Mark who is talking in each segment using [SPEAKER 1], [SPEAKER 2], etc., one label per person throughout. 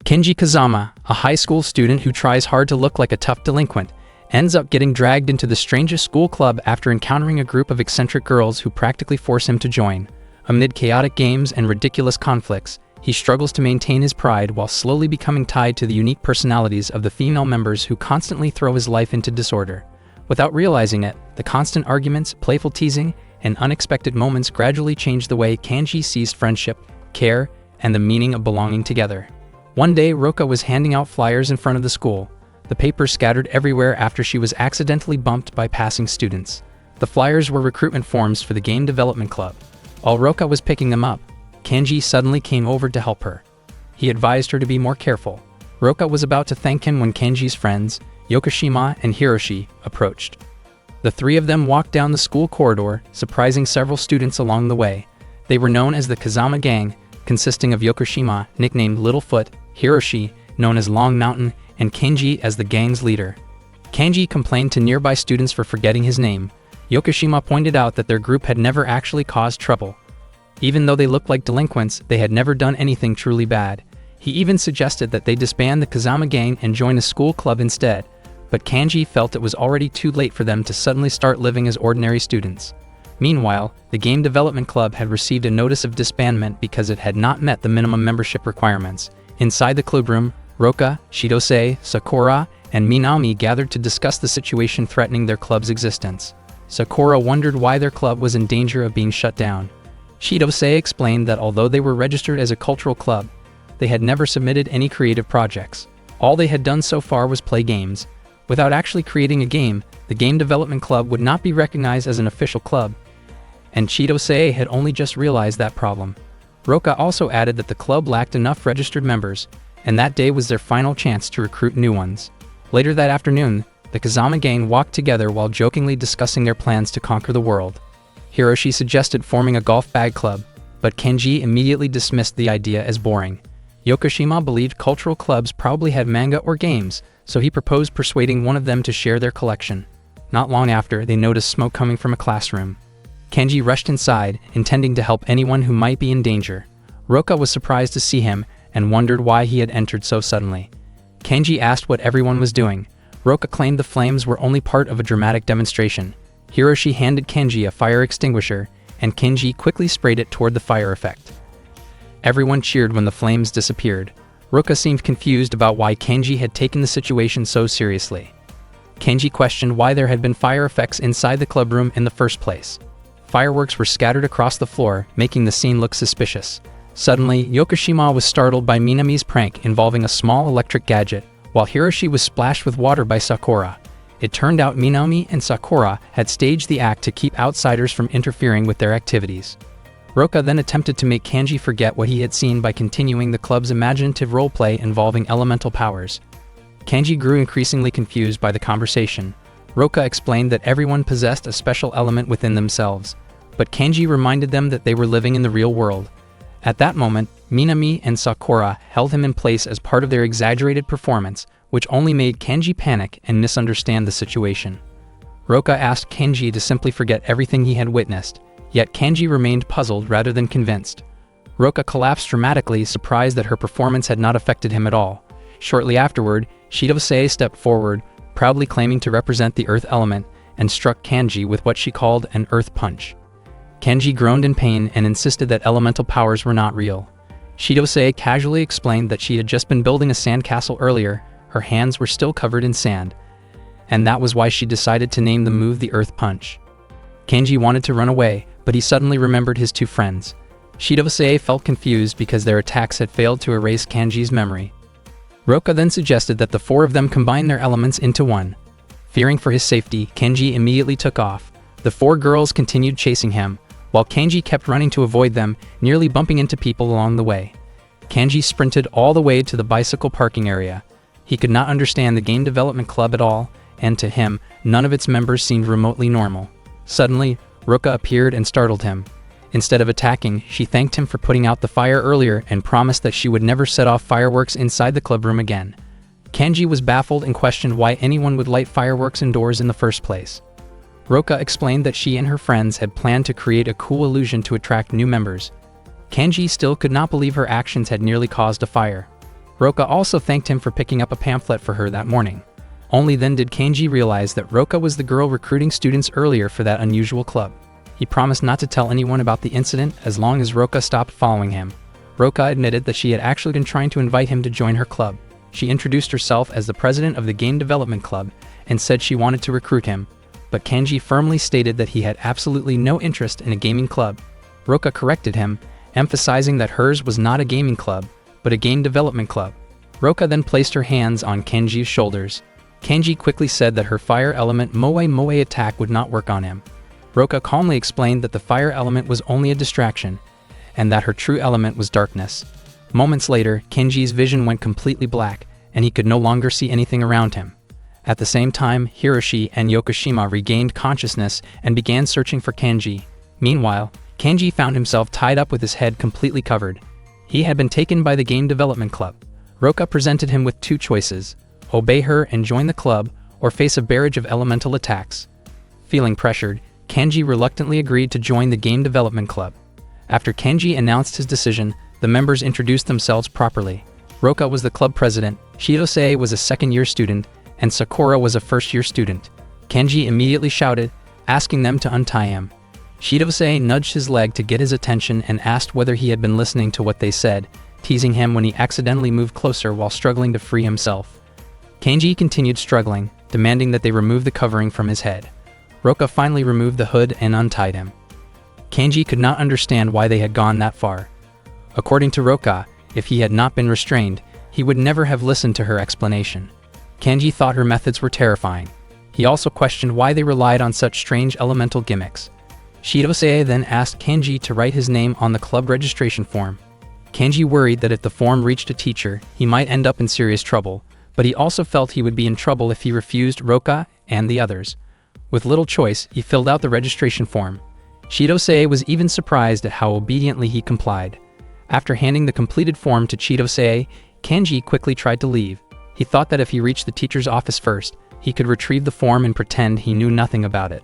[SPEAKER 1] Kenji Kazama, a high school student who tries hard to look like a tough delinquent, ends up getting dragged into the strangest school club after encountering a group of eccentric girls who practically force him to join. Amid chaotic games and ridiculous conflicts, he struggles to maintain his pride while slowly becoming tied to the unique personalities of the female members who constantly throw his life into disorder. Without realizing it, the constant arguments, playful teasing, and unexpected moments gradually change the way Kenji sees friendship, care, and the meaning of belonging together. One day, Roka was handing out flyers in front of the school. The papers scattered everywhere after she was accidentally bumped by passing students. The flyers were recruitment forms for the game development club. While Roka was picking them up, Kenji suddenly came over to help her. He advised her to be more careful. Roka was about to thank him when Kenji's friends, Yokoshima and Hiroshi, approached. The three of them walked down the school corridor, surprising several students along the way. They were known as the Kazama Gang, consisting of Yokoshima, nicknamed Littlefoot, Hiroshi, known as Long Mountain, and Kenji as the gang's leader. Kenji complained to nearby students for forgetting his name. Yokoshima pointed out that their group had never actually caused trouble. Even though they looked like delinquents, they had never done anything truly bad. He even suggested that they disband the Kazama Gang and join a school club instead, but Kenji felt it was already too late for them to suddenly start living as ordinary students. Meanwhile, the game development club had received a notice of disbandment because it had not met the minimum membership requirements. Inside the clubroom, Roka, Shidose, Sakura, and Minami gathered to discuss the situation threatening their club's existence. Sakura wondered why their club was in danger of being shut down. Shidose explained that although they were registered as a cultural club, they had never submitted any creative projects. All they had done so far was play games. Without actually creating a game, the game development club would not be recognized as an official club, and Shidose had only just realized that problem. Roka also added that the club lacked enough registered members, and that day was their final chance to recruit new ones. Later that afternoon, the Kazama Gang walked together while jokingly discussing their plans to conquer the world. Hiroshi suggested forming a golf bag club, but Kenji immediately dismissed the idea as boring. Yokoshima believed cultural clubs probably had manga or games, so he proposed persuading one of them to share their collection. Not long after, they noticed smoke coming from a classroom. Kenji rushed inside, intending to help anyone who might be in danger. Roka was surprised to see him and wondered why he had entered so suddenly. Kenji asked what everyone was doing. Roka claimed the flames were only part of a dramatic demonstration. Hiroshi handed Kenji a fire extinguisher, and Kenji quickly sprayed it toward the fire effect. Everyone cheered when the flames disappeared. Roka seemed confused about why Kenji had taken the situation so seriously. Kenji questioned why there had been fire effects inside the clubroom in the first place. Fireworks were scattered across the floor, making the scene look suspicious. Suddenly, Yokoshima was startled by Minami's prank involving a small electric gadget, while Hiroshi was splashed with water by Sakura. It turned out Minami and Sakura had staged the act to keep outsiders from interfering with their activities. Roka then attempted to make Kenji forget what he had seen by continuing the club's imaginative roleplay involving elemental powers. Kenji grew increasingly confused by the conversation. Roka explained that everyone possessed a special element within themselves, but Kenji reminded them that they were living in the real world. At that moment, Minami and Sakura held him in place as part of their exaggerated performance, which only made Kenji panic and misunderstand the situation. Roka asked Kenji to simply forget everything he had witnessed, yet Kenji remained puzzled rather than convinced. Roka collapsed dramatically, surprised that her performance had not affected him at all. Shortly afterward, Shidose stepped forward, proudly claiming to represent the earth element, and struck Kenji with what she called an earth punch. Kenji groaned in pain and insisted that elemental powers were not real. Shidose casually explained that she had just been building a sandcastle earlier, her hands were still covered in sand, and that was why she decided to name the move the earth punch. Kenji wanted to run away, but he suddenly remembered his two friends. Shidose felt confused because their attacks had failed to erase Kenji's memory. Roka then suggested that the four of them combine their elements into one. Fearing for his safety, Kenji immediately took off. The four girls continued chasing him, while Kenji kept running to avoid them, nearly bumping into people along the way. Kenji sprinted all the way to the bicycle parking area. He could not understand the game development club at all, and to him, none of its members seemed remotely normal. Suddenly, Roka appeared and startled him. Instead of attacking, she thanked him for putting out the fire earlier and promised that she would never set off fireworks inside the clubroom again. Kenji was baffled and questioned why anyone would light fireworks indoors in the first place. Roka explained that she and her friends had planned to create a cool illusion to attract new members. Kenji still could not believe her actions had nearly caused a fire. Roka also thanked him for picking up a pamphlet for her that morning. Only then did Kenji realize that Roka was the girl recruiting students earlier for that unusual club. He promised not to tell anyone about the incident as long as Roka stopped following him. Roka admitted that she had actually been trying to invite him to join her club. She introduced herself as the president of the game development club and said she wanted to recruit him, but Kenji firmly stated that he had absolutely no interest in a gaming club. Roka corrected him, emphasizing that hers was not a gaming club, but a game development club. Roka then placed her hands on Kenji's shoulders. Kenji quickly said that her fire element Moe attack would not work on him. Roka calmly explained that the fire element was only a distraction, and that her true element was darkness. Moments later, Kenji's vision went completely black, and he could no longer see anything around him. At the same time, Hiroshi and Yokoshima regained consciousness and began searching for Kenji. Meanwhile, Kenji found himself tied up with his head completely covered. He had been taken by the game development club. Roka presented him with two choices: obey her and join the club, or face a barrage of elemental attacks. Feeling pressured, Kenji reluctantly agreed to join the game development club. After Kenji announced his decision, the members introduced themselves properly. Roka was the club president, Shirose was a second-year student, and Sakura was a first-year student. Kenji immediately shouted, asking them to untie him. Shirose nudged his leg to get his attention and asked whether he had been listening to what they said, teasing him when he accidentally moved closer while struggling to free himself. Kenji continued struggling, demanding that they remove the covering from his head. Roka finally removed the hood and untied him. Kenji could not understand why they had gone that far. According to Roka, if he had not been restrained, he would never have listened to her explanation. Kenji thought her methods were terrifying. He also questioned why they relied on such strange elemental gimmicks. Shirose then asked Kenji to write his name on the club registration form. Kenji worried that if the form reached a teacher, he might end up in serious trouble, but he also felt he would be in trouble if he refused Roka and the others. With little choice, he filled out the registration form. Chidose was even surprised at how obediently he complied. After handing the completed form to Chidose, Kenji quickly tried to leave. He thought that if he reached the teacher's office first, he could retrieve the form and pretend he knew nothing about it.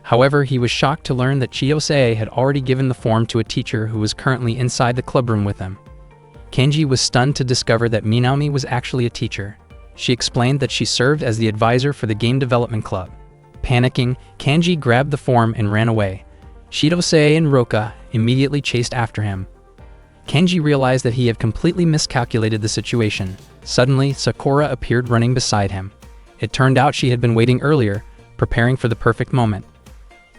[SPEAKER 1] However, he was shocked to learn that Chidose had already given the form to a teacher who was currently inside the clubroom with him. Kenji was stunned to discover that Minami was actually a teacher. She explained that she served as the advisor for the game development club. Panicking, Kenji grabbed the form and ran away. Chidose and Roka immediately chased after him. Kenji realized that he had completely miscalculated the situation. Suddenly, Sakura appeared running beside him. It turned out she had been waiting earlier, preparing for the perfect moment.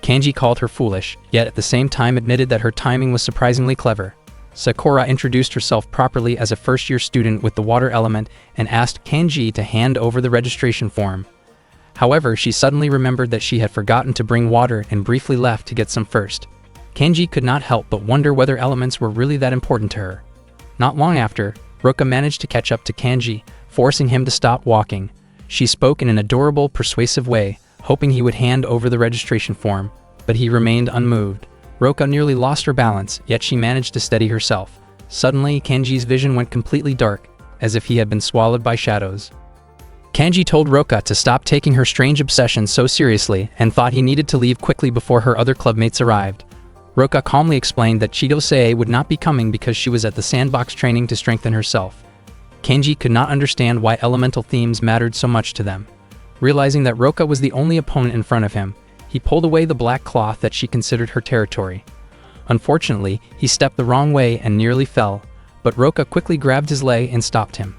[SPEAKER 1] Kenji called her foolish, yet at the same time admitted that her timing was surprisingly clever. Sakura introduced herself properly as a first-year student with the water element and asked Kenji to hand over the registration form. However, she suddenly remembered that she had forgotten to bring water and briefly left to get some first. Kenji could not help but wonder whether elements were really that important to her. Not long after, Roka managed to catch up to Kenji, forcing him to stop walking. She spoke in an adorable, persuasive way, hoping he would hand over the registration form, but he remained unmoved. Roka nearly lost her balance, yet she managed to steady herself. Suddenly, Kenji's vision went completely dark, as if he had been swallowed by shadows. Kenji told Roka to stop taking her strange obsession so seriously and thought he needed to leave quickly before her other clubmates arrived. Roka calmly explained that Chidose would not be coming because she was at the sandbox training to strengthen herself. Kenji could not understand why elemental themes mattered so much to them. Realizing that Roka was the only opponent in front of him, he pulled away the black cloth that she considered her territory. Unfortunately, he stepped the wrong way and nearly fell, but Roka quickly grabbed his leg and stopped him.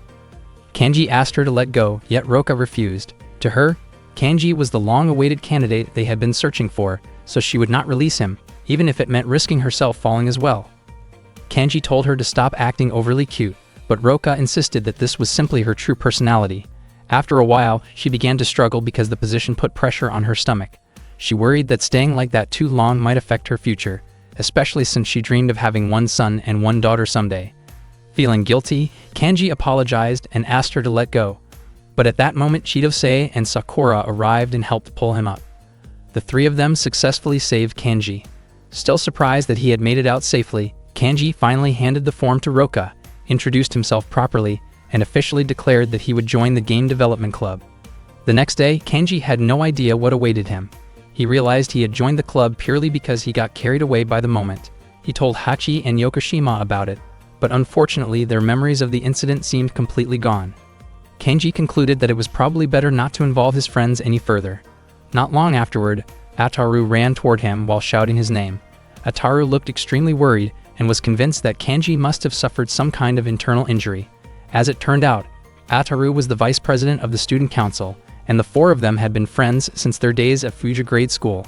[SPEAKER 1] Kenji asked her to let go, yet Roka refused. To her, Kenji was the long-awaited candidate they had been searching for, so she would not release him, even if it meant risking herself falling as well. Kenji told her to stop acting overly cute, but Roka insisted that this was simply her true personality. After a while, she began to struggle because the position put pressure on her stomach. She worried that staying like that too long might affect her future, especially since she dreamed of having one son and one daughter someday. Feeling guilty, Kenji apologized and asked her to let go. But at that moment, Chidose and Sakura arrived and helped pull him up. The three of them successfully saved Kenji. Still surprised that he had made it out safely, Kenji finally handed the form to Roka, introduced himself properly, and officially declared that he would join the game development club. The next day, Kenji had no idea what awaited him. He realized he had joined the club purely because he got carried away by the moment. He told Hachi and Yokoshima about it, but unfortunately their memories of the incident seemed completely gone. Kenji concluded that it was probably better not to involve his friends any further. Not long afterward, Ataru ran toward him while shouting his name. Ataru looked extremely worried and was convinced that Kenji must have suffered some kind of internal injury. As it turned out, Ataru was the vice president of the student council, and the four of them had been friends since their days at Fuji grade school.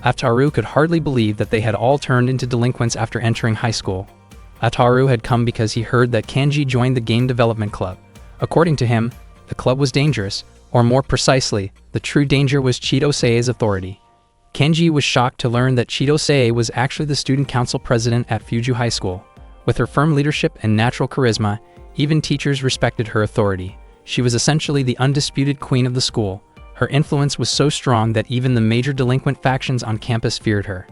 [SPEAKER 1] Ataru could hardly believe that they had all turned into delinquents after entering high school. Ataru had come because he heard that Kenji joined the game development club. According to him, the club was dangerous, or more precisely, the true danger was Chidosei's authority. Kenji was shocked to learn that Chidosei was actually the student council president at Fuji High School. With her firm leadership and natural charisma, even teachers respected her authority. She was essentially the undisputed queen of the school. Her influence was so strong that even the major delinquent factions on campus feared her.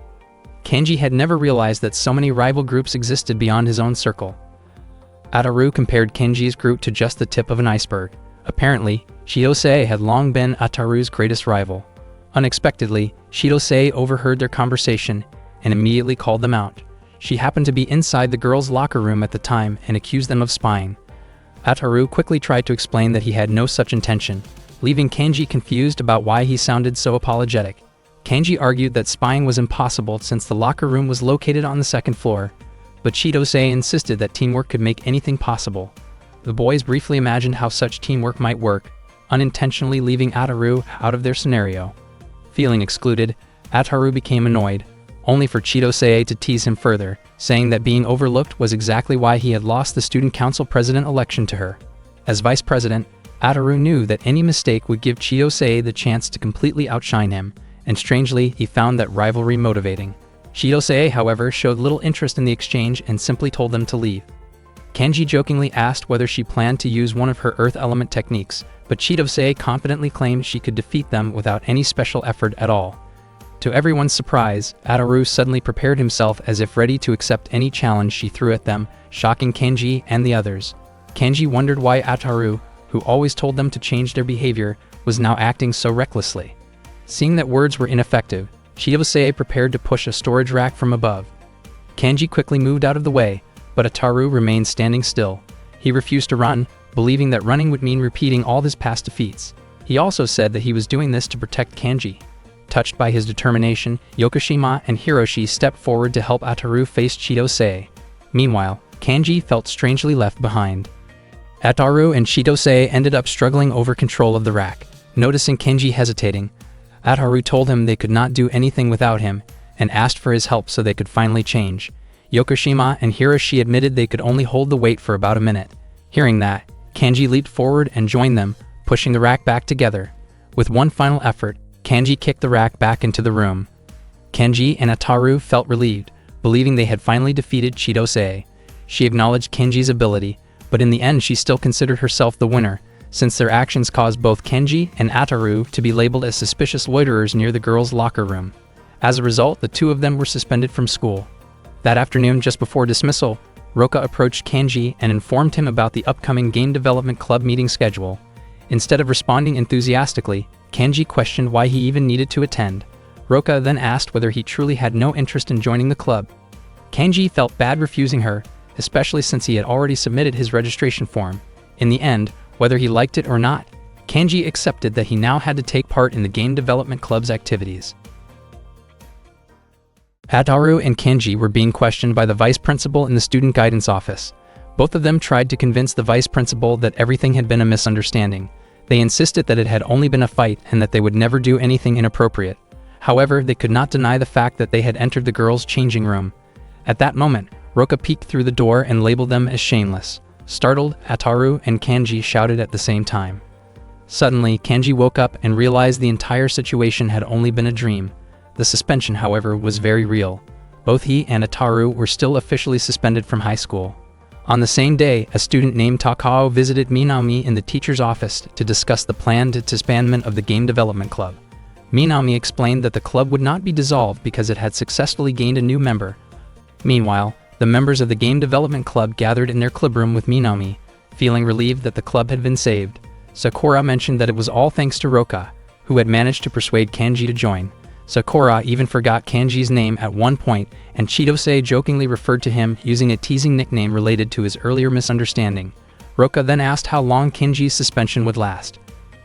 [SPEAKER 1] Kenji had never realized that so many rival groups existed beyond his own circle. Ataru compared Kenji's group to just the tip of an iceberg. Apparently, Chidosei had long been Ataru's greatest rival. Unexpectedly, Chidosei overheard their conversation and immediately called them out. She happened to be inside the girls' locker room at the time and accused them of spying. Ataru quickly tried to explain that he had no such intention, leaving Kenji confused about why he sounded so apologetic. Kenji argued that spying was impossible since the locker room was located on the second floor, but Chidosei insisted that teamwork could make anything possible. The boys briefly imagined how such teamwork might work, unintentionally leaving Ataru out of their scenario. Feeling excluded, Ataru became annoyed, only for Chidosei to tease him further, saying that being overlooked was exactly why he had lost the student council president election to her. As vice president, Ataru knew that any mistake would give Chidosei the chance to completely outshine him, and strangely, he found that rivalry motivating. Chidosei, however, showed little interest in the exchange and simply told them to leave. Kenji jokingly asked whether she planned to use one of her earth element techniques, but Chidosei confidently claimed she could defeat them without any special effort at all. To everyone's surprise, Ataru suddenly prepared himself as if ready to accept any challenge she threw at them, shocking Kenji and the others. Kenji wondered why Ataru, who always told them to change their behavior, was now acting so recklessly. Seeing that words were ineffective, Chidosei prepared to push a storage rack from above. Kenji quickly moved out of the way, but Ataru remained standing still. He refused to run, believing that running would mean repeating all his past defeats. He also said that he was doing this to protect Kenji. Touched by his determination, Yokoshima and Hiroshi stepped forward to help Ataru face Chidosei. Meanwhile, Kenji felt strangely left behind. Ataru and Chidosei ended up struggling over control of the rack. Noticing Kenji hesitating, Ataru told him they could not do anything without him, and asked for his help so they could finally change. Yokoshima and Hiroshi admitted they could only hold the weight for about a minute. Hearing that, Kenji leaped forward and joined them, pushing the rack back together. With one final effort, Kenji kicked the rack back into the room. Kenji and Ataru felt relieved, believing they had finally defeated Chidosei. She acknowledged Kenji's ability, but in the end she still considered herself the winner, since their actions caused both Kenji and Ataru to be labeled as suspicious loiterers near the girls' locker room. As a result, the two of them were suspended from school. That afternoon, just before dismissal, Roka approached Kenji and informed him about the upcoming Game Development Club meeting schedule. Instead of responding enthusiastically, Kenji questioned why he even needed to attend. Roka then asked whether he truly had no interest in joining the club. Kenji felt bad refusing her, especially since he had already submitted his registration form. In the end, whether he liked it or not, Kenji accepted that he now had to take part in the Game Development Club's activities. Ataru and Kenji were being questioned by the vice principal in the student guidance office. Both of them tried to convince the vice principal that everything had been a misunderstanding. They insisted that it had only been a fight and that they would never do anything inappropriate. However, they could not deny the fact that they had entered the girls' changing room. At that moment, Roka peeked through the door and labeled them as shameless. Startled, Ataru and Kenji shouted at the same time. Suddenly, Kenji woke up and realized the entire situation had only been a dream. The suspension, however, was very real. Both he and Ataru were still officially suspended from high school. On the same day, a student named Takao visited Minami in the teacher's office to discuss the planned disbandment of the Game Development Club. Minami explained that the club would not be dissolved because it had successfully gained a new member. Meanwhile, the members of the Game Development Club gathered in their clubroom with Minami, feeling relieved that the club had been saved. Sakura mentioned that it was all thanks to Roka, who had managed to persuade Kenji to join. Sakura even forgot Kanji's name at one point, and Chitose jokingly referred to him using a teasing nickname related to his earlier misunderstanding. Roka then asked how long Kanji's suspension would last.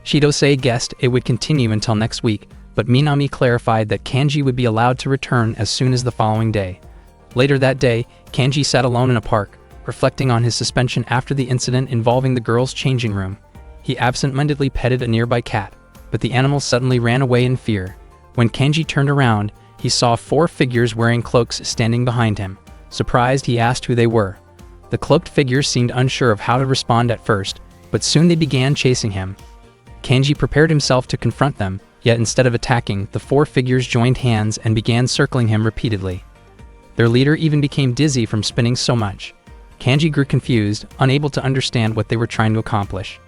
[SPEAKER 1] Chitose guessed it would continue until next week, but Minami clarified that Kanji would be allowed to return as soon as the following day. Later that day, Kanji sat alone in a park, reflecting on his suspension after the incident involving the girls' changing room. He absent-mindedly petted a nearby cat, but the animal suddenly ran away in fear. When Kanji turned around, he saw 4 figures wearing cloaks standing behind him. Surprised, he asked who they were. The cloaked figures seemed unsure of how to respond at first, but soon they began chasing him. Kanji prepared himself to confront them, yet instead of attacking, the 4 figures joined hands and began circling him repeatedly. Their leader even became dizzy from spinning so much. Kanji grew confused, unable to understand what they were trying to accomplish.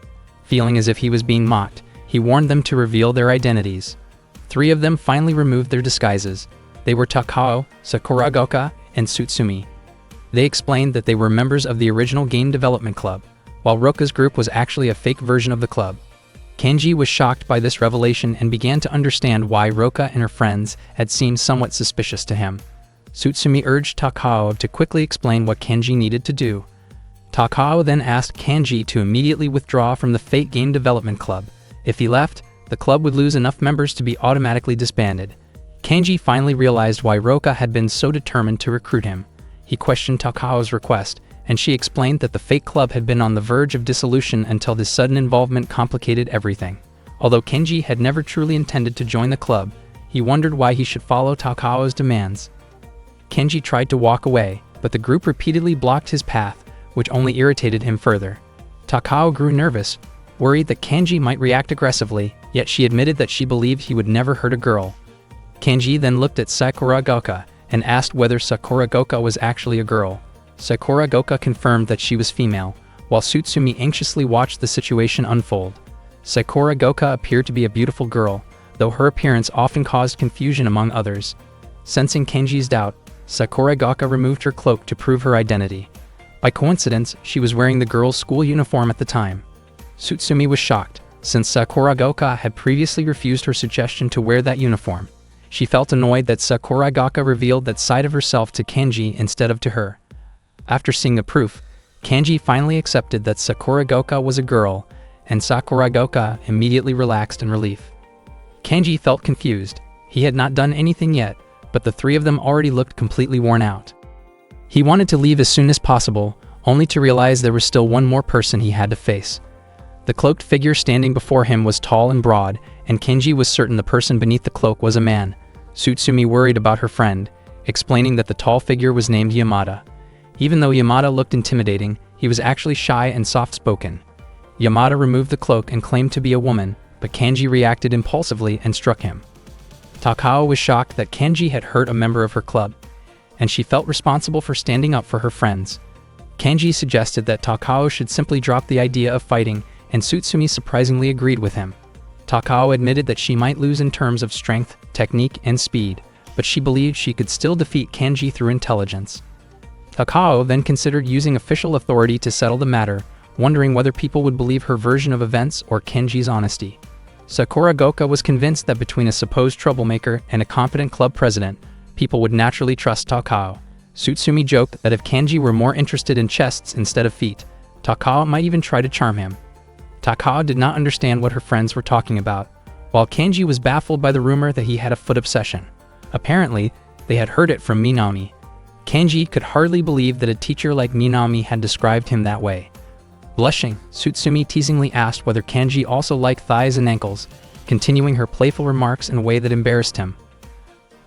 [SPEAKER 1] Feeling as if he was being mocked, he warned them to reveal their identities. 3 of them finally removed their disguises. They were Takao, Sakuragoka, and Tsutsumi. They explained that they were members of the original game development club, while Roka's group was actually a fake version of the club. Kanji was shocked by this revelation and began to understand why Roka and her friends had seemed somewhat suspicious to him. Tsutsumi urged Takao to quickly explain what Kanji needed to do. Takao then asked Kanji to immediately withdraw from the fake game development club. If he left, the club would lose enough members to be automatically disbanded. Kanji finally realized why Roka had been so determined to recruit him. He questioned Takao's request, and she explained that the fake club had been on the verge of dissolution until this sudden involvement complicated everything. Although Kanji had never truly intended to join the club, he wondered why he should follow Takao's demands. Kanji tried to walk away, but the group repeatedly blocked his path, which only irritated him further. Takao grew nervous, worried that Kanji might react aggressively, yet she admitted that she believed he would never hurt a girl. Kanji then looked at Sakuragoka and asked whether Sakuragoka was actually a girl. Sakuragoka confirmed that she was female, while Tsutsumi anxiously watched the situation unfold. Sakuragoka appeared to be a beautiful girl, though her appearance often caused confusion among others. Sensing Kanji's doubt, Sakuragoka removed her cloak to prove her identity. By coincidence, she was wearing the girl's school uniform at the time. Tsutsumi was shocked, since Sakuragoka had previously refused her suggestion to wear that uniform. She felt annoyed that Sakuragoka revealed that side of herself to Kanji instead of to her. After seeing the proof, Kanji finally accepted that Sakuragoka was a girl, and Sakuragoka immediately relaxed in relief. Kanji felt confused. He had not done anything yet, but the 3 of them already looked completely worn out. He wanted to leave as soon as possible, only to realize there was still one more person he had to face. The cloaked figure standing before him was tall and broad, and Kanji was certain the person beneath the cloak was a man. Tsutsumi worried about her friend, explaining that the tall figure was named Yamada. Even though Yamada looked intimidating, he was actually shy and soft-spoken. Yamada removed the cloak and claimed to be a woman, but Kanji reacted impulsively and struck him. Takao was shocked that Kanji had hurt a member of her club, and she felt responsible for standing up for her friends. Kanji suggested that Takao should simply drop the idea of fighting, and Tsutsumi surprisingly agreed with him. Takao admitted that she might lose in terms of strength, technique, and speed, but she believed she could still defeat Kanji through intelligence. Takao then considered using official authority to settle the matter, wondering whether people would believe her version of events or Kanji's honesty. Sakuragoka was convinced that between a supposed troublemaker and a competent club president, people would naturally trust Takao. Tsutsumi joked that if Kanji were more interested in chests instead of feet, Takao might even try to charm him. Takao did not understand what her friends were talking about, while Kanji was baffled by the rumor that he had a foot obsession. Apparently, they had heard it from Minami. Kanji could hardly believe that a teacher like Minami had described him that way. Blushing, Tsutsumi teasingly asked whether Kanji also liked thighs and ankles, continuing her playful remarks in a way that embarrassed him.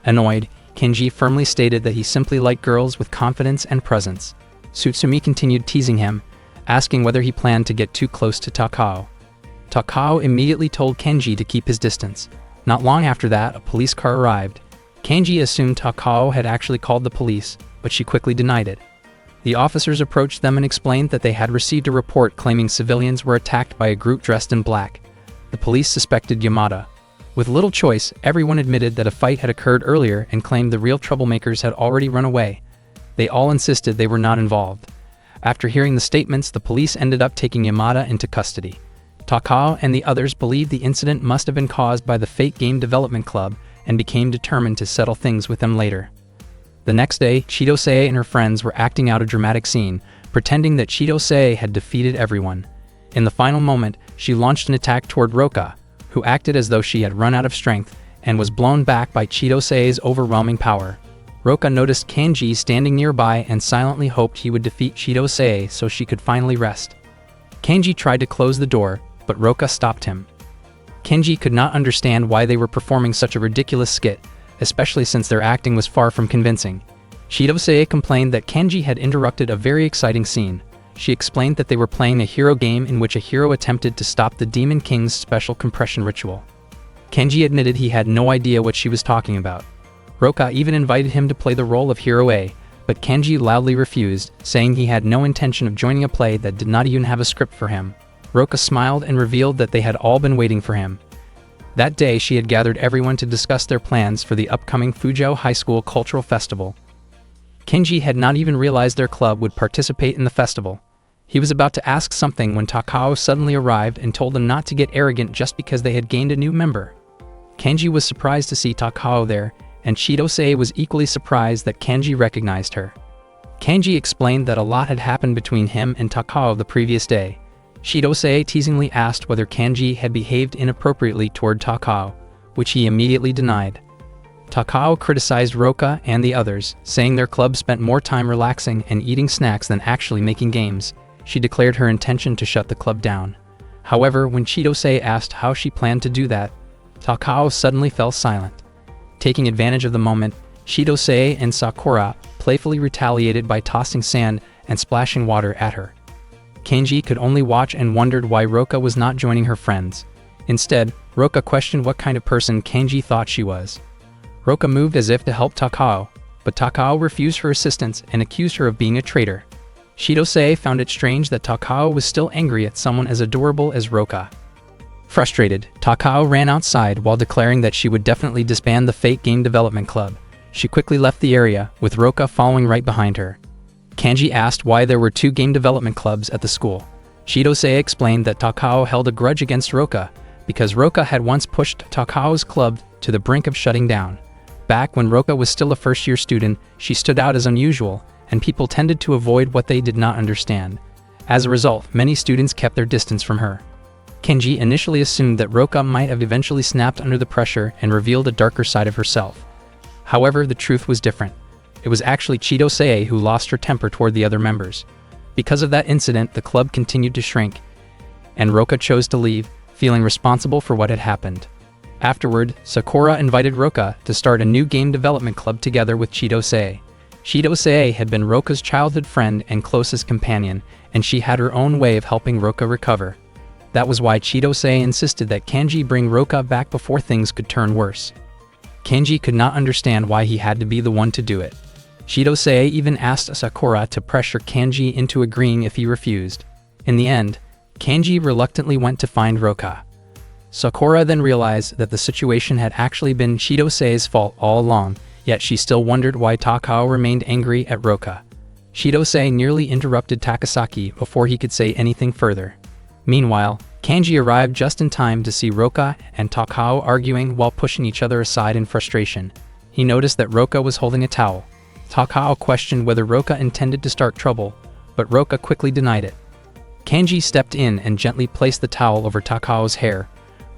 [SPEAKER 1] Annoyed, Kanji firmly stated that he simply liked girls with confidence and presence. Tsutsumi continued teasing him, asking whether he planned to get too close to Takao. Takao immediately told Kanji to keep his distance. Not long after that, a police car arrived. Kanji assumed Takao had actually called the police, but she quickly denied it. The officers approached them and explained that they had received a report claiming civilians were attacked by a group dressed in black. The police suspected Yamada. With little choice, everyone admitted that a fight had occurred earlier and claimed the real troublemakers had already run away. They all insisted they were not involved. After hearing the statements, the police ended up taking Yamada into custody. Takao and the others believed the incident must have been caused by the fake game development club and became determined to settle things with them later. The next day, Chidose and her friends were acting out a dramatic scene, pretending that Chidose had defeated everyone. In the final moment, she launched an attack toward Roka, who acted as though she had run out of strength and was blown back by Chidose's overwhelming power. Roka noticed Kanji standing nearby and silently hoped he would defeat Chidose so she could finally rest. Kanji tried to close the door, but Roka stopped him. Kanji could not understand why they were performing such a ridiculous skit, especially since their acting was far from convincing. Chidose complained that Kanji had interrupted a very exciting scene. She explained that they were playing a hero game in which a hero attempted to stop the Demon King's special compression ritual. Kanji admitted he had no idea what she was talking about. Roka even invited him to play the role of Hero A, but Kanji loudly refused, saying he had no intention of joining a play that did not even have a script for him. Roka smiled and revealed that they had all been waiting for him. That day, she had gathered everyone to discuss their plans for the upcoming Fuzhou High School Cultural Festival. Kanji had not even realized their club would participate in the festival. He was about to ask something when Takao suddenly arrived and told them not to get arrogant just because they had gained a new member. Kanji was surprised to see Takao there, and Chidose was equally surprised that Kanji recognized her. Kanji explained that a lot had happened between him and Takao the previous day. Chidose teasingly asked whether Kanji had behaved inappropriately toward Takao, which he immediately denied. Takao criticized Roka and the others, saying their club spent more time relaxing and eating snacks than actually making games. She declared her intention to shut the club down. However, when Chidose asked how she planned to do that, Takao suddenly fell silent. Taking advantage of the moment, Chidose and Sakura playfully retaliated by tossing sand and splashing water at her. Kanji could only watch and wondered why Roka was not joining her friends. Instead, Roka questioned what kind of person Kanji thought she was. Roka moved as if to help Takao, but Takao refused her assistance and accused her of being a traitor. Chidose found it strange that Takao was still angry at someone as adorable as Roka. Frustrated, Takao ran outside while declaring that she would definitely disband the Fate Game Development Club. She quickly left the area, with Roka following right behind her. Kanji asked why there were 2 game development clubs at the school. Chidose explained that Takao held a grudge against Roka, because Roka had once pushed Takao's club to the brink of shutting down. Back when Roka was still a first-year student, she stood out as unusual, and people tended to avoid what they did not understand. As a result, many students kept their distance from her. Kanji initially assumed that Roka might have eventually snapped under the pressure and revealed a darker side of herself. However, the truth was different. It was actually Chidose who lost her temper toward the other members. Because of that incident, the club continued to shrink, and Roka chose to leave, feeling responsible for what had happened. Afterward, Sakura invited Roka to start a new game development club together with Chidose. Chidose had been Roka's childhood friend and closest companion, and she had her own way of helping Roka recover. That was why Chidose insisted that Kanji bring Roka back before things could turn worse. Kanji could not understand why he had to be the one to do it. Chidose even asked Sakura to pressure Kanji into agreeing if he refused. In the end, Kanji reluctantly went to find Roka. Sakura then realized that the situation had actually been Chidose's fault all along, yet she still wondered why Takao remained angry at Roka. Chidose nearly interrupted Takasaki before he could say anything further. Meanwhile, Kanji arrived just in time to see Roka and Takao arguing while pushing each other aside in frustration. He noticed that Roka was holding a towel. Takao questioned whether Roka intended to start trouble, but Roka quickly denied it. Kanji stepped in and gently placed the towel over Takao's hair,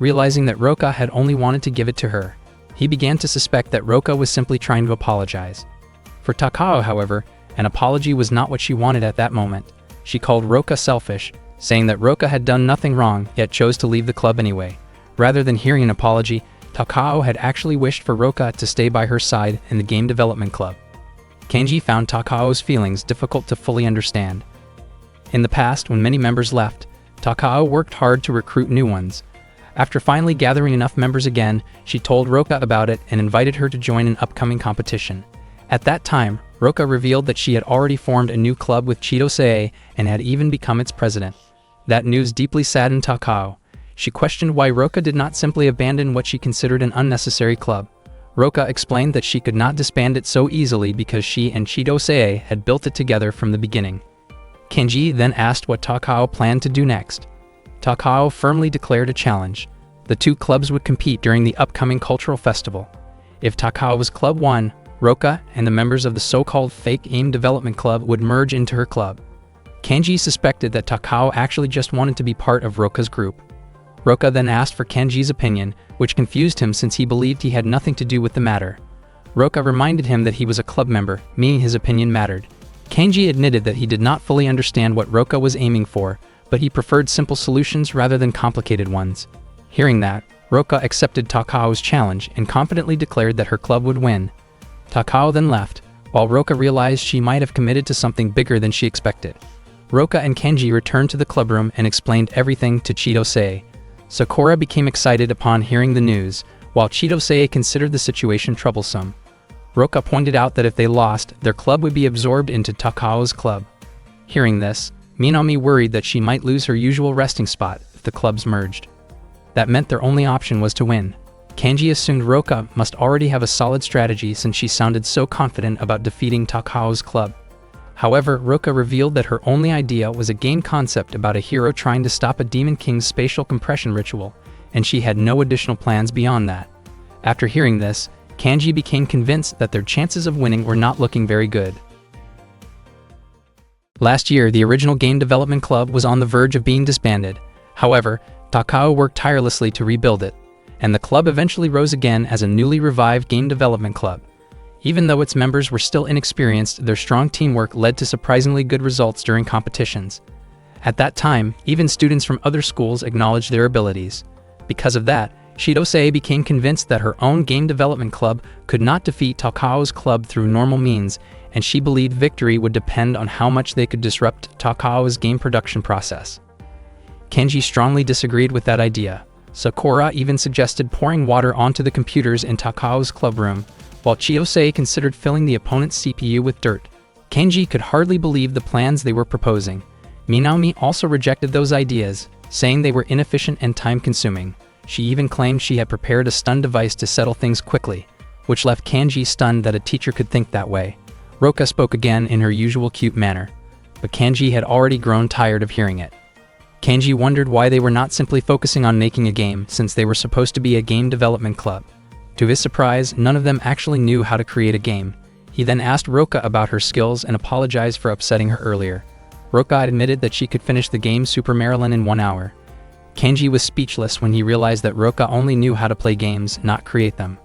[SPEAKER 1] realizing that Roka had only wanted to give it to her. He began to suspect that Roka was simply trying to apologize. For Takao, however, an apology was not what she wanted at that moment. She called Roka selfish, saying that Roka had done nothing wrong yet chose to leave the club anyway. Rather than hearing an apology, Takao had actually wished for Roka to stay by her side in the game development club. Kanji found Takao's feelings difficult to fully understand. In the past, when many members left, Takao worked hard to recruit new ones. After finally gathering enough members again, she told Roka about it and invited her to join an upcoming competition. At that time, Roka revealed that she had already formed a new club with Chidose and had even become its president. That news deeply saddened Takao. She questioned why Roka did not simply abandon what she considered an unnecessary club. Roka explained that she could not disband it so easily because she and Chidose had built it together from the beginning. Kanji then asked what Takao planned to do next. Takao firmly declared a challenge. The 2 clubs would compete during the upcoming cultural festival. If Takao's club won, Roka and the members of the so-called fake game development club would merge into her club. Kanji suspected that Takao actually just wanted to be part of Roka's group. Roka then asked for Kanji's opinion, which confused him since he believed he had nothing to do with the matter. Roka reminded him that he was a club member, meaning his opinion mattered. Kanji admitted that he did not fully understand what Roka was aiming for, but he preferred simple solutions rather than complicated ones. Hearing that, Roka accepted Takao's challenge and confidently declared that her club would win. Takao then left, while Roka realized she might have committed to something bigger than she expected. Roka and Kenji returned to the clubroom and explained everything to Chidose. Sakura became excited upon hearing the news, while Chidose considered the situation troublesome. Roka pointed out that if they lost, their club would be absorbed into Takao's club. Hearing this, Minami worried that she might lose her usual resting spot if the clubs merged. That meant their only option was to win. Kanji assumed Roka must already have a solid strategy since she sounded so confident about defeating Takao's club. However, Roka revealed that her only idea was a game concept about a hero trying to stop a Demon King's spatial compression ritual, and she had no additional plans beyond that. After hearing this, Kanji became convinced that their chances of winning were not looking very good. Last year, the original game development club was on the verge of being disbanded. However, Takao worked tirelessly to rebuild it, and the club eventually rose again as a newly revived game development club. Even though its members were still inexperienced, their strong teamwork led to surprisingly good results during competitions. At that time, even students from other schools acknowledged their abilities. Because of that, Chidose became convinced that her own game development club could not defeat Takao's club through normal means, and she believed victory would depend on how much they could disrupt Takao's game production process. Kenji strongly disagreed with that idea. Sakura even suggested pouring water onto the computers in Takao's clubroom, while Chidose considered filling the opponent's CPU with dirt. Kenji could hardly believe the plans they were proposing. Minami also rejected those ideas, saying they were inefficient and time-consuming. She even claimed she had prepared a stun device to settle things quickly, which left Kanji stunned that a teacher could think that way. Roka spoke again in her usual cute manner, but Kanji had already grown tired of hearing it. Kanji wondered why they were not simply focusing on making a game, since they were supposed to be a game development club. To his surprise, none of them actually knew how to create a game. He then asked Roka about her skills and apologized for upsetting her earlier. Roka admitted that she could finish the game Super Marilyn in 1 hour. Kanji was speechless when he realized that Roka only knew how to play games, not create them.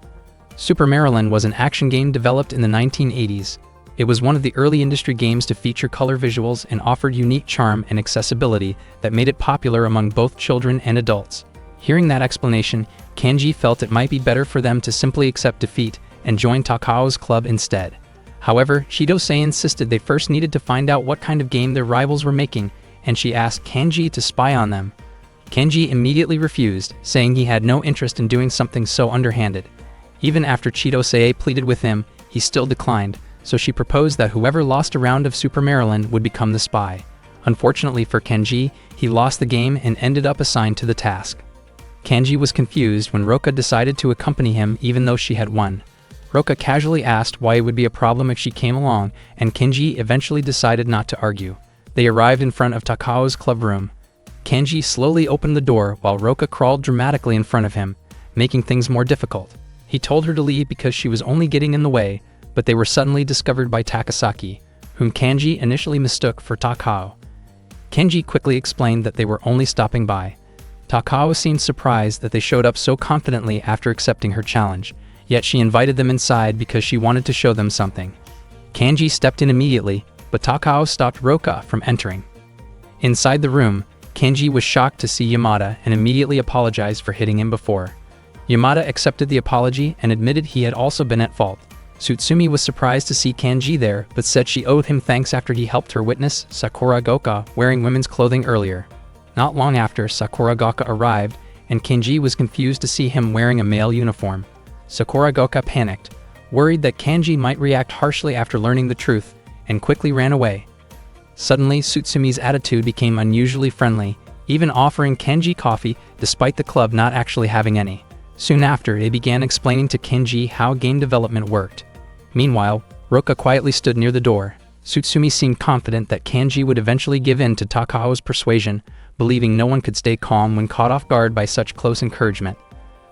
[SPEAKER 1] Super Marilyn was an action game developed in the 1980s. It was one of the early industry games to feature color visuals and offered unique charm and accessibility that made it popular among both children and adults. Hearing that explanation, Kanji felt it might be better for them to simply accept defeat and join Takao's club instead. However, Chidose insisted they first needed to find out what kind of game their rivals were making, and she asked Kanji to spy on them. Kanji immediately refused, saying he had no interest in doing something so underhanded. Even after Chidose pleaded with him, he still declined, so she proposed that whoever lost a round of Super Marilyn would become the spy. Unfortunately for Kenji, he lost the game and ended up assigned to the task. Kanji was confused when Roka decided to accompany him even though she had won. Roka casually asked why it would be a problem if she came along, and Kenji eventually decided not to argue. They arrived in front of Takao's clubroom. Kanji slowly opened the door while Roka crawled dramatically in front of him, making things more difficult. He told her to leave because she was only getting in the way, but they were suddenly discovered by Takasaki, whom Kanji initially mistook for Takao. Kenji quickly explained that they were only stopping by. Takao seemed surprised that they showed up so confidently after accepting her challenge, yet she invited them inside because she wanted to show them something. Kanji stepped in immediately, but Takao stopped Roka from entering. Inside the room, Kenji was shocked to see Yamada and immediately apologized for hitting him before. Yamada accepted the apology and admitted he had also been at fault. Tsutsumi was surprised to see Kanji there, but said she owed him thanks after he helped her witness Sakura Goka wearing women's clothing earlier. Not long after, Sakura Goka arrived, and Kenji was confused to see him wearing a male uniform. Sakura Goka panicked, worried that Kanji might react harshly after learning the truth, and quickly ran away. Suddenly, Tsutsumi's attitude became unusually friendly, even offering Kenji coffee despite the club not actually having any. Soon after, they began explaining to Kenji how game development worked. Meanwhile, Roka quietly stood near the door. Tsutsumi seemed confident that Kenji would eventually give in to Takao's persuasion, believing no one could stay calm when caught off guard by such close encouragement.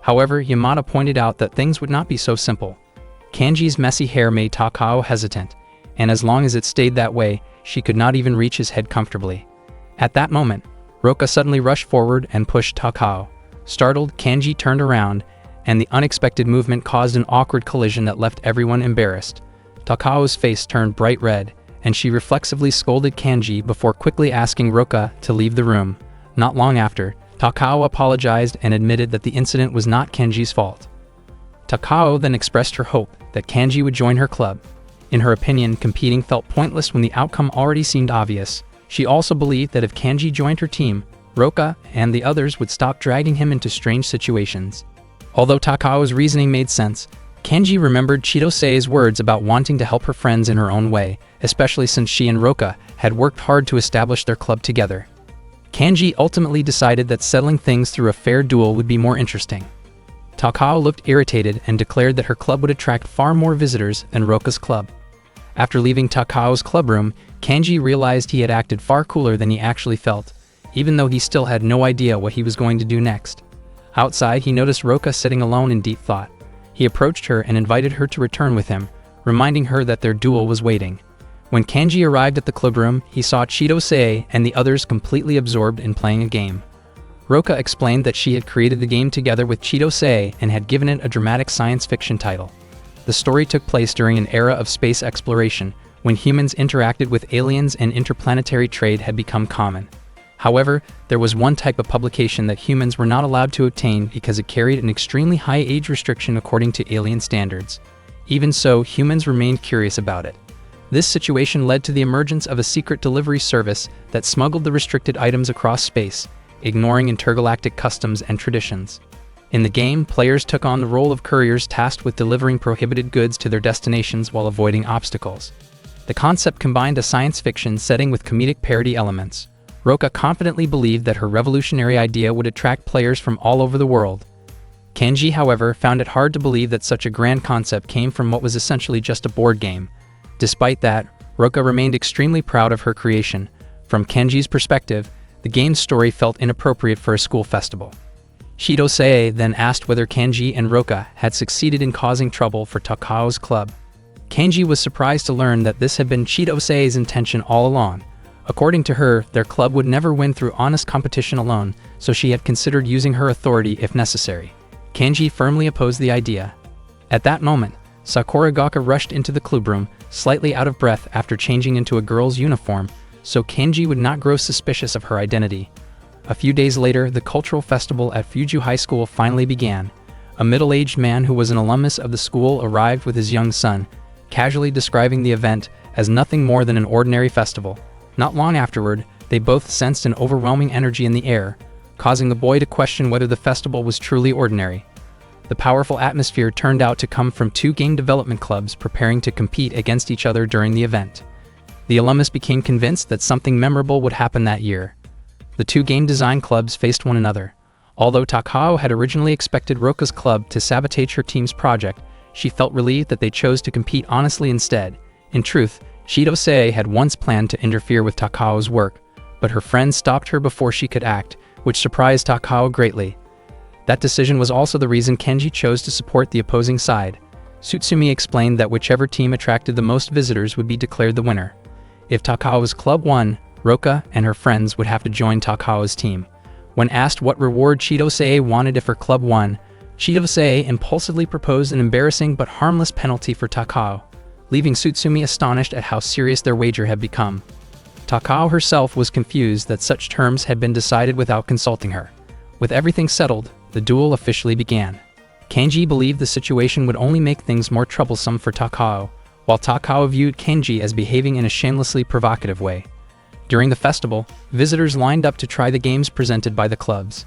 [SPEAKER 1] However, Yamada pointed out that things would not be so simple. Kanji's messy hair made Takao hesitant, and as long as it stayed that way, she could not even reach his head comfortably. At that moment, Roka suddenly rushed forward and pushed Takao. Startled, Kanji turned around, and the unexpected movement caused an awkward collision that left everyone embarrassed. Takao's face turned bright red, and she reflexively scolded Kanji before quickly asking Roka to leave the room. Not long after, Takao apologized and admitted that the incident was not Kanji's fault. Takao then expressed her hope that Kanji would join her club. In her opinion, competing felt pointless when the outcome already seemed obvious. She also believed that if Kanji joined her team, Roka and the others would stop dragging him into strange situations. Although Takao's reasoning made sense, Kanji remembered Chidosei's words about wanting to help her friends in her own way, especially since she and Roka had worked hard to establish their club together. Kanji ultimately decided that settling things through a fair duel would be more interesting. Takao looked irritated and declared that her club would attract far more visitors than Roka's club. After leaving Takao's clubroom, Kanji realized he had acted far cooler than he actually felt, even though he still had no idea what he was going to do next. Outside, he noticed Roka sitting alone in deep thought. He approached her and invited her to return with him, reminding her that their duel was waiting. When Kanji arrived at the clubroom, he saw Chidosei and the others completely absorbed in playing a game. Roka explained that she had created the game together with Chidosei and had given it a dramatic science fiction title. The story took place during an era of space exploration, when humans interacted with aliens and interplanetary trade had become common. However, there was one type of publication that humans were not allowed to obtain because it carried an extremely high age restriction according to alien standards. Even so, humans remained curious about it. This situation led to the emergence of a secret delivery service that smuggled the restricted items across space, ignoring intergalactic customs and traditions. In the game, players took on the role of couriers tasked with delivering prohibited goods to their destinations while avoiding obstacles. The concept combined a science fiction setting with comedic parody elements. Roka confidently believed that her revolutionary idea would attract players from all over the world. Kanji, however, found it hard to believe that such a grand concept came from what was essentially just a board game. Despite that, Roka remained extremely proud of her creation. From Kanji's perspective, the game's story felt inappropriate for a school festival. Chidosei then asked whether Kanji and Roka had succeeded in causing trouble for Takao's club. Kanji was surprised to learn that this had been Chidosei's intention all along. According to her, their club would never win through honest competition alone, so she had considered using her authority if necessary. Kanji firmly opposed the idea. At that moment, Sakuragaoka rushed into the clubroom, slightly out of breath after changing into a girl's uniform, so Kanji would not grow suspicious of her identity. A few days later, the cultural festival at Fuju High School finally began. A middle-aged man who was an alumnus of the school arrived with his young son, casually describing the event as nothing more than an ordinary festival. Not long afterward, they both sensed an overwhelming energy in the air, causing the boy to question whether the festival was truly ordinary. The powerful atmosphere turned out to come from two game development clubs preparing to compete against each other during the event. The alumnus became convinced that something memorable would happen that year. The two game design clubs faced one another. Although Takao had originally expected Roka's club to sabotage her team's project, she felt relieved that they chose to compete honestly instead. In truth, Chidosei had once planned to interfere with Takao's work, but her friend stopped her before she could act, which surprised Takao greatly. That decision was also the reason Kanji chose to support the opposing side. Tsutsumi explained that whichever team attracted the most visitors would be declared the winner. If Takao's club won, Roka and her friends would have to join Takao's team. When asked what reward Chidosei wanted if her club won, Chidosei impulsively proposed an embarrassing but harmless penalty for Takao, leaving Tsutsumi astonished at how serious their wager had become. Takao herself was confused that such terms had been decided without consulting her. With everything settled, the duel officially began. Kanji believed the situation would only make things more troublesome for Takao, while Takao viewed Kanji as behaving in a shamelessly provocative way. During the festival, visitors lined up to try the games presented by the clubs.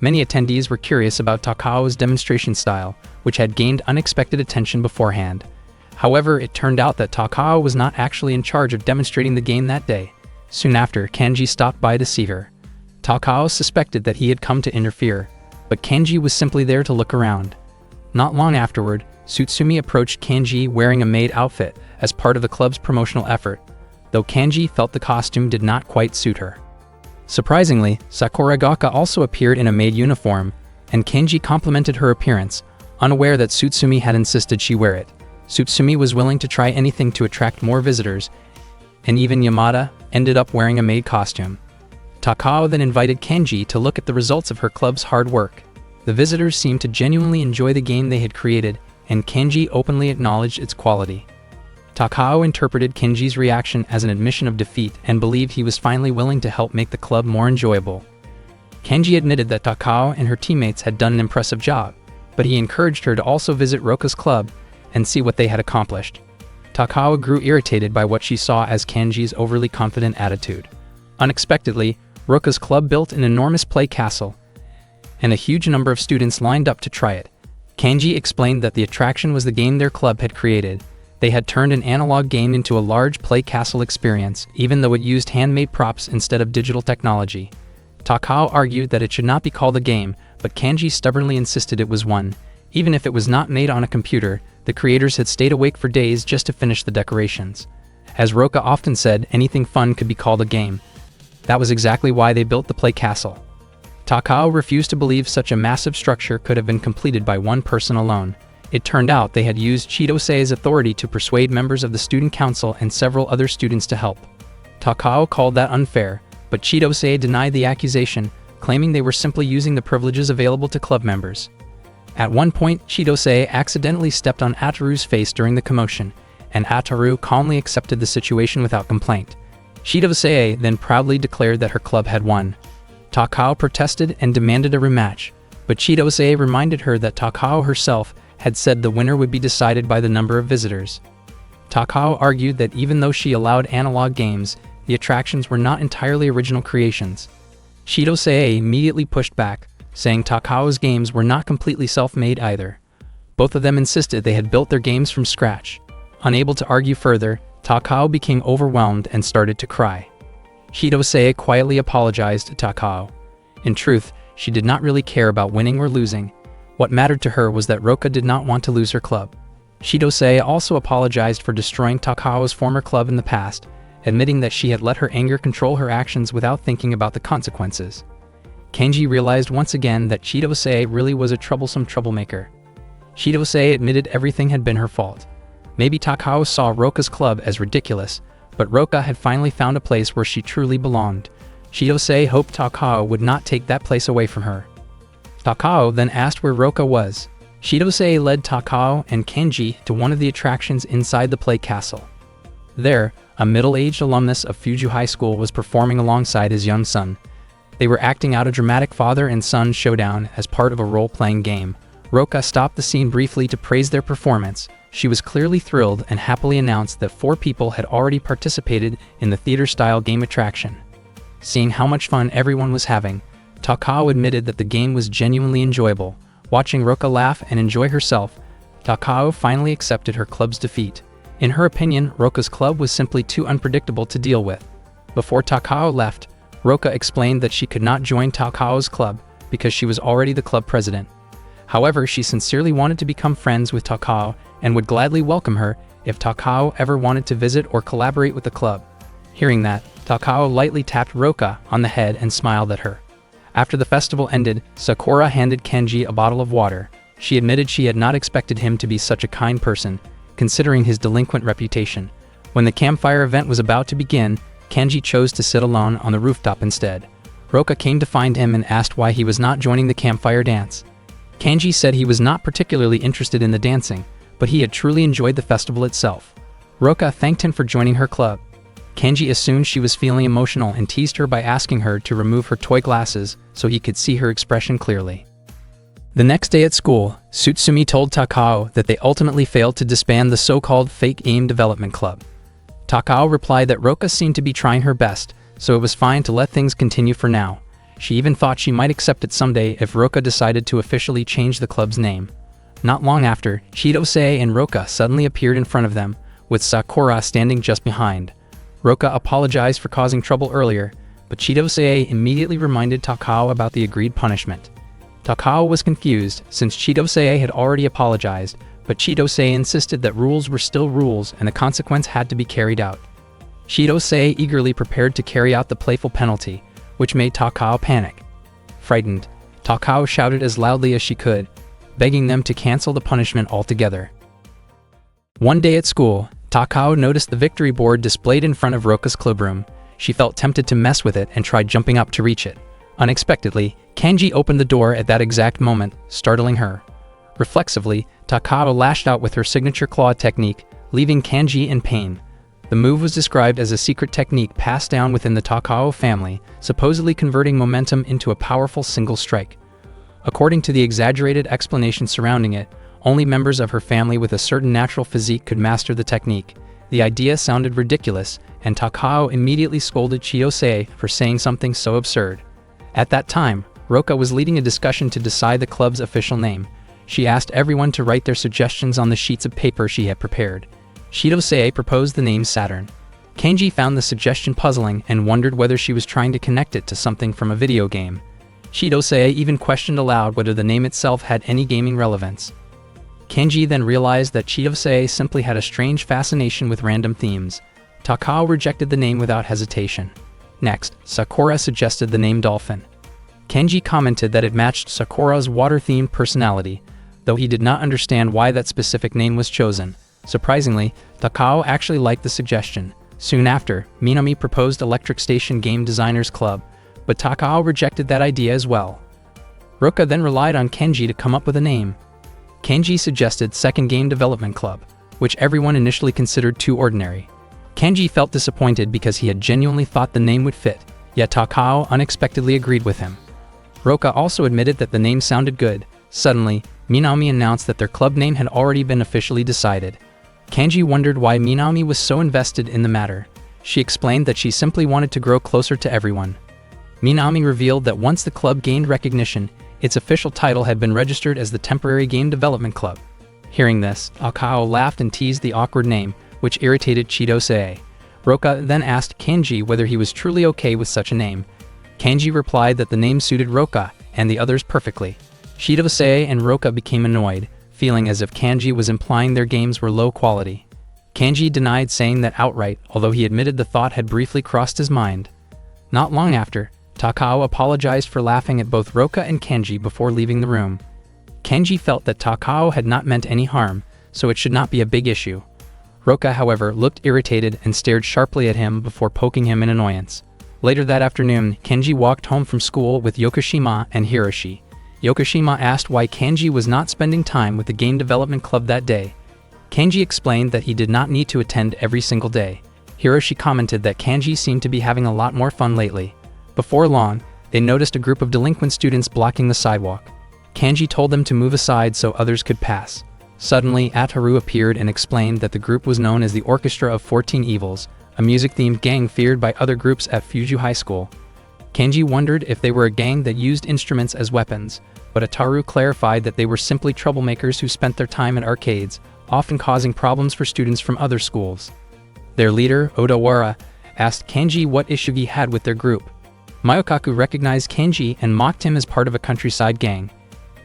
[SPEAKER 1] Many attendees were curious about Takao's demonstration style, which had gained unexpected attention beforehand. However, it turned out that Takao was not actually in charge of demonstrating the game that day. Soon after, Kanji stopped by to see her. Takao suspected that he had come to interfere, but Kanji was simply there to look around. Not long afterward, Tsutsumi approached Kanji wearing a maid outfit as part of the club's promotional effort, though Kanji felt the costume did not quite suit her. Surprisingly, Sakuragaoka also appeared in a maid uniform, and Kenji complimented her appearance, unaware that Tsutsumi had insisted she wear it. Tsutsumi was willing to try anything to attract more visitors, and even Yamada ended up wearing a maid costume. Takao then invited Kenji to look at the results of her club's hard work. The visitors seemed to genuinely enjoy the game they had created, and Kenji openly acknowledged its quality. Takao interpreted Kenji's reaction as an admission of defeat and believed he was finally willing to help make the club more enjoyable. Kenji admitted that Takao and her teammates had done an impressive job, but he encouraged her to also visit Roka's club and see what they had accomplished. Takao grew irritated by what she saw as Kenji's overly confident attitude. Unexpectedly, Roka's club built an enormous play castle, and a huge number of students lined up to try it. Kenji explained that the attraction was the game their club had created. They had turned an analog game into a large play castle experience, even though it used handmade props instead of digital technology. Takao argued that it should not be called a game, but Kenji stubbornly insisted it was one. Even if it was not made on a computer, the creators had stayed awake for days just to finish the decorations. As Roka often said, anything fun could be called a game. That was exactly why they built the play castle. Takao refused to believe such a massive structure could have been completed by one person alone. It turned out they had used Chidosei's authority to persuade members of the student council and several other students to help. Takao called that unfair, but Chidosei denied the accusation, claiming they were simply using the privileges available to club members. At one point, Chidosei accidentally stepped on Ataru's face during the commotion, and Ataru calmly accepted the situation without complaint. Chidosei then proudly declared that her club had won. Takao protested and demanded a rematch, but Chidosei reminded her that Takao herself had said the winner would be decided by the number of visitors. Takao argued that even though she allowed analog games, the attractions were not entirely original creations. Chidosei immediately pushed back, saying Takao's games were not completely self-made either. Both of them insisted they had built their games from scratch. Unable to argue further, Takao became overwhelmed and started to cry. Chidosei quietly apologized to Takao. In truth, she did not really care about winning or losing. What mattered to her was that Roka did not want to lose her club. Chidosei also apologized for destroying Takao's former club in the past, admitting that she had let her anger control her actions without thinking about the consequences. Kenji realized once again that Chidosei really was a troublesome troublemaker. Chidosei admitted everything had been her fault. Maybe Takao saw Roka's club as ridiculous, but Roka had finally found a place where she truly belonged. Chidosei hoped Takao would not take that place away from her. Takao then asked where Roka was. Chidosei led Takao and Kenji to one of the attractions inside the play castle. There, a middle-aged alumnus of Fuju High School was performing alongside his young son. They were acting out a dramatic father and son showdown as part of a role-playing game. Roka stopped the scene briefly to praise their performance. She was clearly thrilled and happily announced that 4 people had already participated in the theater-style game attraction. Seeing how much fun everyone was having, Takao admitted that the game was genuinely enjoyable. Watching Roka laugh and enjoy herself, Takao finally accepted her club's defeat. In her opinion, Roka's club was simply too unpredictable to deal with. Before Takao left, Roka explained that she could not join Takao's club because she was already the club president. However, she sincerely wanted to become friends with Takao and would gladly welcome her if Takao ever wanted to visit or collaborate with the club. Hearing that, Takao lightly tapped Roka on the head and smiled at her. After the festival ended, Sakura handed Kenji a bottle of water. She admitted she had not expected him to be such a kind person, considering his delinquent reputation. When the campfire event was about to begin, Kenji chose to sit alone on the rooftop instead. Roka came to find him and asked why he was not joining the campfire dance. Kenji said he was not particularly interested in the dancing, but he had truly enjoyed the festival itself. Roka thanked him for joining her club. Kenji assumed she was feeling emotional and teased her by asking her to remove her toy glasses so he could see her expression clearly. The next day at school, Tsutsumi told Takao that they ultimately failed to disband the so-called fake game development club. Takao replied that Roka seemed to be trying her best, so it was fine to let things continue for now. She even thought she might accept it someday if Roka decided to officially change the club's name. Not long after, Chidosei and Roka suddenly appeared in front of them, with Sakura standing just behind. Roka apologized for causing trouble earlier, but Chidosei immediately reminded Takao about the agreed punishment. Takao was confused since Chidosei had already apologized, but Chidosei insisted that rules were still rules and the consequence had to be carried out. Chidosei eagerly prepared to carry out the playful penalty, which made Takao panic. Frightened, Takao shouted as loudly as she could, begging them to cancel the punishment altogether. One day at school, Takao noticed the victory board displayed in front of Roka's clubroom. She felt tempted to mess with it and tried jumping up to reach it. Unexpectedly, Kanji opened the door at that exact moment, startling her. Reflexively, Takao lashed out with her signature claw technique, leaving Kanji in pain. The move was described as a secret technique passed down within the Takao family, supposedly converting momentum into a powerful single strike. According to the exaggerated explanation surrounding it, only members of her family with a certain natural physique could master the technique. The idea sounded ridiculous, and Takao immediately scolded Chiyose for saying something so absurd. At that time, Roka was leading a discussion to decide the club's official name. She asked everyone to write their suggestions on the sheets of paper she had prepared. Chiyose proposed the name Saturn. Kanji found the suggestion puzzling and wondered whether she was trying to connect it to something from a video game. Chiyose even questioned aloud whether the name itself had any gaming relevance. Kanji then realized that Chiyose simply had a strange fascination with random themes. Takao rejected the name without hesitation. Next, Sakura suggested the name Dolphin. Kanji commented that it matched Sakura's water-themed personality, though he did not understand why that specific name was chosen. Surprisingly, Takao actually liked the suggestion. Soon after, Minami proposed Electric Station Game Designers Club, but Takao rejected that idea as well. Roka then relied on Kanji to come up with a name. Kanji suggested Second Game Development Club, which everyone initially considered too ordinary. Kanji felt disappointed because he had genuinely thought the name would fit, yet Takao unexpectedly agreed with him. Roka also admitted that the name sounded good. Suddenly, Minami announced that their club name had already been officially decided. Kanji wondered why Minami was so invested in the matter. She explained that she simply wanted to grow closer to everyone. Minami revealed that once the club gained recognition, its official title had been registered as the Temporary Game Development Club. Hearing this, Takao laughed and teased the awkward name, which irritated Chiyose. Roka then asked Kanji whether he was truly okay with such a name. Kanji replied that the name suited Roka and the others perfectly. Chiyose and Roka became annoyed, feeling as if Kanji was implying their games were low quality. Kanji denied saying that outright, although he admitted the thought had briefly crossed his mind. Not long after, Takao apologized for laughing at both Roka and Kanji before leaving the room. Kanji felt that Takao had not meant any harm, so it should not be a big issue. Roka, however, looked irritated and stared sharply at him before poking him in annoyance. Later that afternoon, Kanji walked home from school with Yokoshima and Hiroshi. Yokoshima asked why Kanji was not spending time with the Game Development Club that day. Kanji explained that he did not need to attend every single day. Hiroshi commented that Kanji seemed to be having a lot more fun lately. Before long, they noticed a group of delinquent students blocking the sidewalk. Kanji told them to move aside so others could pass. Suddenly, Ataru appeared and explained that the group was known as the Orchestra of 14 Evils, a music-themed gang feared by other groups at Fuju High School. Kanji wondered if they were a gang that used instruments as weapons, but Ataru clarified that they were simply troublemakers who spent their time in arcades, often causing problems for students from other schools. Their leader, Odawara, asked Kanji what issue he had with their group. Mayokaku recognized Kanji and mocked him as part of a countryside gang.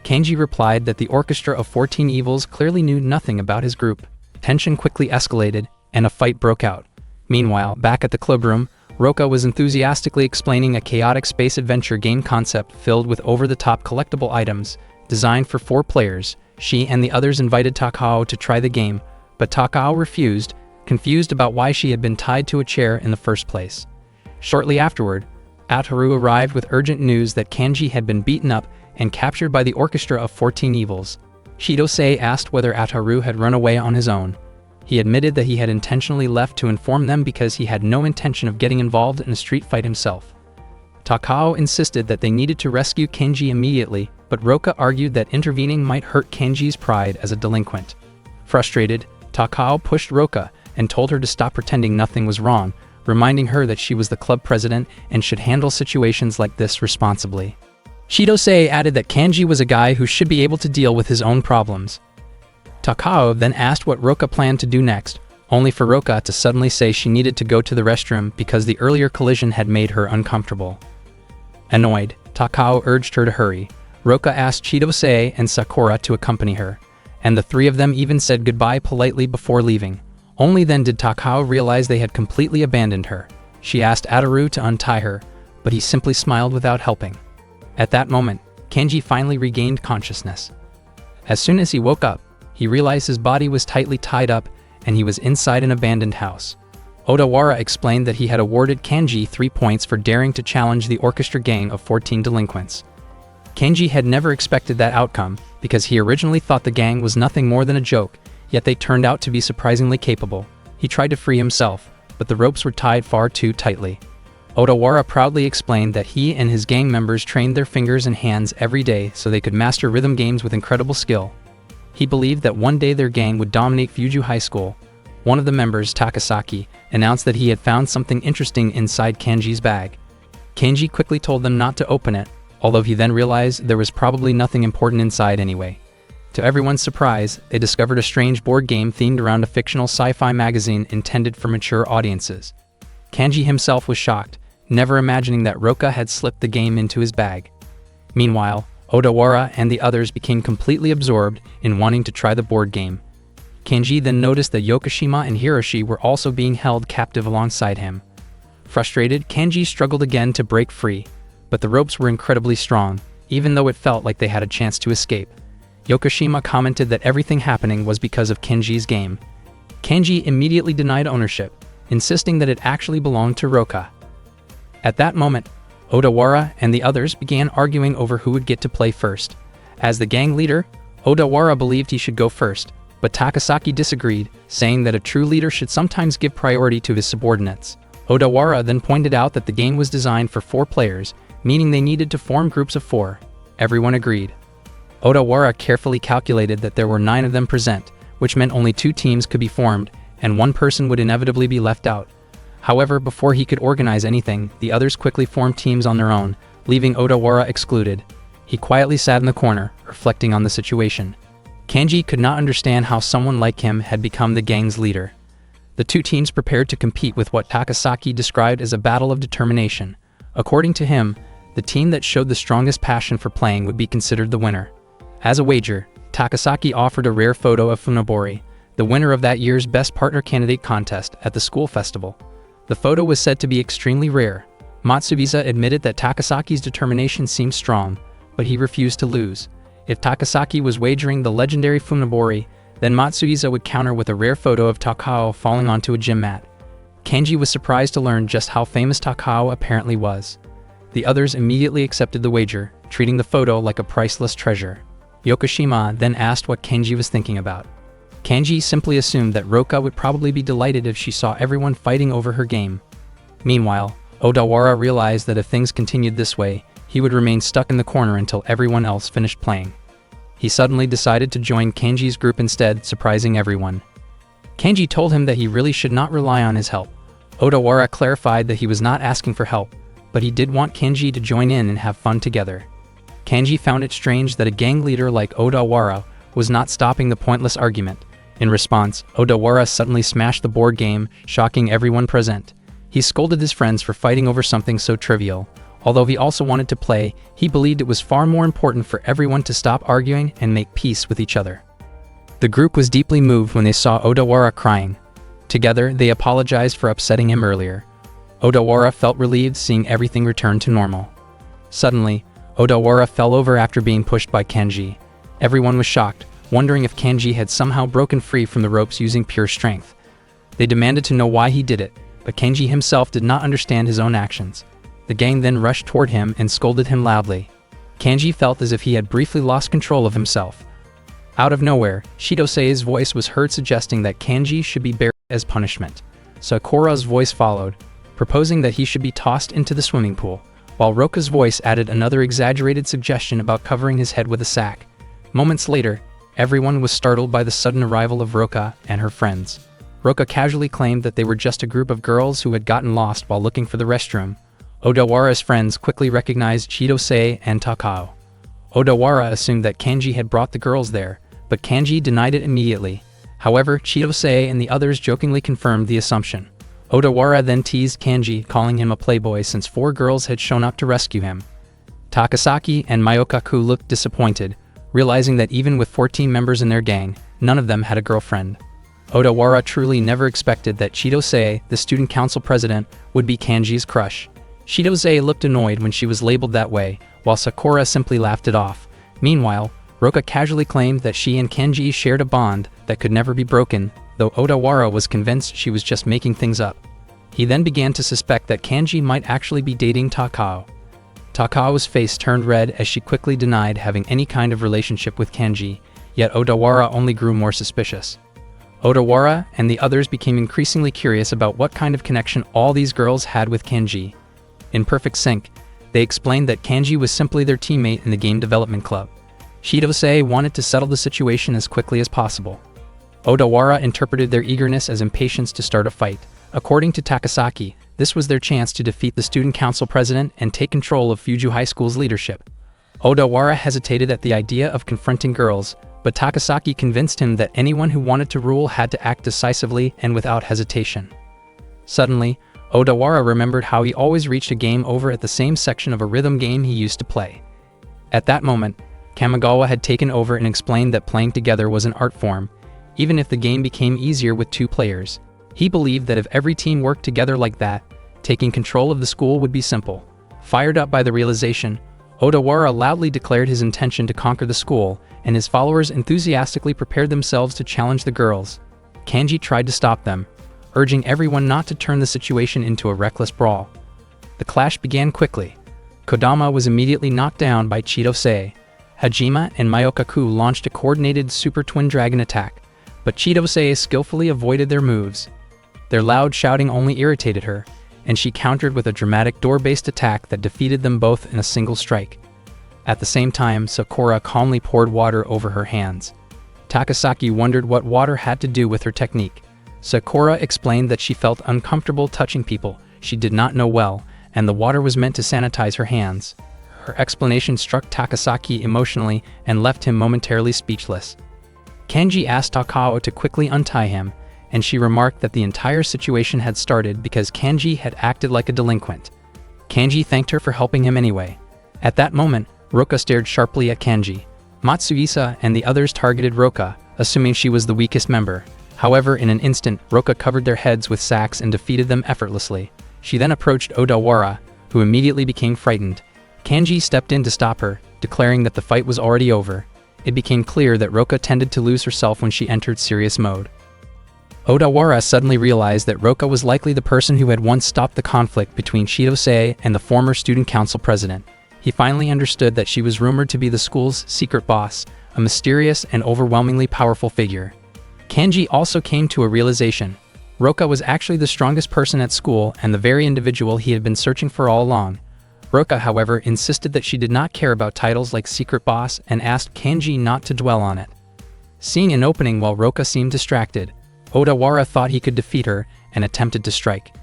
[SPEAKER 1] Kanji replied that the Orchestra of 14 Evils clearly knew nothing about his group. Tension quickly escalated, and a fight broke out. Meanwhile, back at the clubroom, Roka was enthusiastically explaining a chaotic space adventure game concept filled with over-the-top collectible items, designed for 4 players. She and the others invited Takao to try the game, but Takao refused, confused about why she had been tied to a chair in the first place. Shortly afterward, Ataru arrived with urgent news that Kanji had been beaten up and captured by the Orchestra of 14 Evils. Chiyose asked whether Ataru had run away on his own. He admitted that he had intentionally left to inform them because he had no intention of getting involved in a street fight himself. Takao insisted that they needed to rescue Kanji immediately, but Roka argued that intervening might hurt Kanji's pride as a delinquent. Frustrated, Takao pushed Roka and told her to stop pretending nothing was wrong, reminding her that she was the club president and should handle situations like this responsibly. Chiyose added that Kanji was a guy who should be able to deal with his own problems. Takao then asked what Roka planned to do next, only for Roka to suddenly say she needed to go to the restroom because the earlier collision had made her uncomfortable. Annoyed, Takao urged her to hurry. Roka asked Chiyose and Sakura to accompany her, and the 3 of them even said goodbye politely before leaving. Only then did Takao realize they had completely abandoned her. She asked Ataru to untie her, but he simply smiled without helping. At that moment, Kanji finally regained consciousness. As soon as he woke up, he realized his body was tightly tied up and he was inside an abandoned house. Odawara explained that he had awarded Kanji 3 points for daring to challenge the orchestra gang of 14 delinquents. Kanji had never expected that outcome because he originally thought the gang was nothing more than a joke, yet they turned out to be surprisingly capable. He tried to free himself, but the ropes were tied far too tightly. Odawara proudly explained that he and his gang members trained their fingers and hands every day so they could master rhythm games with incredible skill. He believed that one day their gang would dominate Fuju High School. One of the members, Takasaki, announced that he had found something interesting inside Kanji's bag. Kanji quickly told them not to open it, although he then realized there was probably nothing important inside anyway. To everyone's surprise, they discovered a strange board game themed around a fictional sci-fi magazine intended for mature audiences. Kanji himself was shocked, never imagining that Roka had slipped the game into his bag. Meanwhile, Odawara and the others became completely absorbed in wanting to try the board game. Kanji then noticed that Yokoshima and Hiroshi were also being held captive alongside him. Frustrated, Kanji struggled again to break free, but the ropes were incredibly strong, even though it felt like they had a chance to escape. Yokoshima commented that everything happening was because of Kanji's game. Kanji immediately denied ownership, insisting that it actually belonged to Roka. At that moment, Odawara and the others began arguing over who would get to play first. As the gang leader, Odawara believed he should go first, but Takasaki disagreed, saying that a true leader should sometimes give priority to his subordinates. Odawara then pointed out that the game was designed for 4 players, meaning they needed to form groups of 4. Everyone agreed. Odawara carefully calculated that there were 9 of them present, which meant only 2 teams could be formed, and 1 person would inevitably be left out. However, before he could organize anything, the others quickly formed teams on their own, leaving Odawara excluded. He quietly sat in the corner, reflecting on the situation. Kanji could not understand how someone like him had become the gang's leader. The 2 teams prepared to compete with what Takasaki described as a battle of determination. According to him, the team that showed the strongest passion for playing would be considered the winner. As a wager, Takasaki offered a rare photo of Funabori, the winner of that year's Best Partner Candidate contest at the school festival. The photo was said to be extremely rare. Matsubiza admitted that Takasaki's determination seemed strong, but he refused to lose. If Takasaki was wagering the legendary Funabori, then Matsubiza would counter with a rare photo of Takao falling onto a gym mat. Kanji was surprised to learn just how famous Takao apparently was. The others immediately accepted the wager, treating the photo like a priceless treasure. Yokoshima then asked what Kanji was thinking about. Kanji simply assumed that Roka would probably be delighted if she saw everyone fighting over her game. Meanwhile, Odawara realized that if things continued this way, he would remain stuck in the corner until everyone else finished playing. He suddenly decided to join Kanji's group instead, surprising everyone. Kanji told him that he really should not rely on his help. Odawara clarified that he was not asking for help, but he did want Kanji to join in and have fun together. Kanji found it strange that a gang leader like Odawara was not stopping the pointless argument. In response, Odawara suddenly smashed the board game, shocking everyone present. He scolded his friends for fighting over something so trivial. Although he also wanted to play, he believed it was far more important for everyone to stop arguing and make peace with each other. The group was deeply moved when they saw Odawara crying. Together, they apologized for upsetting him earlier. Odawara felt relieved seeing everything return to normal. Suddenly, Odawara fell over after being pushed by Kanji. Everyone was shocked, wondering if Kanji had somehow broken free from the ropes using pure strength. They demanded to know why he did it, but Kanji himself did not understand his own actions. The gang then rushed toward him and scolded him loudly. Kanji felt as if he had briefly lost control of himself. Out of nowhere, Shidosei's voice was heard suggesting that Kanji should be buried as punishment. Sakura's voice followed, proposing that he should be tossed into the swimming pool, while Roka's voice added another exaggerated suggestion about covering his head with a sack. Moments later, everyone was startled by the sudden arrival of Roka and her friends. Roka casually claimed that they were just a group of girls who had gotten lost while looking for the restroom. Odawara's friends quickly recognized Shidosei and Takao. Odawara assumed that Kanji had brought the girls there, but Kanji denied it immediately. However, Shidosei and the others jokingly confirmed the assumption. Odawara then teased Kanji, calling him a playboy since 4 girls had shown up to rescue him. Takasaki and Mayokaku looked disappointed, realizing that even with 14 members in their gang, none of them had a girlfriend. Odawara truly never expected that Shidosei, the student council president, would be Kanji's crush. Shidosei looked annoyed when she was labeled that way, while Sakura simply laughed it off. Meanwhile, Roka casually claimed that she and Kenji shared a bond that could never be broken, though Odawara was convinced she was just making things up. He then began to suspect that Kenji might actually be dating Takao. Takao's face turned red as she quickly denied having any kind of relationship with Kenji, yet Odawara only grew more suspicious. Odawara and the others became increasingly curious about what kind of connection all these girls had with Kenji. In perfect sync, they explained that Kenji was simply their teammate in the game development club. Shidose wanted to settle the situation as quickly as possible. Odawara interpreted their eagerness as impatience to start a fight. According to Takasaki, this was their chance to defeat the student council president and take control of Fuju High School's leadership. Odawara hesitated at the idea of confronting girls, but Takasaki convinced him that anyone who wanted to rule had to act decisively and without hesitation. Suddenly, Odawara remembered how he always reached a game over at the same section of a rhythm game he used to play. At that moment, Kamigawa had taken over and explained that playing together was an art form, even if the game became easier with 2 players. He believed that if every team worked together like that, taking control of the school would be simple. Fired up by the realization, Odawara loudly declared his intention to conquer the school, and his followers enthusiastically prepared themselves to challenge the girls. Kenji tried to stop them, urging everyone not to turn the situation into a reckless brawl. The clash began quickly. Kodama was immediately knocked down by Chidose. Hajime and Mayokaku launched a coordinated Super Twin Dragon attack, but Chidose skillfully avoided their moves. Their loud shouting only irritated her, and she countered with a dramatic door-based attack that defeated them both in a single strike. At the same time, Sakura calmly poured water over her hands. Takasaki wondered what water had to do with her technique. Sakura explained that she felt uncomfortable touching people she did not know well, and the water was meant to sanitize her hands. Her explanation struck Takasaki emotionally and left him momentarily speechless. Kenji asked Takao to quickly untie him, and she remarked that the entire situation had started because Kenji had acted like a delinquent. Kenji thanked her for helping him anyway. At that moment, Roka stared sharply at Kenji. Matsuhisa and the others targeted Roka, assuming she was the weakest member. However, in an instant, Roka covered their heads with sacks and defeated them effortlessly. She then approached Odawara, who immediately became frightened. Kenji stepped in to stop her, declaring that the fight was already over. It became clear that Roka tended to lose herself when she entered serious mode. Odawara suddenly realized that Roka was likely the person who had once stopped the conflict between Chidose and the former student council president. He finally understood that she was rumored to be the school's secret boss, a mysterious and overwhelmingly powerful figure. Kenji also came to a realization. Roka was actually the strongest person at school and the very individual he had been searching for all along. Roka, however, insisted that she did not care about titles like secret boss and asked Kenji not to dwell on it. Seeing an opening while Roka seemed distracted, Odawara thought he could defeat her and attempted to strike.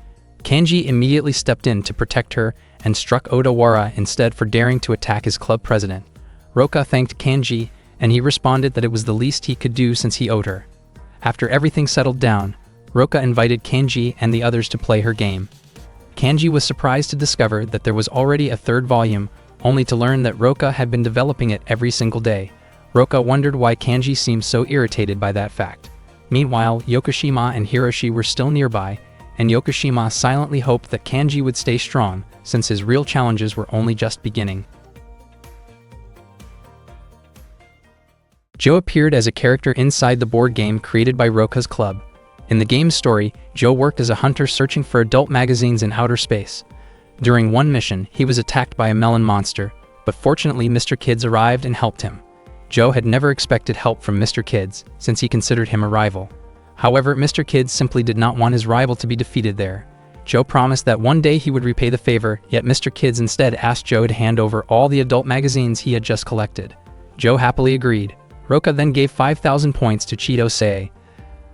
[SPEAKER 1] Kenji immediately stepped in to protect her and struck Odawara instead for daring to attack his club president. Roka thanked Kenji, and he responded that it was the least he could do since he owed her. After everything settled down, Roka invited Kenji and the others to play her game. Kenji was surprised to discover that there was already a 3rd volume, only to learn that Roka had been developing it every single day. Roka wondered why Kenji seemed so irritated by that fact. Meanwhile, Yokoshima and Hiroshi were still nearby, and Yokoshima silently hoped that Kenji would stay strong, since his real challenges were only just beginning. Joe appeared as a character inside the board game created by Roka's club. In the game's story, Joe worked as a hunter searching for adult magazines in outer space. During one mission, he was attacked by a melon monster, but fortunately Mr. Kids arrived and helped him. Joe had never expected help from Mr. Kids, since he considered him a rival. However, Mr. Kids simply did not want his rival to be defeated there. Joe promised that one day he would repay the favor, yet Mr. Kids instead asked Joe to hand over all the adult magazines he had just collected. Joe happily agreed. Roka then gave 5,000 points to Chidose.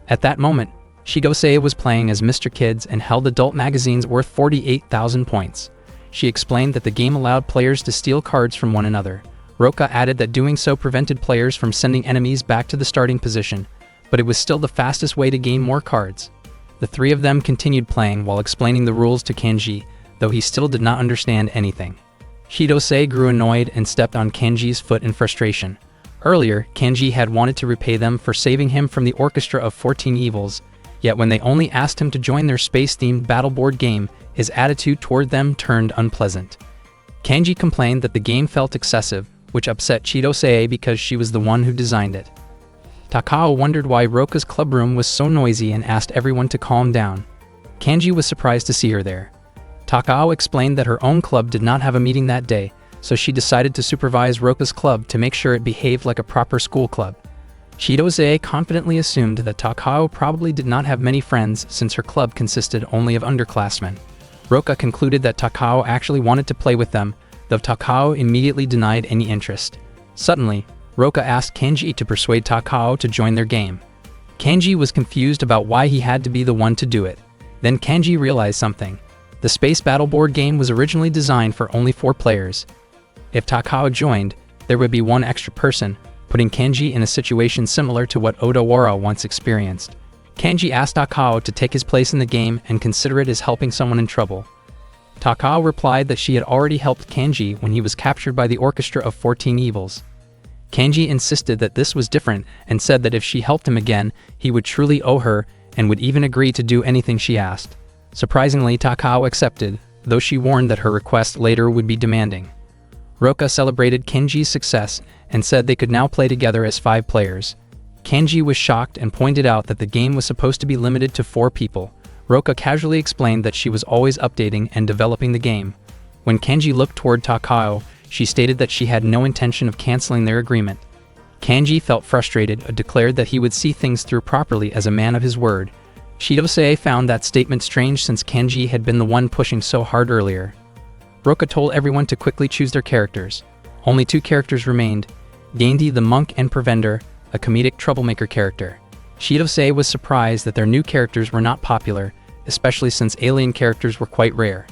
[SPEAKER 1] At that moment, Chidose was playing as Mr. Kids and held adult magazines worth 48,000 points. She explained that the game allowed players to steal cards from one another. Roka added that doing so prevented players from sending enemies back to the starting position, but it was still the fastest way to gain more cards. The 3 of them continued playing while explaining the rules to Kenji, though he still did not understand anything. Chidose grew annoyed and stepped on Kenji's foot in frustration. Earlier, Kenji had wanted to repay them for saving him from the orchestra of 14 evils, yet when they only asked him to join their space-themed battle board game, his attitude toward them turned unpleasant. Kanji complained that the game felt excessive, which upset Chidose because she was the one who designed it. Takao wondered why Roka's club room was so noisy and asked everyone to calm down. Kanji was surprised to see her there. Takao explained that her own club did not have a meeting that day, so she decided to supervise Roka's club to make sure it behaved like a proper school club. Chidose confidently assumed that Takao probably did not have many friends since her club consisted only of underclassmen. Roka concluded that Takao actually wanted to play with them, though Takao immediately denied any interest. Suddenly, Roka asked Kanji to persuade Takao to join their game. Kanji was confused about why he had to be the one to do it. Then Kanji realized something. The Space Battle board game was originally designed for only 4 players. If Takao joined, there would be one extra person, putting Kanji in a situation similar to what Odawara once experienced. Kanji asked Takao to take his place in the game and consider it as helping someone in trouble. Takao replied that she had already helped Kanji when he was captured by the Orchestra of 14 Evils. Kanji insisted that this was different and said that if she helped him again, he would truly owe her and would even agree to do anything she asked. Surprisingly, Takao accepted, though she warned that her request later would be demanding. Roka celebrated Kanji's success and said they could now play together as 5 players. Kanji was shocked and pointed out that the game was supposed to be limited to 4 people. Roka casually explained that she was always updating and developing the game. When Kanji looked toward Takao, she stated that she had no intention of canceling their agreement. Kanji felt frustrated and declared that he would see things through properly as a man of his word. Chidose found that statement strange since Kanji had been the one pushing so hard earlier. Roka told everyone to quickly choose their characters. Only 2 characters remained, Gandhi the monk and Prevender, a comedic troublemaker character. Chidose was surprised that their new characters were not popular, especially since alien characters were quite rare.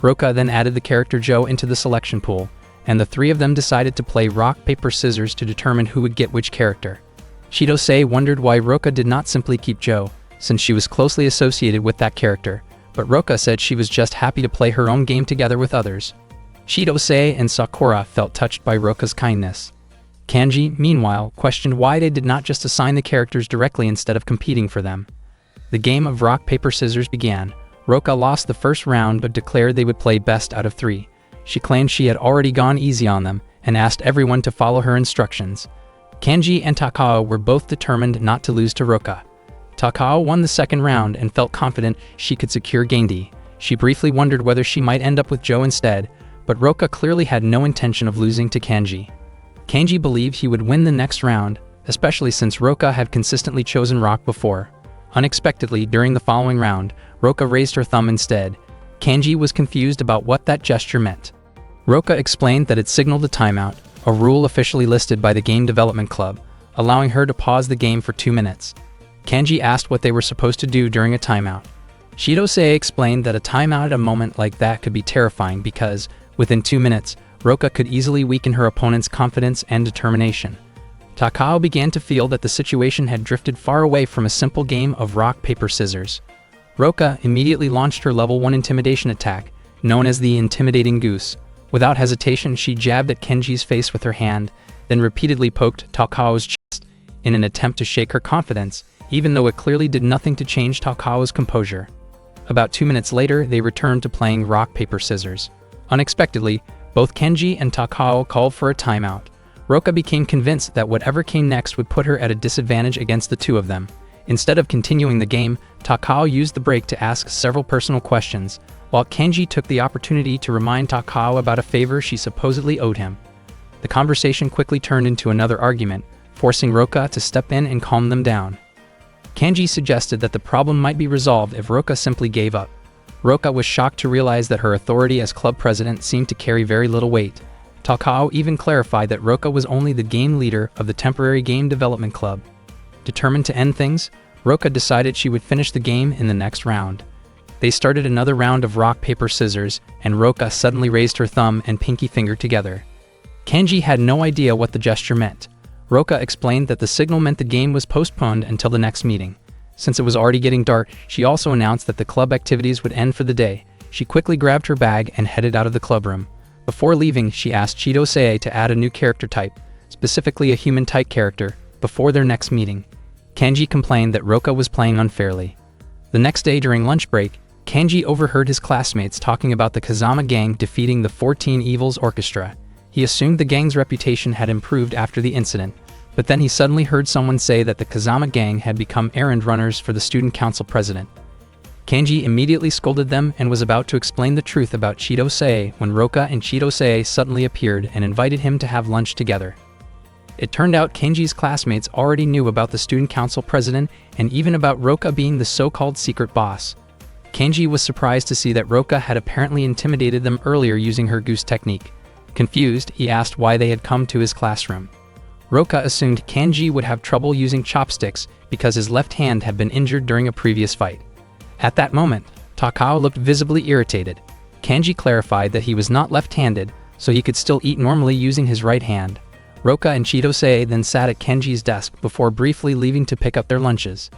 [SPEAKER 1] Roka then added the character Joe into the selection pool, and the 3 of them decided to play rock, paper, scissors to determine who would get which character. Chidose wondered why Roka did not simply keep Joe, since she was closely associated with that character, but Roka said she was just happy to play her own game together with others. Chidose and Sakura felt touched by Roka's kindness. Kanji, meanwhile, questioned why they did not just assign the characters directly instead of competing for them. The game of rock, paper, scissors began. Roka lost the first round but declared they would play best out of 3. She claimed she had already gone easy on them and asked everyone to follow her instructions. Kanji and Takao were both determined not to lose to Roka. Takao won the second round and felt confident she could secure Gandhi. She briefly wondered whether she might end up with Joe instead, but Roka clearly had no intention of losing to Kanji. Kanji believed he would win the next round, especially since Roka had consistently chosen rock before. Unexpectedly, during the following round, Roka raised her thumb instead. Kanji was confused about what that gesture meant. Roka explained that it signaled a timeout, a rule officially listed by the Game Development Club, allowing her to pause the game for 2 minutes. Kanji asked what they were supposed to do during a timeout. Chidose explained that a timeout at a moment like that could be terrifying because, within 2 minutes, Roka could easily weaken her opponent's confidence and determination. Takao began to feel that the situation had drifted far away from a simple game of rock, paper, scissors. Roka immediately launched her level 1 intimidation attack, known as the Intimidating Goose. Without hesitation, she jabbed at Kanji's face with her hand, then repeatedly poked Takao's chest in an attempt to shake her confidence, even though it clearly did nothing to change Takao's composure. About 2 minutes later, they returned to playing rock, paper, scissors. Unexpectedly, both Kanji and Takao called for a timeout. Roka became convinced that whatever came next would put her at a disadvantage against the 2 of them. Instead of continuing the game, Takao used the break to ask several personal questions, while Kanji took the opportunity to remind Takao about a favor she supposedly owed him. The conversation quickly turned into another argument, forcing Roka to step in and calm them down. Kanji suggested that the problem might be resolved if Roka simply gave up. Roka was shocked to realize that her authority as club president seemed to carry very little weight. Takao even clarified that Roka was only the game leader of the temporary game development club. Determined to end things, Roka decided she would finish the game in the next round. They started another round of rock, paper, scissors, and Roka suddenly raised her thumb and pinky finger together. Kanji had no idea what the gesture meant. Roka explained that the signal meant the game was postponed until the next meeting. Since it was already getting dark, she also announced that the club activities would end for the day. She quickly grabbed her bag and headed out of the clubroom. Before leaving, she asked Chidose to add a new character type, specifically a human-type character, before their next meeting. Kanji complained that Roka was playing unfairly. The next day during lunch break, Kanji overheard his classmates talking about the Kazama gang defeating the 14 Evils Orchestra. He assumed the gang's reputation had improved after the incident, but then he suddenly heard someone say that the Kazama gang had become errand runners for the student council president. Kanji immediately scolded them and was about to explain the truth about Chidose when Roka and Chidose suddenly appeared and invited him to have lunch together. It turned out Kanji's classmates already knew about the student council president and even about Roka being the so-called secret boss. Kanji was surprised to see that Roka had apparently intimidated them earlier using her goose technique. Confused, he asked why they had come to his classroom. Roka assumed Kanji would have trouble using chopsticks because his left hand had been injured during a previous fight. At that moment, Takao looked visibly irritated. Kanji clarified that he was not left-handed, so he could still eat normally using his right hand. Roka and Chidose then sat at Kanji's desk before briefly leaving to pick up their lunches.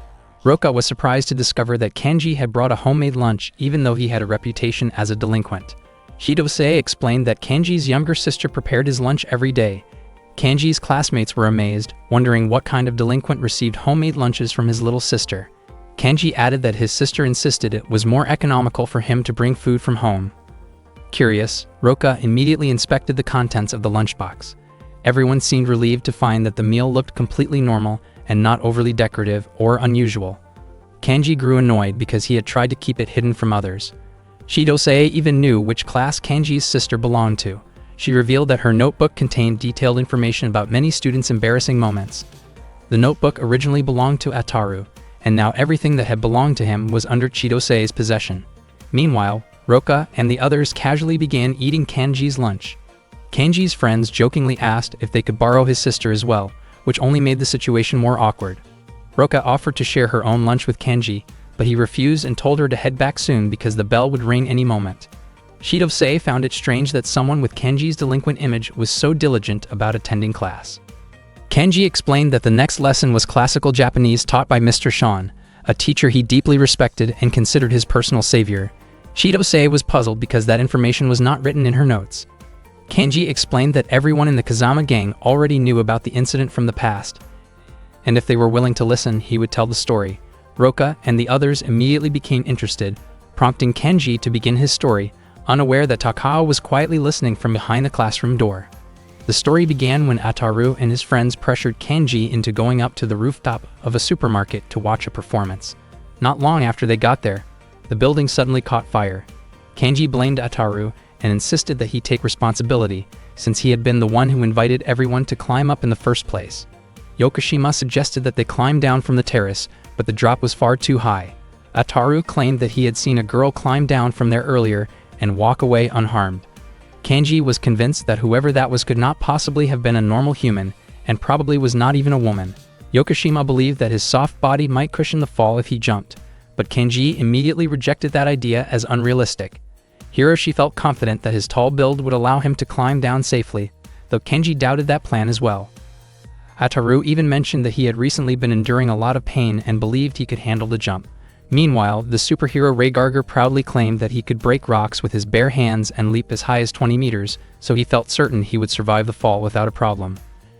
[SPEAKER 1] Roka was surprised to discover that Kanji had brought a homemade lunch even though he had a reputation as a delinquent. Chidose explained that Kanji's younger sister prepared his lunch every day. Kanji's classmates were amazed, wondering what kind of delinquent received homemade lunches from his little sister. Kanji added that his sister insisted it was more economical for him to bring food from home. Curious, Roka immediately inspected the contents of the lunchbox. Everyone seemed relieved to find that the meal looked completely normal and not overly decorative or unusual. Kanji grew annoyed because he had tried to keep it hidden from others. Chidose even knew which class Kanji's sister belonged to. She revealed that her notebook contained detailed information about many students' embarrassing moments. The notebook originally belonged to Ataru, and now everything that had belonged to him was under Chidose's possession. Meanwhile, Roka and the others casually began eating Kanji's lunch. Kanji's friends jokingly asked if they could borrow his sister as well, which only made the situation more awkward. Roka offered to share her own lunch with Kanji, but he refused and told her to head back soon because the bell would ring any moment. Chidose found it strange that someone with Kanji's delinquent image was so diligent about attending class. Kanji explained that the next lesson was classical Japanese taught by Mr. Sean, a teacher he deeply respected and considered his personal savior. Chidose was puzzled because that information was not written in her notes. Kanji explained that everyone in the Kazama gang already knew about the incident from the past, and if they were willing to listen, he would tell the story. Roka and the others immediately became interested, prompting Kanji to begin his story, unaware that Takao was quietly listening from behind the classroom door. The story began when Ataru and his friends pressured Kanji into going up to the rooftop of a supermarket to watch a performance. Not long after they got there, the building suddenly caught fire. Kanji blamed Ataru and insisted that he take responsibility, since he had been the one who invited everyone to climb up in the first place. Yokoshima suggested that they climb down from the terrace, but the drop was far too high. Ataru claimed that he had seen a girl climb down from there earlier and walk away unharmed. Kanji was convinced that whoever that was could not possibly have been a normal human, and probably was not even a woman. Yokoshima believed that his soft body might cushion the fall if he jumped, but Kanji immediately rejected that idea as unrealistic. Hiroshi felt confident that his tall build would allow him to climb down safely, though Kanji doubted that plan as well. Ataru even mentioned that he had recently been enduring a lot of pain and believed he could handle the jump. Meanwhile, the superhero Raygarger proudly claimed that he could break rocks with his bare hands and leap as high as 20 meters, so he felt certain he would survive the fall without a problem.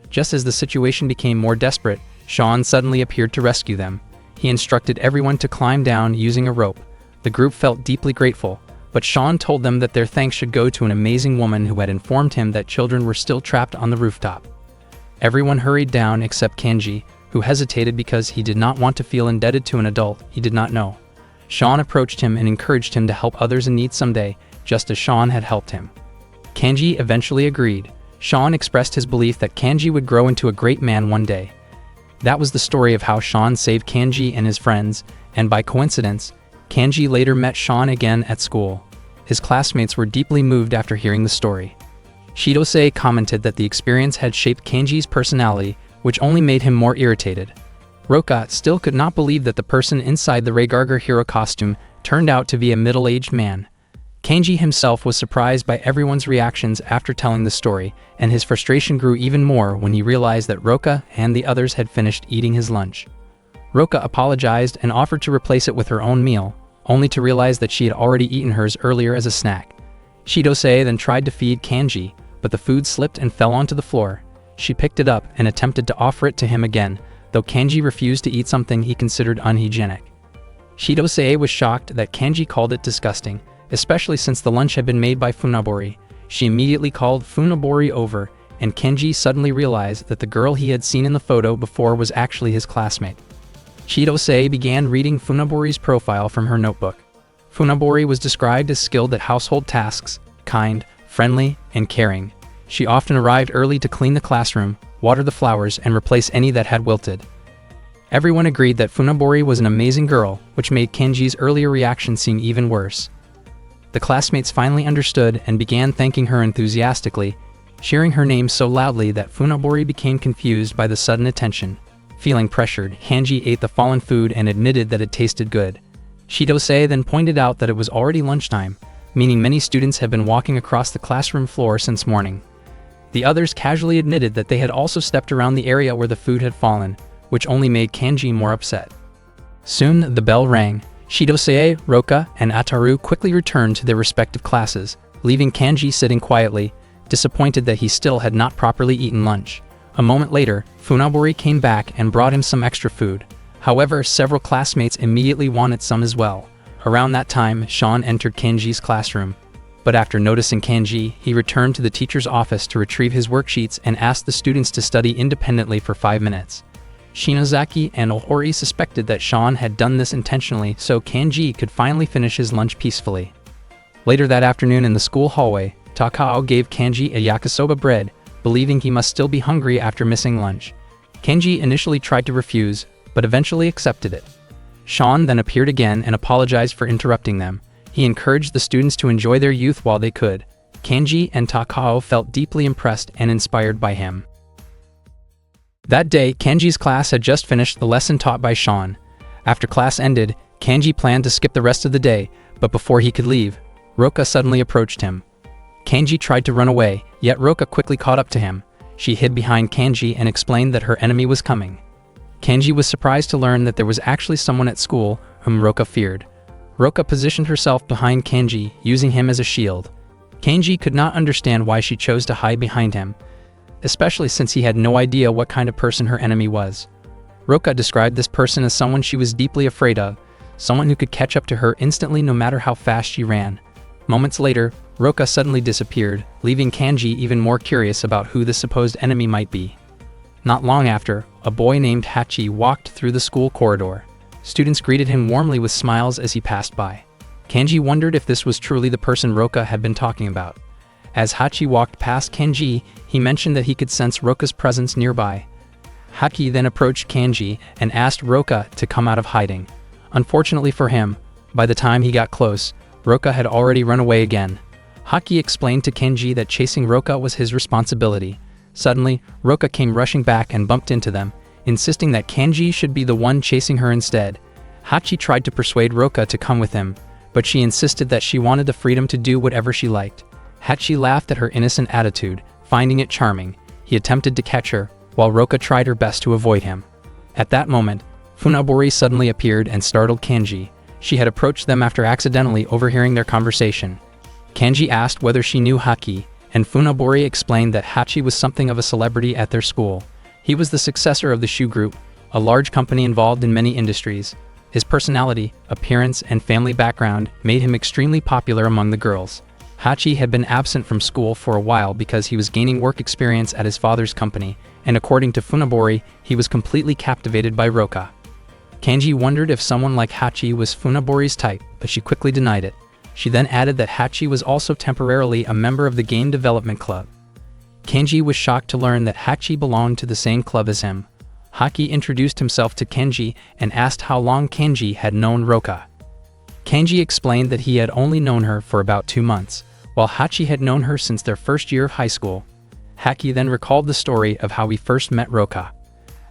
[SPEAKER 1] Just as the situation became more desperate, Sean suddenly appeared to rescue them. He instructed everyone to climb down using a rope. The group felt deeply grateful, but Sean told them that their thanks should go to an amazing woman who had informed him that children were still trapped on the rooftop. Everyone hurried down except Kanji, who hesitated because he did not want to feel indebted to an adult he did not know. Sean approached him and encouraged him to help others in need someday, just as Sean had helped him. Kanji eventually agreed. Sean expressed his belief that Kanji would grow into a great man one day. That was the story of how Sean saved Kanji and his friends, and by coincidence, Kanji later met Sean again at school. His classmates were deeply moved after hearing the story. Chidose commented that the experience had shaped Kanji's personality, which only made him more irritated. Roka still could not believe that the person inside the Raygarger hero costume turned out to be a middle-aged man. Kanji himself was surprised by everyone's reactions after telling the story, and his frustration grew even more when he realized that Roka and the others had finished eating his lunch. Roka apologized and offered to replace it with her own meal, only to realize that she had already eaten hers earlier as a snack. Chidose then tried to feed Kanji, but the food slipped and fell onto the floor. She picked it up and attempted to offer it to him again, though Kanji refused to eat something he considered unhygienic. Shidose was shocked that Kanji called it disgusting, especially since the lunch had been made by Funabori. She immediately called Funabori over, and Kenji suddenly realized that the girl he had seen in the photo before was actually his classmate. Shidose began reading Funabori's profile from her notebook. Funabori was described as skilled at household tasks, kind, friendly, and caring. She often arrived early to clean the classroom, water the flowers, and replace any that had wilted. Everyone agreed that Funabori was an amazing girl, which made Kenji's earlier reaction seem even worse. The classmates finally understood and began thanking her enthusiastically, cheering her name so loudly that Funabori became confused by the sudden attention. Feeling pressured, Kanji ate the fallen food and admitted that it tasted good. Shidose then pointed out that it was already lunchtime, meaning many students had been walking across the classroom floor since morning. The others casually admitted that they had also stepped around the area where the food had fallen, which only made Kanji more upset. Soon, the bell rang. Shidose, Roka, and Ataru quickly returned to their respective classes, leaving Kanji sitting quietly, disappointed that he still had not properly eaten lunch. A moment later, Funabori came back and brought him some extra food. However, several classmates immediately wanted some as well. Around that time, Sean entered Kanji's classroom. But after noticing Kanji, he returned to the teacher's office to retrieve his worksheets and asked the students to study independently for 5 minutes. Shinozaki and Ohori suspected that Sean had done this intentionally so Kanji could finally finish his lunch peacefully. Later that afternoon in the school hallway, Takao gave Kanji a yakisoba bread, believing he must still be hungry after missing lunch. Kanji initially tried to refuse, but eventually accepted it. Sean then appeared again and apologized for interrupting them. He encouraged the students to enjoy their youth while they could. Kanji and Takao felt deeply impressed and inspired by him. That day, Kanji's class had just finished the lesson taught by Sean. After class ended, Kanji planned to skip the rest of the day, but before he could leave, Roka suddenly approached him. Kanji tried to run away, yet Roka quickly caught up to him. She hid behind Kanji and explained that her enemy was coming. Kanji was surprised to learn that there was actually someone at school whom Roka feared. Roka positioned herself behind Kanji, using him as a shield. Kanji could not understand why she chose to hide behind him, especially since he had no idea what kind of person her enemy was. Roka described this person as someone she was deeply afraid of, someone who could catch up to her instantly no matter how fast she ran. Moments later, Roka suddenly disappeared, leaving Kanji even more curious about who the supposed enemy might be. Not long after, a boy named Hachi walked through the school corridor. Students greeted him warmly with smiles as he passed by. Kanji wondered if this was truly the person Roka had been talking about. As Hachi walked past Kanji, he mentioned that he could sense Roka's presence nearby. Hachi then approached Kanji and asked Roka to come out of hiding. Unfortunately for him, by the time he got close, Roka had already run away again. Hachi explained to Kanji that chasing Roka was his responsibility. Suddenly, Roka came rushing back and bumped into them, insisting that Kanji should be the one chasing her instead. Hachi tried to persuade Roka to come with him, but she insisted that she wanted the freedom to do whatever she liked. Hachi laughed at her innocent attitude, finding it charming. He attempted to catch her, while Roka tried her best to avoid him. At that moment, Funabori suddenly appeared and startled Kanji. She had approached them after accidentally overhearing their conversation. Kanji asked whether she knew Hachi, and Funabori explained that Hachi was something of a celebrity at their school. He was the successor of the Shoe Group, a large company involved in many industries. His personality, appearance, and family background made him extremely popular among the girls. Hachi had been absent from school for a while because he was gaining work experience at his father's company, and according to Funabori, he was completely captivated by Roka. Kanji wondered if someone like Hachi was Funabori's type, but she quickly denied it. She then added that Hachi was also temporarily a member of the game development club. Kanji was shocked to learn that Hachi belonged to the same club as him. Hachi introduced himself to Kanji and asked how long Kanji had known Roka. Kanji explained that he had only known her for about 2 months, while Hachi had known her since their first year of high school. Hachi then recalled the story of how he first met Roka.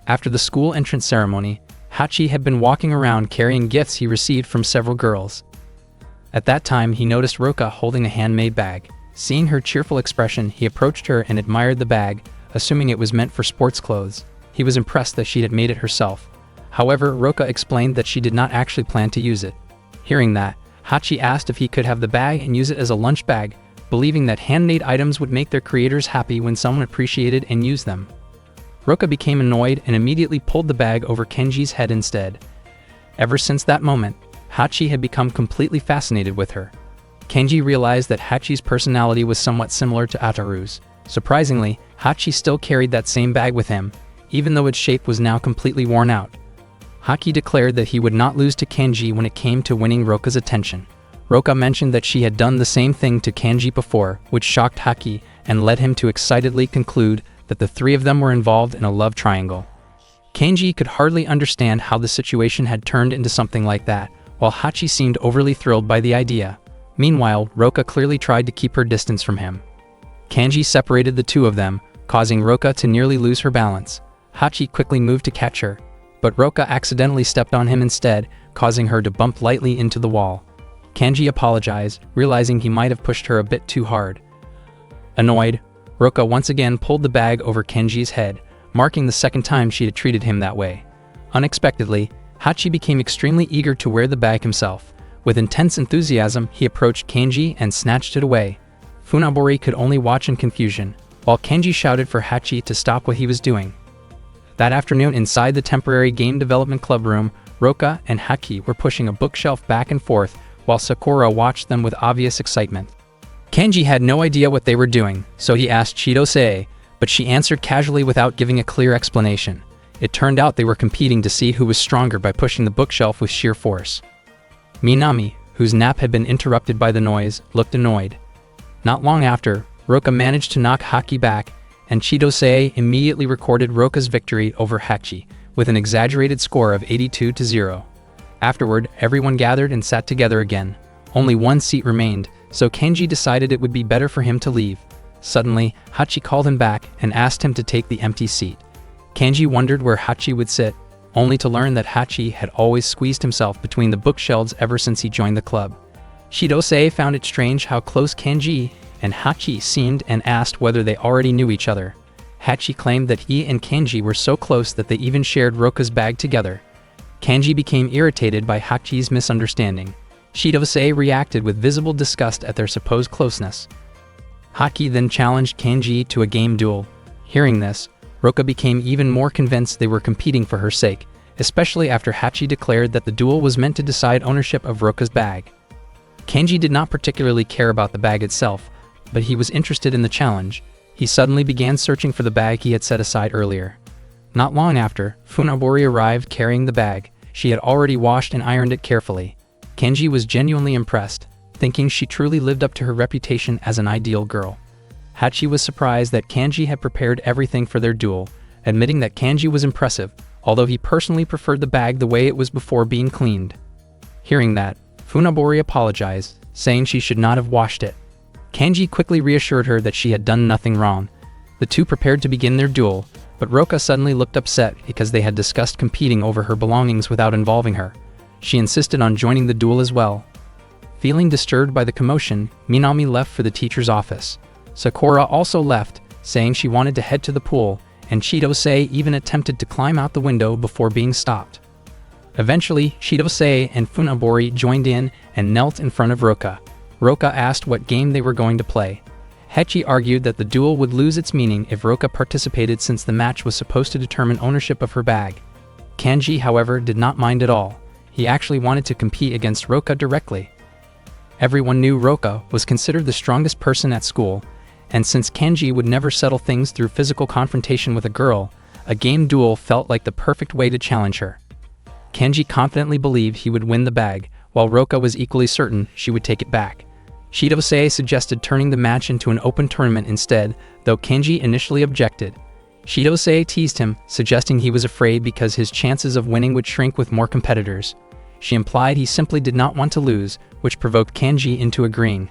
[SPEAKER 1] After the school entrance ceremony, Hachi had been walking around carrying gifts he received from several girls. At that time, he noticed Roka holding a handmade bag. Seeing her cheerful expression, he approached her and admired the bag, assuming it was meant for sports clothes. He was impressed that she had made it herself. However, Roka explained that she did not actually plan to use it. Hearing that, Hachi asked if he could have the bag and use it as a lunch bag, believing that handmade items would make their creators happy when someone appreciated and used them. Roka became annoyed and immediately pulled the bag over Kenji's head instead. Ever since that moment, Hachi had become completely fascinated with her. Kenji realized that Hachi's personality was somewhat similar to Ataru's. Surprisingly, Hachi still carried that same bag with him, even though its shape was now completely worn out. Haki declared that he would not lose to Kenji when it came to winning Roka's attention. Roka mentioned that she had done the same thing to Kenji before, which shocked Haki and led him to excitedly conclude that the three of them were involved in a love triangle. Kenji could hardly understand how the situation had turned into something like that, while Hachi seemed overly thrilled by the idea. Meanwhile, Roka clearly tried to keep her distance from him. Kenji separated the two of them, causing Roka to nearly lose her balance. Hachi quickly moved to catch her, but Roka accidentally stepped on him instead, causing her to bump lightly into the wall. Kenji apologized, realizing he might have pushed her a bit too hard. Annoyed, Roka once again pulled the bag over Kenji's head, marking the second time she had treated him that way. Unexpectedly, Hachi became extremely eager to wear the bag himself. With intense enthusiasm, he approached Kenji and snatched it away. Funaburi could only watch in confusion, while Kenji shouted for Hachi to stop what he was doing. That afternoon, inside the temporary game development club room, Roka and Haki were pushing a bookshelf back and forth, while Sakura watched them with obvious excitement. Kenji had no idea what they were doing, so he asked Chidose, but she answered casually without giving a clear explanation. It turned out they were competing to see who was stronger by pushing the bookshelf with sheer force. Minami, whose nap had been interrupted by the noise, looked annoyed. Not long after, Roka managed to knock Haki back, and Chidose immediately recorded Roka's victory over Hachi, with an exaggerated score of 82-0. Afterward, everyone gathered and sat together again. Only one seat remained, so Kenji decided it would be better for him to leave. Suddenly, Hachi called him back and asked him to take the empty seat. Kenji wondered where Hachi would sit, only to learn that Hachi had always squeezed himself between the bookshelves ever since he joined the club. Chidose found it strange how close Kenji and Hachi seemed and asked whether they already knew each other. Hachi claimed that he and Kenji were so close that they even shared Roka's bag together. Kenji became irritated by Hachi's misunderstanding. Chidose reacted with visible disgust at their supposed closeness. Haki then challenged Kenji to a game duel. Hearing this, Roka became even more convinced they were competing for her sake, especially after Hachi declared that the duel was meant to decide ownership of Roka's bag. Kenji did not particularly care about the bag itself, but he was interested in the challenge. He suddenly began searching for the bag he had set aside earlier. Not long after, Funaburi arrived carrying the bag. She had already washed and ironed it carefully. Kenji was genuinely impressed, thinking she truly lived up to her reputation as an ideal girl. Hachi was surprised that Kenji had prepared everything for their duel, admitting that Kenji was impressive, although he personally preferred the bag the way it was before being cleaned. Hearing that, Funaburi apologized, saying she should not have washed it. Kenji quickly reassured her that she had done nothing wrong. The two prepared to begin their duel, but Roka suddenly looked upset because they had discussed competing over her belongings without involving her. She insisted on joining the duel as well. Feeling disturbed by the commotion, Minami left for the teacher's office. Sakura also left, saying she wanted to head to the pool, and Chidose even attempted to climb out the window before being stopped. Eventually, Chidose and Funaburi joined in and knelt in front of Roka. Roka asked what game they were going to play. Hachi argued that the duel would lose its meaning if Roka participated since the match was supposed to determine ownership of her bag. Kenji, however, did not mind at all. He actually wanted to compete against Roka directly. Everyone knew Roka was considered the strongest person at school, and since Kenji would never settle things through physical confrontation with a girl, a game duel felt like the perfect way to challenge her. Kenji confidently believed he would win the bag, while Roka was equally certain she would take it back. Chidose suggested turning the match into an open tournament instead, though Kenji initially objected. Chidose teased him, suggesting he was afraid because his chances of winning would shrink with more competitors. She implied he simply did not want to lose, which provoked Kenji into agreeing.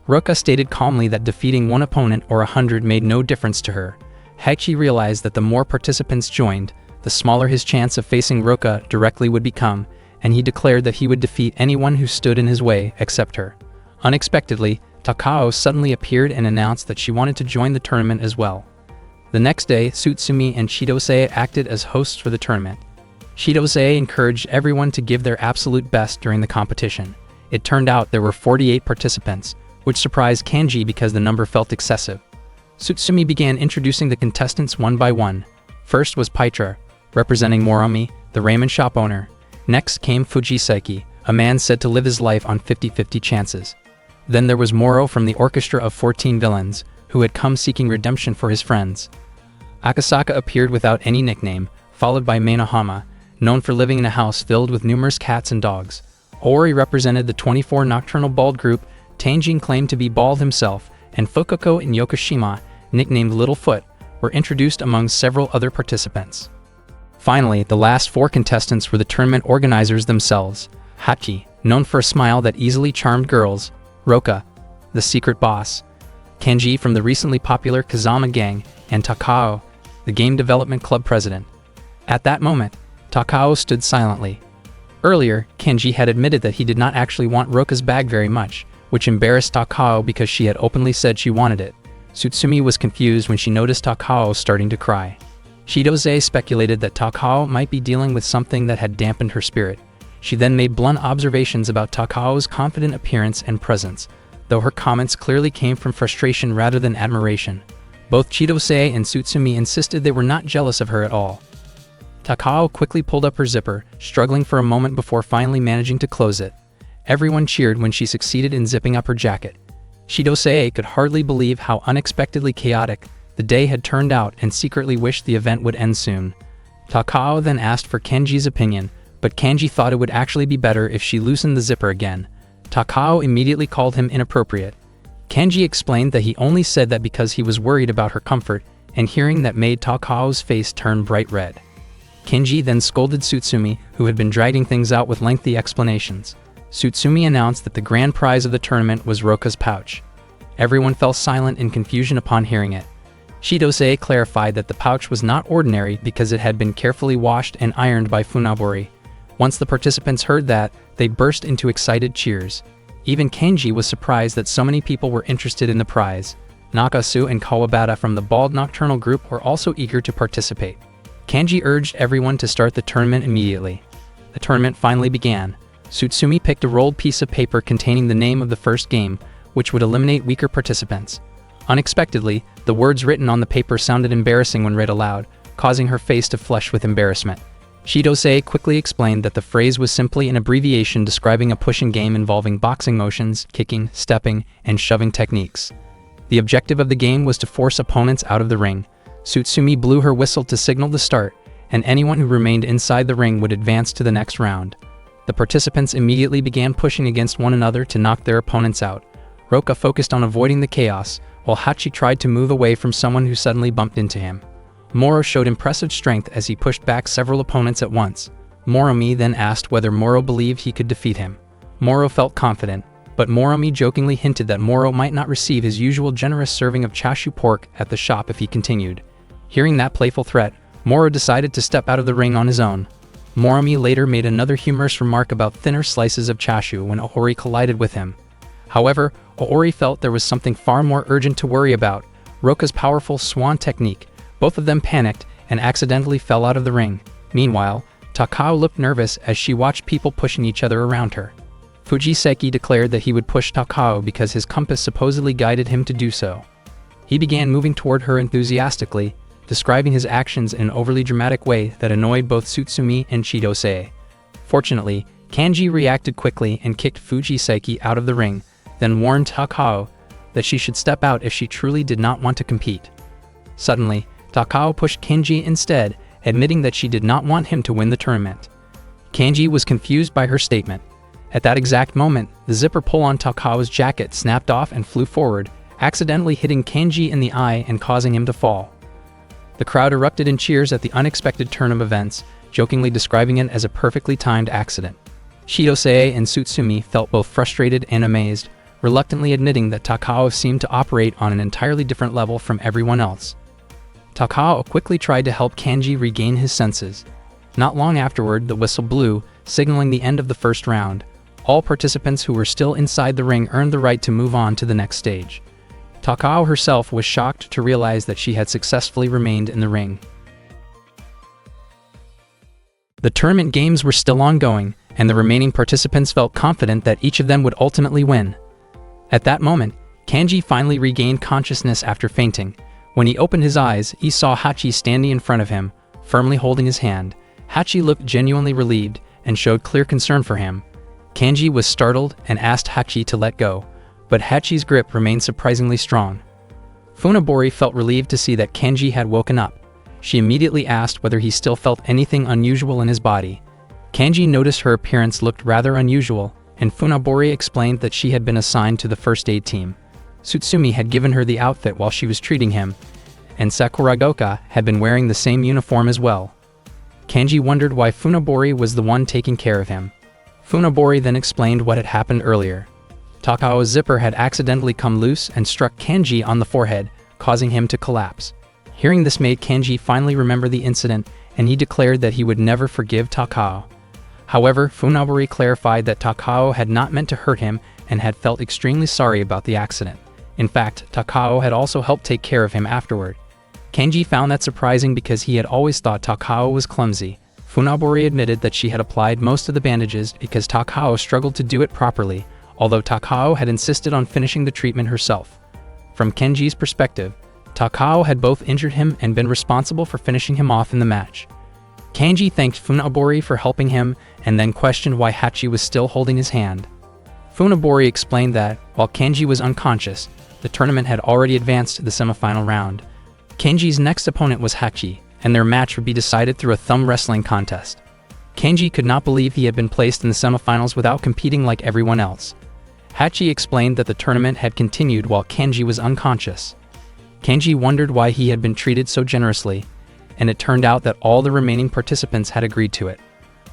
[SPEAKER 1] Roka stated calmly that defeating one opponent or 100 made no difference to her. Hachi realized that the more participants joined, the smaller his chance of facing Roka directly would become, and he declared that he would defeat anyone who stood in his way except her. Unexpectedly, Takao suddenly appeared and announced that she wanted to join the tournament as well. The next day, Tsutsumi and Chidose acted as hosts for the tournament. Chidose encouraged everyone to give their absolute best during the competition. It turned out there were 48 participants, which surprised Kenji because the number felt excessive. Tsutsumi began introducing the contestants one by one. First was Paitra, representing Morami, the ramen shop owner. Next came Fujiseki, a man said to live his life on 50-50 chances. Then there was Moro from the orchestra of 14 villains, who had come seeking redemption for his friends. Akasaka appeared without any nickname, followed by Mainahama, known for living in a house filled with numerous cats and dogs. Ori represented the 24 nocturnal bald group. Tanjin claimed to be bald himself, and Fukako and Yokoshima, nicknamed Littlefoot, were introduced among several other participants. Finally, the last 4 contestants were the tournament organizers themselves: Hachi, known for a smile that easily charmed girls; Roka, the secret boss; Kenji from the recently popular Kazama gang; and Takao, the game development club president. At that moment, Takao stood silently. Earlier, Kenji had admitted that he did not actually want Roka's bag very much, which embarrassed Takao because she had openly said she wanted it. Tsutsumi was confused when she noticed Takao starting to cry. Shidose speculated that Takao might be dealing with something that had dampened her spirit. She then made blunt observations about Takao's confident appearance and presence, though her comments clearly came from frustration rather than admiration. Both Chidose and Tsutsumi insisted they were not jealous of her at all. Takao quickly pulled up her zipper, struggling for a moment before finally managing to close it. Everyone cheered when she succeeded in zipping up her jacket. Shidose could hardly believe how unexpectedly chaotic the day had turned out and secretly wished the event would end soon. Takao then asked for Kenji's opinion, but Kenji thought it would actually be better if she loosened the zipper again. Takao immediately called him inappropriate. Kenji explained that he only said that because he was worried about her comfort, and hearing that made Takao's face turn bright red. Kenji then scolded Tsutsumi, who had been dragging things out with lengthy explanations. Tsutsumi announced that the grand prize of the tournament was Roka's pouch. Everyone fell silent in confusion upon hearing it. Shidose clarified that the pouch was not ordinary because it had been carefully washed and ironed by Funaburi. Once the participants heard that, they burst into excited cheers. Even Kenji was surprised that so many people were interested in the prize. Nakasu and Kawabata from the Bald Nocturnal group were also eager to participate. Kenji urged everyone to start the tournament immediately. The tournament finally began. Tsutsumi picked a rolled piece of paper containing the name of the first game, which would eliminate weaker participants. Unexpectedly, the words written on the paper sounded embarrassing when read aloud, causing her face to flush with embarrassment. Shidose quickly explained that the phrase was simply an abbreviation describing a pushing game involving boxing motions, kicking, stepping, and shoving techniques. The objective of the game was to force opponents out of the ring. Tsutsumi blew her whistle to signal the start, and anyone who remained inside the ring would advance to the next round. The participants immediately began pushing against one another to knock their opponents out. Roka focused on avoiding the chaos, while Hachi tried to move away from someone who suddenly bumped into him. Moro showed impressive strength as he pushed back several opponents at once. Moromi then asked whether Moro believed he could defeat him. Moro felt confident, but Moromi jokingly hinted that Moro might not receive his usual generous serving of chashu pork at the shop if he continued. Hearing that playful threat, Moro decided to step out of the ring on his own. Moromi later made another humorous remark about thinner slices of chashu when Ohori collided with him. However, Ohori felt there was something far more urgent to worry about: Roka's powerful swan technique. Both of them panicked and accidentally fell out of the ring. Meanwhile, Takao looked nervous as she watched people pushing each other around her. Fujiseki declared that he would push Takao because his compass supposedly guided him to do so. He began moving toward her enthusiastically, describing his actions in an overly dramatic way that annoyed both Tsutsumi and Chidose. Fortunately, Kanji reacted quickly and kicked Fujiseki out of the ring, then warned Takao that she should step out if she truly did not want to compete. Suddenly, Takao pushed Kenji instead, admitting that she did not want him to win the tournament. Kanji was confused by her statement. At that exact moment, the zipper pull on Takao's jacket snapped off and flew forward, accidentally hitting Kanji in the eye and causing him to fall. The crowd erupted in cheers at the unexpected turn of events, jokingly describing it as a perfectly timed accident. Shidose and Tsutsumi felt both frustrated and amazed, reluctantly admitting that Takao seemed to operate on an entirely different level from everyone else. Takao quickly tried to help Kanji regain his senses. Not long afterward, the whistle blew, signaling the end of the first round. All participants who were still inside the ring earned the right to move on to the next stage. Takao herself was shocked to realize that she had successfully remained in the ring. The tournament games were still ongoing, and the remaining participants felt confident that each of them would ultimately win. At that moment, Kanji finally regained consciousness after fainting. When he opened his eyes, he saw Hachi standing in front of him, firmly holding his hand. Hachi looked genuinely relieved and showed clear concern for him. Kanji was startled and asked Hachi to let go, but Hachi's grip remained surprisingly strong. Funabori felt relieved to see that Kanji had woken up. She immediately asked whether he still felt anything unusual in his body. Kanji noticed her appearance looked rather unusual, and Funabori explained that she had been assigned to the first aid team. Tsutsumi had given her the outfit while she was treating him, and Sakuragoka had been wearing the same uniform as well. Kanji wondered why Funabori was the one taking care of him. Funabori then explained what had happened earlier. Takao's zipper had accidentally come loose and struck Kanji on the forehead, causing him to collapse. Hearing this made Kanji finally remember the incident, and he declared that he would never forgive Takao. However, Funabori clarified that Takao had not meant to hurt him and had felt extremely sorry about the accident. In fact, Takao had also helped take care of him afterward. Kanji found that surprising because he had always thought Takao was clumsy. Funabori admitted that she had applied most of the bandages because Takao struggled to do it properly, although Takao had insisted on finishing the treatment herself. From Kenji's perspective, Takao had both injured him and been responsible for finishing him off in the match. Kanji thanked Funabori for helping him and then questioned why Hachi was still holding his hand. Funabori explained that, while Kanji was unconscious, the tournament had already advanced to the semifinal round. Kenji's next opponent was Hachi, and their match would be decided through a thumb wrestling contest. Kanji could not believe he had been placed in the semifinals without competing like everyone else. Hachi explained that the tournament had continued while Kanji was unconscious. Kanji wondered why he had been treated so generously, and it turned out that all the remaining participants had agreed to it.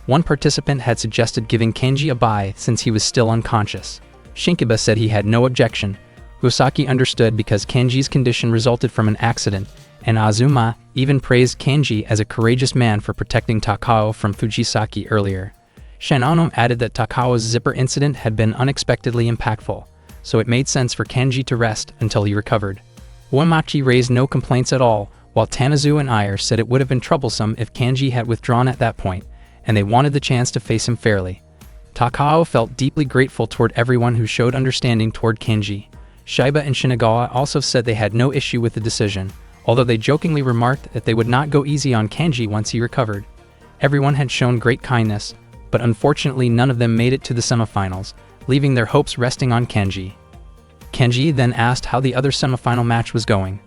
[SPEAKER 1] One participant had suggested giving Kanji a bye since he was still unconscious. Shinkiba said he had no objection. Usaki understood because Kanji's condition resulted from an accident, and Azuma even praised Kanji as a courageous man for protecting Takao from Fujisaki earlier. Shinano added that Takao's zipper incident had been unexpectedly impactful, so it made sense for Kanji to rest until he recovered. Uemachi raised no complaints at all, while Tanazu and Ayer said it would have been troublesome if Kanji had withdrawn at that point, and they wanted the chance to face him fairly. Takao felt deeply grateful toward everyone who showed understanding toward Kanji. Shiba and Shinagawa also said they had no issue with the decision, although they jokingly remarked that they would not go easy on Kanji once he recovered. Everyone had shown great kindness, but unfortunately none of them made it to the semifinals, leaving their hopes resting on Kanji. Kanji then asked how the other semifinal match was going.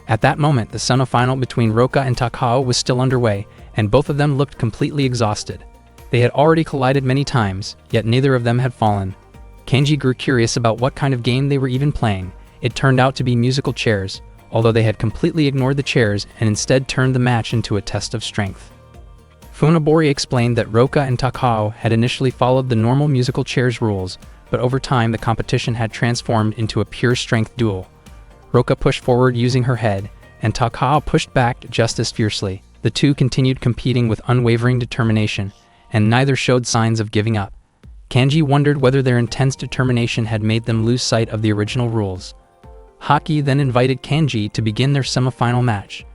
[SPEAKER 1] At that moment, the semifinal between Roka and Takao was still underway, and both of them looked completely exhausted. They had already collided many times, yet neither of them had fallen. Kanji grew curious about what kind of game they were even playing. It turned out to be musical chairs, although they had completely ignored the chairs and instead turned the match into a test of strength. Funabori explained that Roka and Takao had initially followed the normal musical chairs rules, but over time the competition had transformed into a pure strength duel. Roka pushed forward using her head, and Takao pushed back just as fiercely. The two continued competing with unwavering determination, and neither showed signs of giving up. Kanji wondered whether their intense determination had made them lose sight of the original rules. Haki then invited Kanji to begin their semifinal match.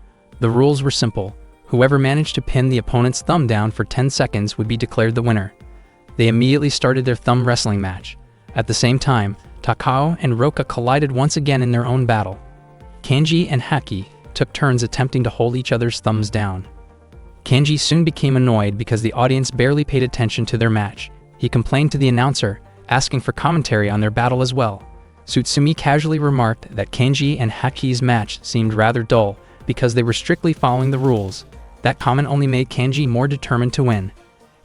[SPEAKER 1] The rules were simple. Whoever managed to pin the opponent's thumb down for 10 seconds would be declared the winner. They immediately started their thumb wrestling match. At the same time, Takao and Roka collided once again in their own battle. Kanji and Haki took turns attempting to hold each other's thumbs down. Kanji soon became annoyed because the audience barely paid attention to their match. He complained to the announcer, asking for commentary on their battle as well. Tsutsumi casually remarked that Kanji and Haki's match seemed rather dull because they were strictly following the rules. That comment only made Kanji more determined to win.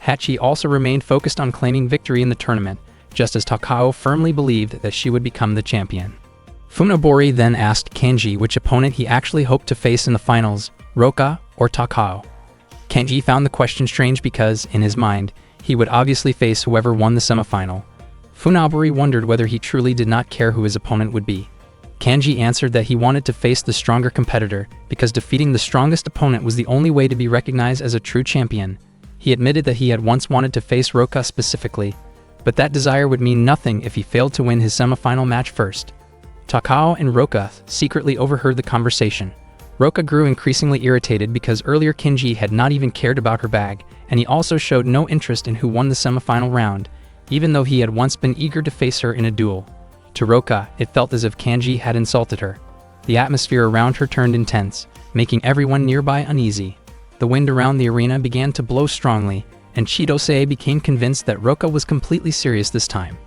[SPEAKER 1] Hachi also remained focused on claiming victory in the tournament, just as Takao firmly believed that she would become the champion. Funabori then asked Kanji which opponent he actually hoped to face in the finals, Roka or Takao. Kanji found the question strange because, in his mind, he would obviously face whoever won the semifinal. Funabori wondered whether he truly did not care who his opponent would be. Kanji answered that he wanted to face the stronger competitor because defeating the strongest opponent was the only way to be recognized as a true champion. He admitted that he had once wanted to face Roka specifically, but that desire would mean nothing if he failed to win his semifinal match first. Takao and Roka secretly overheard the conversation. Roka grew increasingly irritated because earlier Kanji had not even cared about her bag, and he also showed no interest in who won the semifinal round, even though he had once been eager to face her in a duel. To Roka, it felt as if Kanji had insulted her. The atmosphere around her turned intense, making everyone nearby uneasy. The wind around the arena began to blow strongly, and Chidose became convinced that Roka was completely serious this time.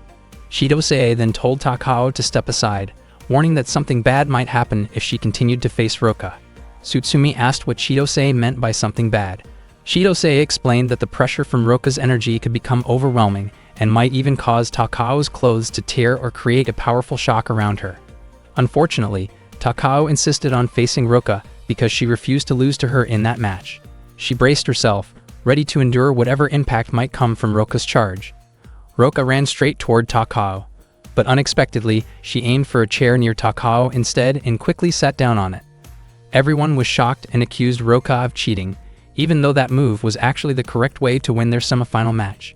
[SPEAKER 1] Chidose then told Takao to step aside, warning that something bad might happen if she continued to face Roka. Tsutsumi asked what Chidose meant by something bad. Chidose explained that the pressure from Roka's energy could become overwhelming and might even cause Takao's clothes to tear or create a powerful shock around her. Unfortunately, Takao insisted on facing Roka because she refused to lose to her in that match. She braced herself, ready to endure whatever impact might come from Roka's charge. Roka ran straight toward Takao, but unexpectedly, she aimed for a chair near Takao instead and quickly sat down on it. Everyone was shocked and accused Roka of cheating, even though that move was actually the correct way to win their semifinal match.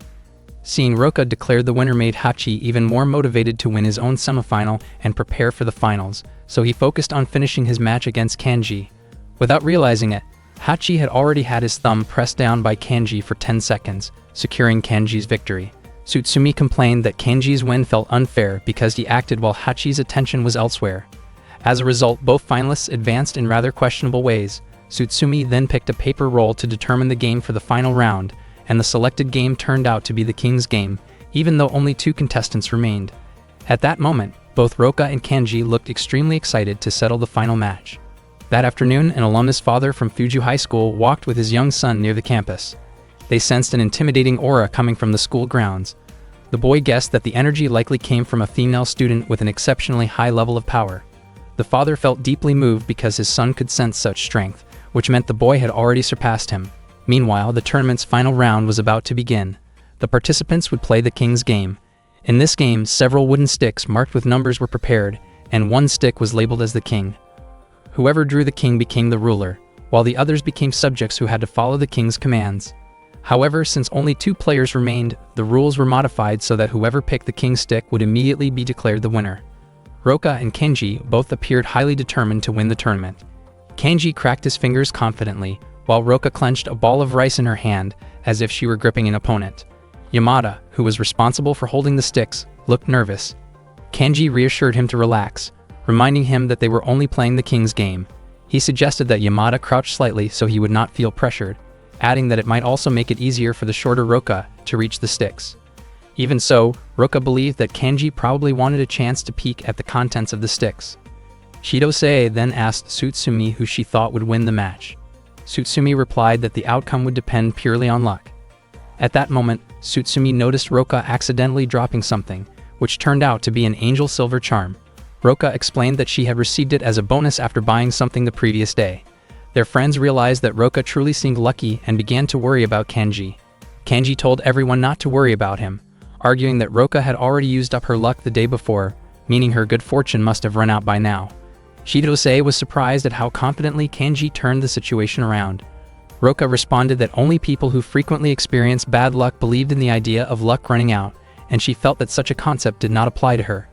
[SPEAKER 1] Seeing Roka declared the winner made Hachi even more motivated to win his own semifinal and prepare for the finals, so he focused on finishing his match against Kanji. Without realizing it, Hachi had already had his thumb pressed down by Kanji for 10 seconds, securing Kanji's victory. Tsutsumi complained that Kanji's win felt unfair because he acted while Hachi's attention was elsewhere. As a result, both finalists advanced in rather questionable ways. Tsutsumi then picked a paper roll to determine the game for the final round, and the selected game turned out to be the King's Game, even though only 2 contestants remained. At that moment, both Roka and Kanji looked extremely excited to settle the final match. That afternoon, an alumnus father from Fuju High School walked with his young son near the campus. They sensed an intimidating aura coming from the school grounds. The boy guessed that the energy likely came from a female student with an exceptionally high level of power. The father felt deeply moved because his son could sense such strength, which meant the boy had already surpassed him. Meanwhile, the tournament's final round was about to begin. The participants would play the King's Game. In this game, several wooden sticks marked with numbers were prepared, and one stick was labeled as the king. Whoever drew the king became the ruler, while the others became subjects who had to follow the king's commands. However, since only 2 players remained, the rules were modified so that whoever picked the king's stick would immediately be declared the winner. Roka and Kanji both appeared highly determined to win the tournament. Kanji cracked his fingers confidently, while Roka clenched a ball of rice in her hand as if she were gripping an opponent. Yamada, who was responsible for holding the sticks, looked nervous. Kanji reassured him to relax, reminding him that they were only playing the King's Game. He suggested that Yamada crouch slightly so he would not feel pressured, adding that it might also make it easier for the shorter Roka to reach the sticks. Even so, Roka believed that Kanji probably wanted a chance to peek at the contents of the sticks. Chidose then asked Tsutsumi who she thought would win the match. Tsutsumi replied that the outcome would depend purely on luck. At that moment, Tsutsumi noticed Roka accidentally dropping something, which turned out to be an angel silver charm. Roka explained that she had received it as a bonus after buying something the previous day. Their friends realized that Roka truly seemed lucky and began to worry about Kanji. Kanji told everyone not to worry about him, arguing that Roka had already used up her luck the day before, meaning her good fortune must have run out by now. Chidose was surprised at how confidently Kanji turned the situation around. Roka responded that only people who frequently experience bad luck believed in the idea of luck running out, and she felt that such a concept did not apply to her.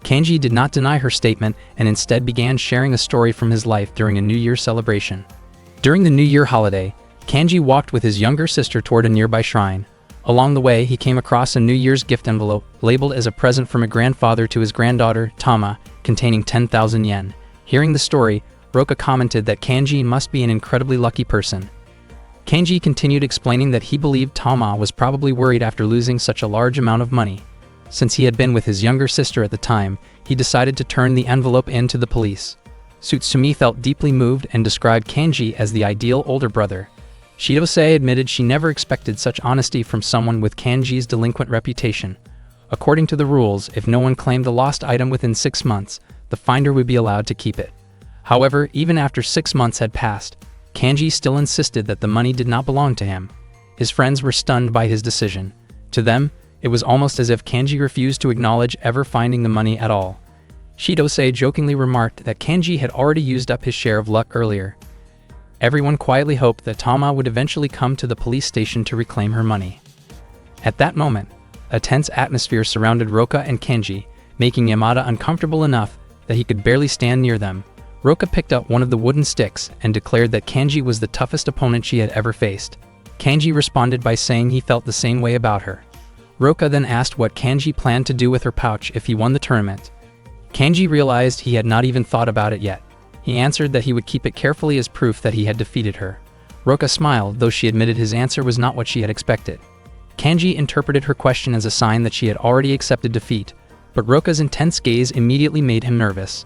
[SPEAKER 1] Kanji did not deny her statement and instead began sharing a story from his life during a New Year celebration. During the New Year holiday, Kanji walked with his younger sister toward a nearby shrine. Along the way, he came across a New Year's gift envelope labeled as a present from a grandfather to his granddaughter, Tama, containing 10,000 yen. Hearing the story, Roka commented that Kanji must be an incredibly lucky person. Kanji continued explaining that he believed Tama was probably worried after losing such a large amount of money. Since he had been with his younger sister at the time, he decided to turn the envelope in to the police. Tsutsumi felt deeply moved and described Kanji as the ideal older brother. Chidose admitted she never expected such honesty from someone with Kanji's delinquent reputation. According to the rules, if no one claimed the lost item within 6 months, the finder would be allowed to keep it. However, even after 6 months had passed, Kanji still insisted that the money did not belong to him. His friends were stunned by his decision. To them, it was almost as if Kanji refused to acknowledge ever finding the money at all. Chidose jokingly remarked that Kanji had already used up his share of luck earlier. Everyone quietly hoped that Tama would eventually come to the police station to reclaim her money. At that moment, a tense atmosphere surrounded Roka and Kanji, making Yamada uncomfortable enough that he could barely stand near them. Roka picked up one of the wooden sticks and declared that Kanji was the toughest opponent she had ever faced. Kanji responded by saying he felt the same way about her. Roka then asked what Kanji planned to do with her pouch if he won the tournament. Kanji realized he had not even thought about it yet. He answered that he would keep it carefully as proof that he had defeated her. Roka smiled, though she admitted his answer was not what she had expected. Kanji interpreted her question as a sign that she had already accepted defeat, but Roka's intense gaze immediately made him nervous.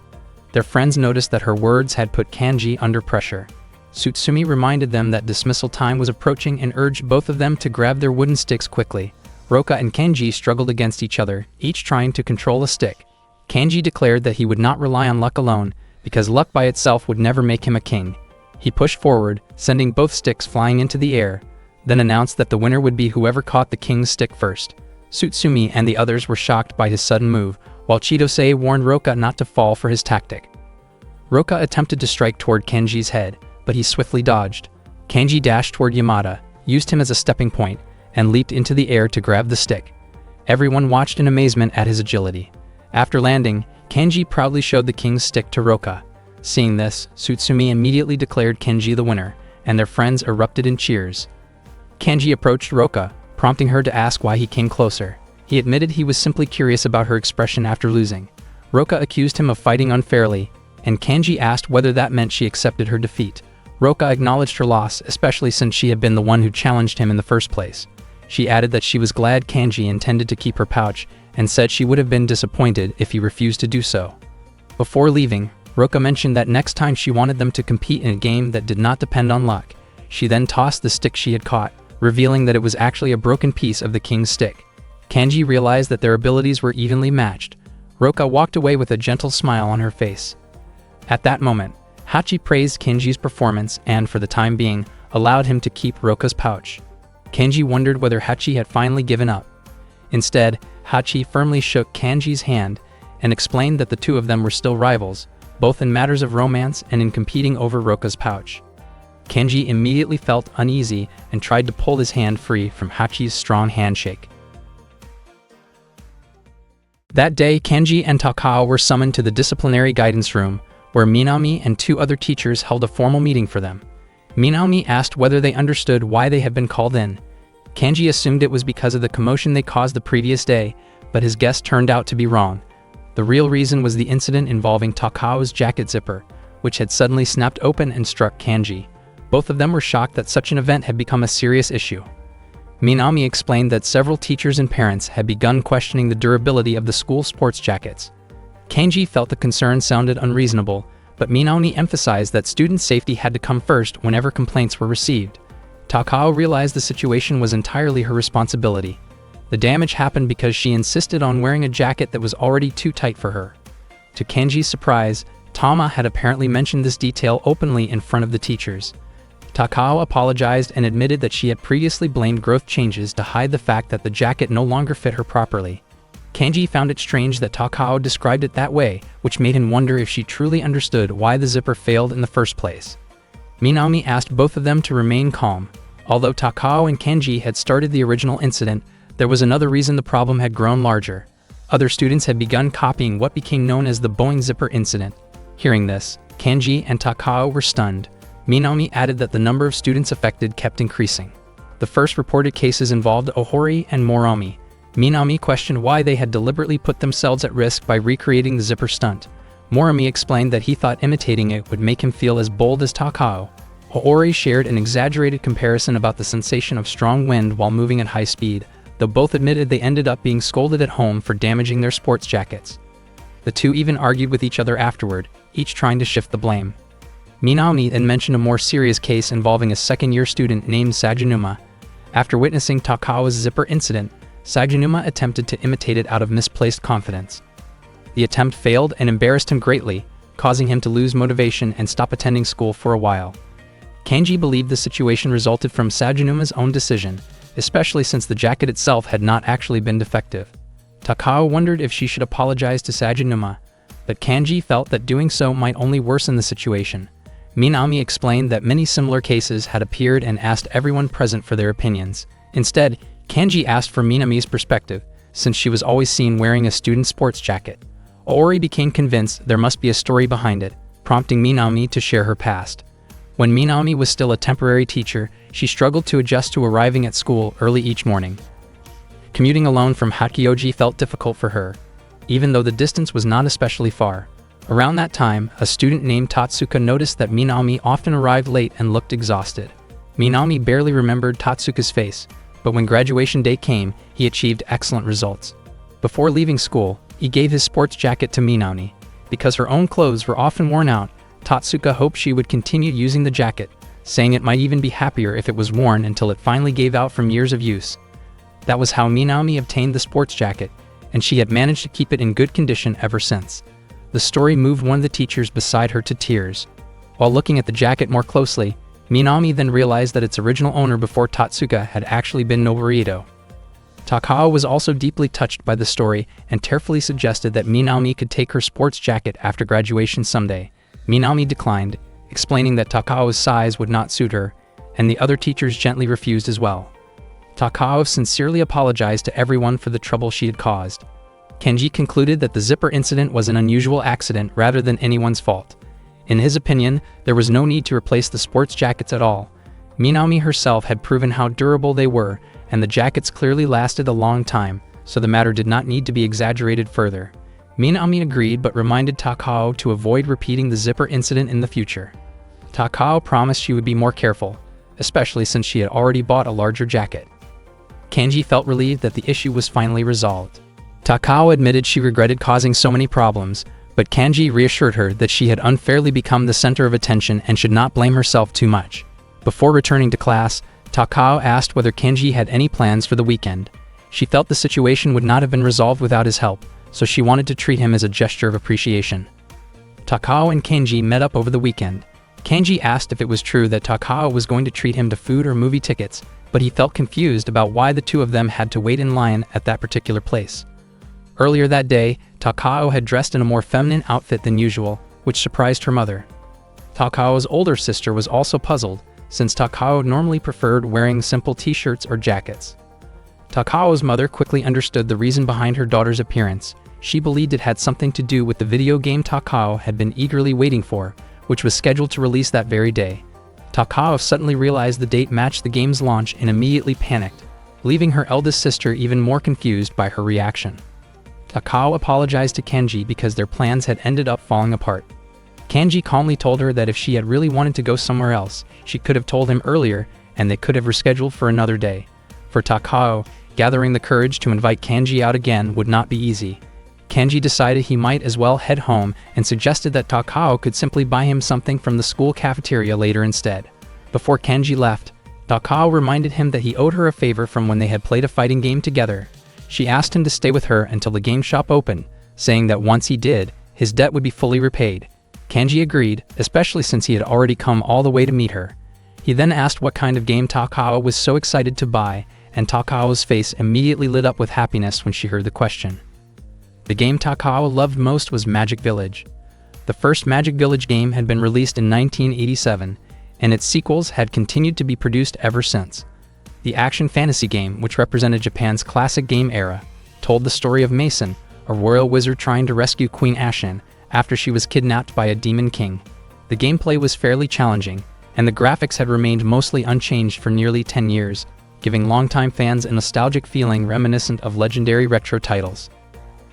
[SPEAKER 1] Their friends noticed that her words had put Kanji under pressure. Tsutsumi reminded them that dismissal time was approaching and urged both of them to grab their wooden sticks quickly. Roka and Kanji struggled against each other, each trying to control a stick. Kanji declared that he would not rely on luck alone, because luck by itself would never make him a king. He pushed forward, sending both sticks flying into the air, then announced that the winner would be whoever caught the king's stick first. Tsutsumi and the others were shocked by his sudden move, while Chitose warned Roka not to fall for his tactic. Roka attempted to strike toward Kanji's head, but he swiftly dodged. Kanji dashed toward Yamada, used him as a stepping point, and leaped into the air to grab the stick. Everyone watched in amazement at his agility. After landing, Kanji proudly showed the king's stick to Roka. Seeing this, Tsutsumi immediately declared Kanji the winner, and their friends erupted in cheers. Kanji approached Roka, prompting her to ask why he came closer. He admitted he was simply curious about her expression after losing. Roka accused him of fighting unfairly, and Kanji asked whether that meant she accepted her defeat. Roka acknowledged her loss, especially since she had been the one who challenged him in the first place. She added that she was glad Kanji intended to keep her pouch, and said she would have been disappointed if he refused to do so. Before leaving, Roka mentioned that next time she wanted them to compete in a game that did not depend on luck. She then tossed the stick she had caught, revealing that it was actually a broken piece of the king's stick. Kanji realized that their abilities were evenly matched. Roka walked away with a gentle smile on her face. At that moment, Hachi praised Kanji's performance and, for the time being, allowed him to keep Roka's pouch. Kanji wondered whether Hachi had finally given up. Instead, Hachi firmly shook Kanji's hand and explained that the two of them were still rivals, both in matters of romance and in competing over Roka's pouch. Kanji immediately felt uneasy and tried to pull his hand free from Hachi's strong handshake. That day, Kanji and Takao were summoned to the disciplinary guidance room, where Minami and two other teachers held a formal meeting for them. Minami asked whether they understood why they had been called in. Kanji assumed it was because of the commotion they caused the previous day, but his guess turned out to be wrong. The real reason was the incident involving Takao's jacket zipper, which had suddenly snapped open and struck Kanji. Both of them were shocked that such an event had become a serious issue. Minami explained that several teachers and parents had begun questioning the durability of the school sports jackets. Kanji felt the concern sounded unreasonable, but Minami emphasized that student safety had to come first whenever complaints were received. Takao realized the situation was entirely her responsibility. The damage happened because she insisted on wearing a jacket that was already too tight for her. To Kanji's surprise, Tama had apparently mentioned this detail openly in front of the teachers. Takao apologized and admitted that she had previously blamed growth changes to hide the fact that the jacket no longer fit her properly. Kanji found it strange that Takao described it that way, which made him wonder if she truly understood why the zipper failed in the first place. Minami asked both of them to remain calm. Although Takao and Kanji had started the original incident, there was another reason the problem had grown larger. Other students had begun copying what became known as the Boeing zipper incident. Hearing this, Kanji and Takao were stunned. Minami added that the number of students affected kept increasing. The first reported cases involved Ohori and Moromi. Minami questioned why they had deliberately put themselves at risk by recreating the zipper stunt. Moromi explained that he thought imitating it would make him feel as bold as Takao. Ohori shared an exaggerated comparison about the sensation of strong wind while moving at high speed, though both admitted they ended up being scolded at home for damaging their sports jackets. The two even argued with each other afterward, each trying to shift the blame. Minami then mentioned a more serious case involving a second-year student named Sajanuma. After witnessing Takao's zipper incident, Sajanuma attempted to imitate it out of misplaced confidence. The attempt failed and embarrassed him greatly, causing him to lose motivation and stop attending school for a while. Kanji believed the situation resulted from Sajanuma's own decision, especially since the jacket itself had not actually been defective. Takao wondered if she should apologize to Sajanuma, but Kanji felt that doing so might only worsen the situation. Minami explained that many similar cases had appeared and asked everyone present for their opinions. Instead, Kanji asked for Minami's perspective, since she was always seen wearing a student sports jacket. Ori became convinced there must be a story behind it, prompting Minami to share her past. When Minami was still a temporary teacher, she struggled to adjust to arriving at school early each morning. Commuting alone from Hakioji felt difficult for her, even though the distance was not especially far. Around that time, a student named Tatsuka noticed that Minami often arrived late and looked exhausted. Minami barely remembered Tatsuka's face, but when graduation day came, he achieved excellent results. Before leaving school, he gave his sports jacket to Minami. Because her own clothes were often worn out, Tatsuka hoped she would continue using the jacket, saying it might even be happier if it was worn until it finally gave out from years of use. That was how Minami obtained the sports jacket, and she had managed to keep it in good condition ever since. The story moved one of the teachers beside her to tears. While looking at the jacket more closely, Minami then realized that its original owner before Tatsuka had actually been Nobuhito. Takao was also deeply touched by the story and tearfully suggested that Minami could take her sports jacket after graduation someday. Minami declined, explaining that Takao's size would not suit her, and the other teachers gently refused as well. Takao sincerely apologized to everyone for the trouble she had caused. Kenji concluded that the zipper incident was an unusual accident rather than anyone's fault. In his opinion, there was no need to replace the sports jackets at all. Minami herself had proven how durable they were, and the jackets clearly lasted a long time, so the matter did not need to be exaggerated further. Minami agreed but reminded Takao to avoid repeating the zipper incident in the future. Takao promised she would be more careful, especially since she had already bought a larger jacket. Kenji felt relieved that the issue was finally resolved. Takao admitted she regretted causing so many problems, but Kenji reassured her that she had unfairly become the center of attention and should not blame herself too much. Before returning to class, Takao asked whether Kenji had any plans for the weekend. She felt the situation would not have been resolved without his help, so she wanted to treat him as a gesture of appreciation. Takao and Kenji met up over the weekend. Kenji asked if it was true that Takao was going to treat him to food or movie tickets, but he felt confused about why the two of them had to wait in line at that particular place. Earlier that day, Takao had dressed in a more feminine outfit than usual, which surprised her mother. Takao's older sister was also puzzled, since Takao normally preferred wearing simple t-shirts or jackets. Takao's mother quickly understood the reason behind her daughter's appearance. She believed it had something to do with the video game Takao had been eagerly waiting for, which was scheduled to release that very day. Takao suddenly realized the date matched the game's launch and immediately panicked, leaving her eldest sister even more confused by her reaction. Takao apologized to Kenji because their plans had ended up falling apart. Kenji calmly told her that if she had really wanted to go somewhere else, she could have told him earlier and they could have rescheduled for another day. For Takao, gathering the courage to invite Kenji out again would not be easy. Kenji decided he might as well head home and suggested that Takao could simply buy him something from the school cafeteria later instead. Before Kenji left, Takao reminded him that he owed her a favor from when they had played a fighting game together. She asked him to stay with her until the game shop opened, saying that once he did, his debt would be fully repaid. Kenji agreed, especially since he had already come all the way to meet her. He then asked what kind of game Takao was so excited to buy, and Takao's face immediately lit up with happiness when she heard the question. The game Takao loved most was Magic Village. The first Magic Village game had been released in 1987, and its sequels had continued to be produced ever since. The action fantasy game, which represented Japan's classic game era, told the story of Mason, a royal wizard trying to rescue Queen Ashin after she was kidnapped by a demon king. The gameplay was fairly challenging, and the graphics had remained mostly unchanged for nearly 10 years, giving longtime fans a nostalgic feeling reminiscent of legendary retro titles.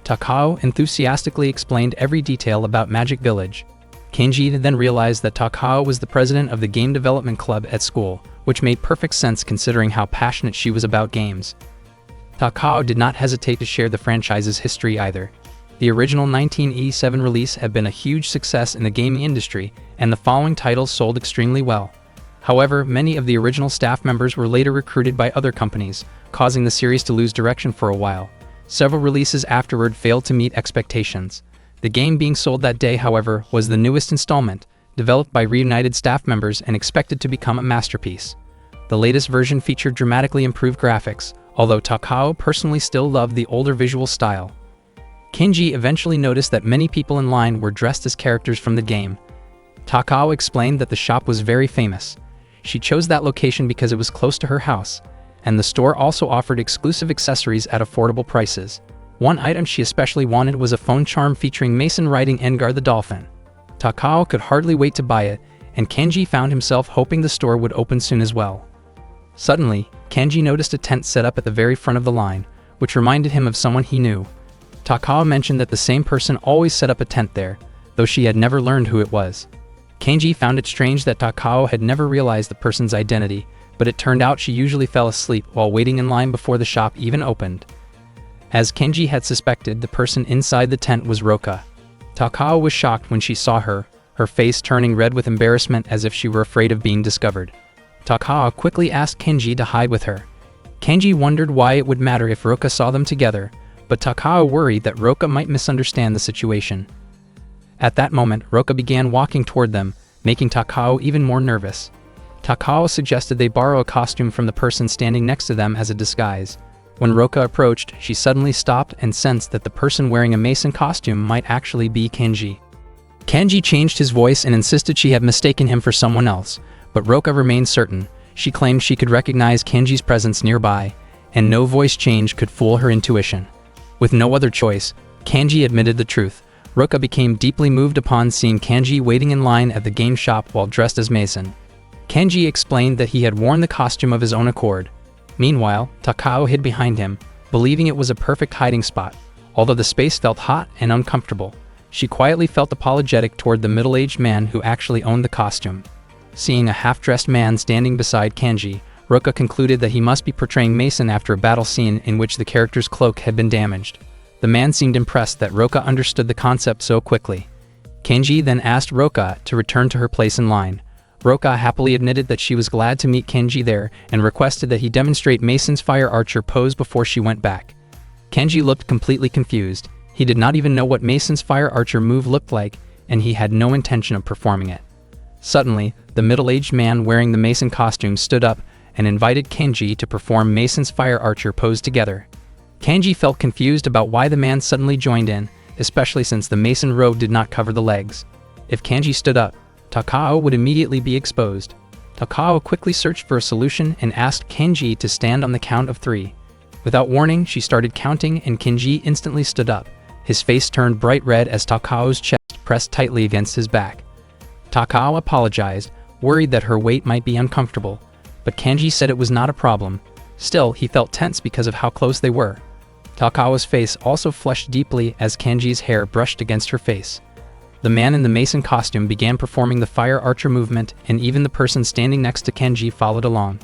[SPEAKER 1] Takao enthusiastically explained every detail about Magic Village. Kenji then realized that Takao was the president of the game development club at school, which made perfect sense considering how passionate she was about games. Takao did not hesitate to share the franchise's history either. The original 1987 release had been a huge success in the gaming industry, and the following titles sold extremely well. However, many of the original staff members were later recruited by other companies, causing the series to lose direction for a while. Several releases afterward failed to meet expectations. The game being sold that day, however, was the newest installment, developed by reunited staff members and expected to become a masterpiece. The latest version featured dramatically improved graphics, although Takao personally still loved the older visual style. Kenji eventually noticed that many people in line were dressed as characters from the game. Takao explained that the shop was very famous. She chose that location because it was close to her house, and the store also offered exclusive accessories at affordable prices. One item she especially wanted was a phone charm featuring Mason riding Engar the dolphin. Takao could hardly wait to buy it, and Kenji found himself hoping the store would open soon as well. Suddenly, Kenji noticed a tent set up at the very front of the line, which reminded him of someone he knew. Takao mentioned that the same person always set up a tent there, though she had never learned who it was. Kenji found it strange that Takao had never realized the person's identity, but it turned out she usually fell asleep while waiting in line before the shop even opened. As Kenji had suspected, the person inside the tent was Roka. Takao was shocked when she saw her, her face turning red with embarrassment as if she were afraid of being discovered. Takao quickly asked Kenji to hide with her. Kenji wondered why it would matter if Roka saw them together, but Takao worried that Roka might misunderstand the situation. At that moment, Roka began walking toward them, making Takao even more nervous. Takao suggested they borrow a costume from the person standing next to them as a disguise. When Roka approached, she suddenly stopped and sensed that the person wearing a mason costume might actually be Kenji. Kenji changed his voice and insisted she had mistaken him for someone else, but Roka remained certain. She claimed she could recognize Kenji's presence nearby, and no voice change could fool her intuition. With no other choice, Kenji admitted the truth. Roka became deeply moved upon seeing Kenji waiting in line at the game shop while dressed as Mason. Kenji explained that he had worn the costume of his own accord. Meanwhile, Takao hid behind him, believing it was a perfect hiding spot. Although the space felt hot and uncomfortable, she quietly felt apologetic toward the middle-aged man who actually owned the costume. Seeing a half-dressed man standing beside Kenji, Roka concluded that he must be portraying Mason after a battle scene in which the character's cloak had been damaged. The man seemed impressed that Roka understood the concept so quickly. Kenji then asked Roka to return to her place in line. Roka happily admitted that she was glad to meet Kenji there and requested that he demonstrate Mason's fire archer pose before she went back. Kenji looked completely confused. He did not even know what Mason's fire archer move looked like, and he had no intention of performing it. Suddenly, the middle-aged man wearing the Mason costume stood up and invited Kenji to perform Mason's fire archer pose together. Kenji felt confused about why the man suddenly joined in, especially since the Mason robe did not cover the legs. If Kenji stood up, Takao would immediately be exposed. Takao quickly searched for a solution and asked Kenji to stand on the count of 3. Without warning, she started counting and Kenji instantly stood up. His face turned bright red as Takao's chest pressed tightly against his back. Takao apologized, worried that her weight might be uncomfortable, but Kenji said it was not a problem. Still, he felt tense because of how close they were. Takao's face also flushed deeply as Kenji's hair brushed against her face. The man in the Mason costume began performing the fire archer movement, and even the person standing next to Kenji followed along.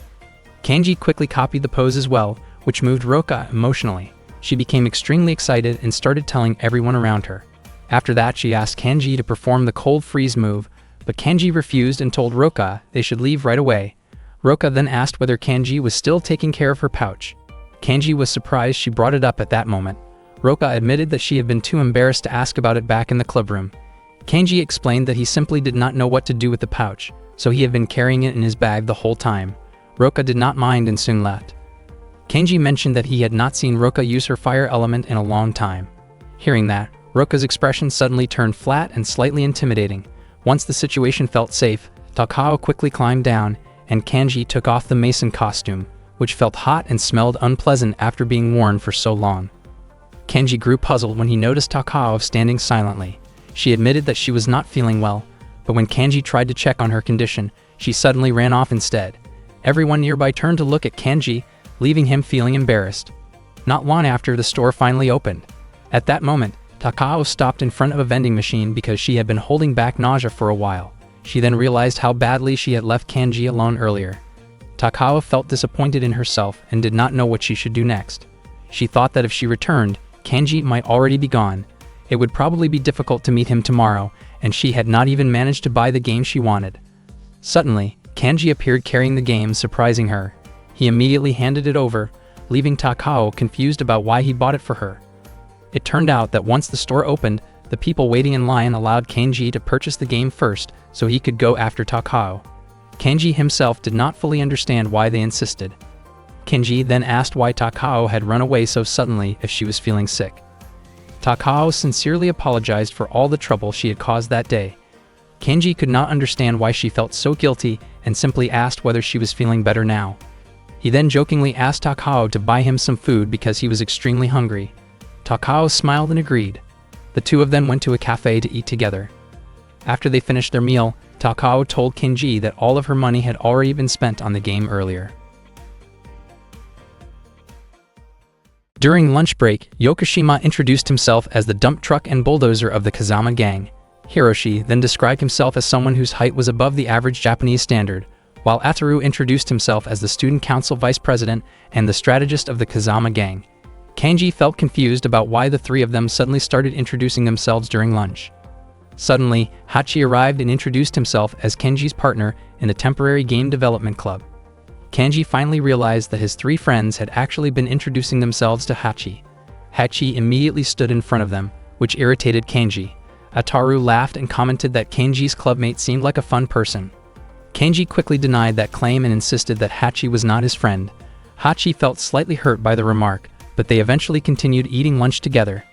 [SPEAKER 1] Kenji quickly copied the pose as well, which moved Roka emotionally. She became extremely excited and started telling everyone around her. After that, she asked Kenji to perform the cold freeze move, but Kenji refused and told Roka they should leave right away. Roka then asked whether Kenji was still taking care of her pouch. Kenji was surprised she brought it up at that moment. Roka admitted that she had been too embarrassed to ask about it back in the clubroom. Kenji explained that he simply did not know what to do with the pouch, so he had been carrying it in his bag the whole time. Roka did not mind and soon left. Kenji mentioned that he had not seen Roka use her fire element in a long time. Hearing that, Roka's expression suddenly turned flat and slightly intimidating. Once the situation felt safe, Takao quickly climbed down, and Kenji took off the Mason costume, which felt hot and smelled unpleasant after being worn for so long. Kenji grew puzzled when he noticed Takao standing silently. She admitted that she was not feeling well, but when Kenji tried to check on her condition, she suddenly ran off instead. Everyone nearby turned to look at Kenji, leaving him feeling embarrassed. Not long after, the store finally opened. At that moment, Takao stopped in front of a vending machine because she had been holding back nausea for a while. She then realized how badly she had left Kenji alone earlier. Takao felt disappointed in herself and did not know what she should do next. She thought that if she returned, Kenji might already be gone. It would probably be difficult to meet him tomorrow, and she had not even managed to buy the game she wanted. Suddenly, Kenji appeared carrying the game, surprising her. He immediately handed it over, leaving Takao confused about why he bought it for her. It turned out that once the store opened, the people waiting in line allowed Kenji to purchase the game first so he could go after Takao. Kenji himself did not fully understand why they insisted. Kenji then asked why Takao had run away so suddenly if she was feeling sick. Takao sincerely apologized for all the trouble she had caused that day. Kenji could not understand why she felt so guilty and simply asked whether she was feeling better now. He then jokingly asked Takao to buy him some food because he was extremely hungry. Takao smiled and agreed. The two of them went to a cafe to eat together. After they finished their meal, Takao told Kenji that all of her money had already been spent on the game earlier. During lunch break, Yokoshima introduced himself as the dump truck and bulldozer of the Kazama gang. Hiroshi then described himself as someone whose height was above the average Japanese standard, while Ataru introduced himself as the student council vice president and the strategist of the Kazama gang. Kanji felt confused about why the three of them suddenly started introducing themselves during lunch. Suddenly, Hachi arrived and introduced himself as Kenji's partner in the temporary game development club. Kanji finally realized that his three friends had actually been introducing themselves to Hachi. Hachi immediately stood in front of them, which irritated Kanji. Ataru laughed and commented that Kenji's clubmate seemed like a fun person. Kanji quickly denied that claim and insisted that Hachi was not his friend. Hachi felt slightly hurt by the remark, but they eventually continued eating lunch together.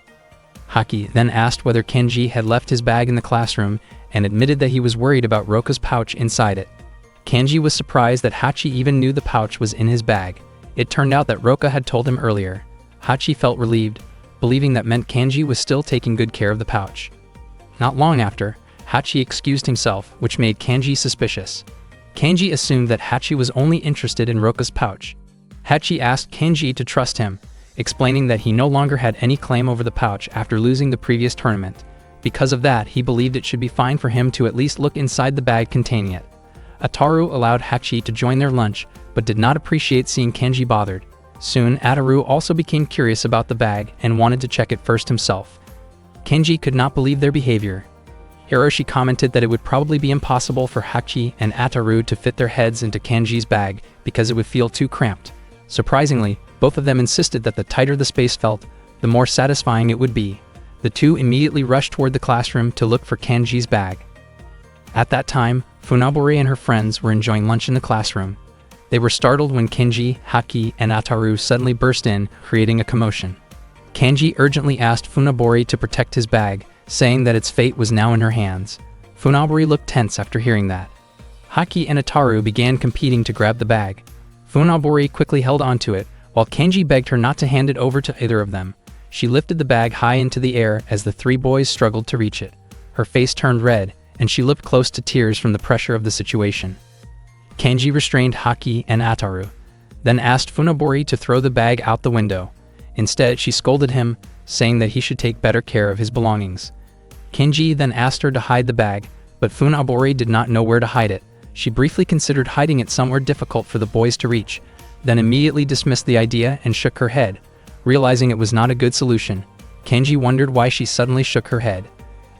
[SPEAKER 1] Hachi then asked whether Kenji had left his bag in the classroom and admitted that he was worried about Roka's pouch inside it. Kanji was surprised that Hachi even knew the pouch was in his bag. It turned out that Roka had told him earlier. Hachi felt relieved, believing that meant Kanji was still taking good care of the pouch. Not long after, Hachi excused himself, which made Kanji suspicious. Kanji assumed that Hachi was only interested in Roka's pouch. Hachi asked Kanji to trust him, explaining that he no longer had any claim over the pouch after losing the previous tournament. Because of that, he believed it should be fine for him to at least look inside the bag containing it. Ataru allowed Hachi to join their lunch, but did not appreciate seeing Kanji bothered. Soon, Ataru also became curious about the bag and wanted to check it first himself. Kanji could not believe their behavior. Hiroshi commented that it would probably be impossible for Hachi and Ataru to fit their heads into Kanji's bag because it would feel too cramped. Surprisingly, both of them insisted that the tighter the space felt, the more satisfying it would be. The two immediately rushed toward the classroom to look for Kanji's bag. At that time, Funabori and her friends were enjoying lunch in the classroom. They were startled when Kenji, Hachi, and Ataru suddenly burst in, creating a commotion. Kanji urgently asked Funabori to protect his bag, saying that its fate was now in her hands. Funabori looked tense after hearing that. Hachi and Ataru began competing to grab the bag. Funabori quickly held onto it, while Kanji begged her not to hand it over to either of them. She lifted the bag high into the air as the three boys struggled to reach it. Her face turned red, and she looked close to tears from the pressure of the situation. Kanji restrained Hachi and Ataru, then asked Funabori to throw the bag out the window. Instead, she scolded him, saying that he should take better care of his belongings. Kanji then asked her to hide the bag, but Funabori did not know where to hide it. She briefly considered hiding it somewhere difficult for the boys to reach, then immediately dismissed the idea and shook her head. Realizing it was not a good solution, Kanji wondered why she suddenly shook her head.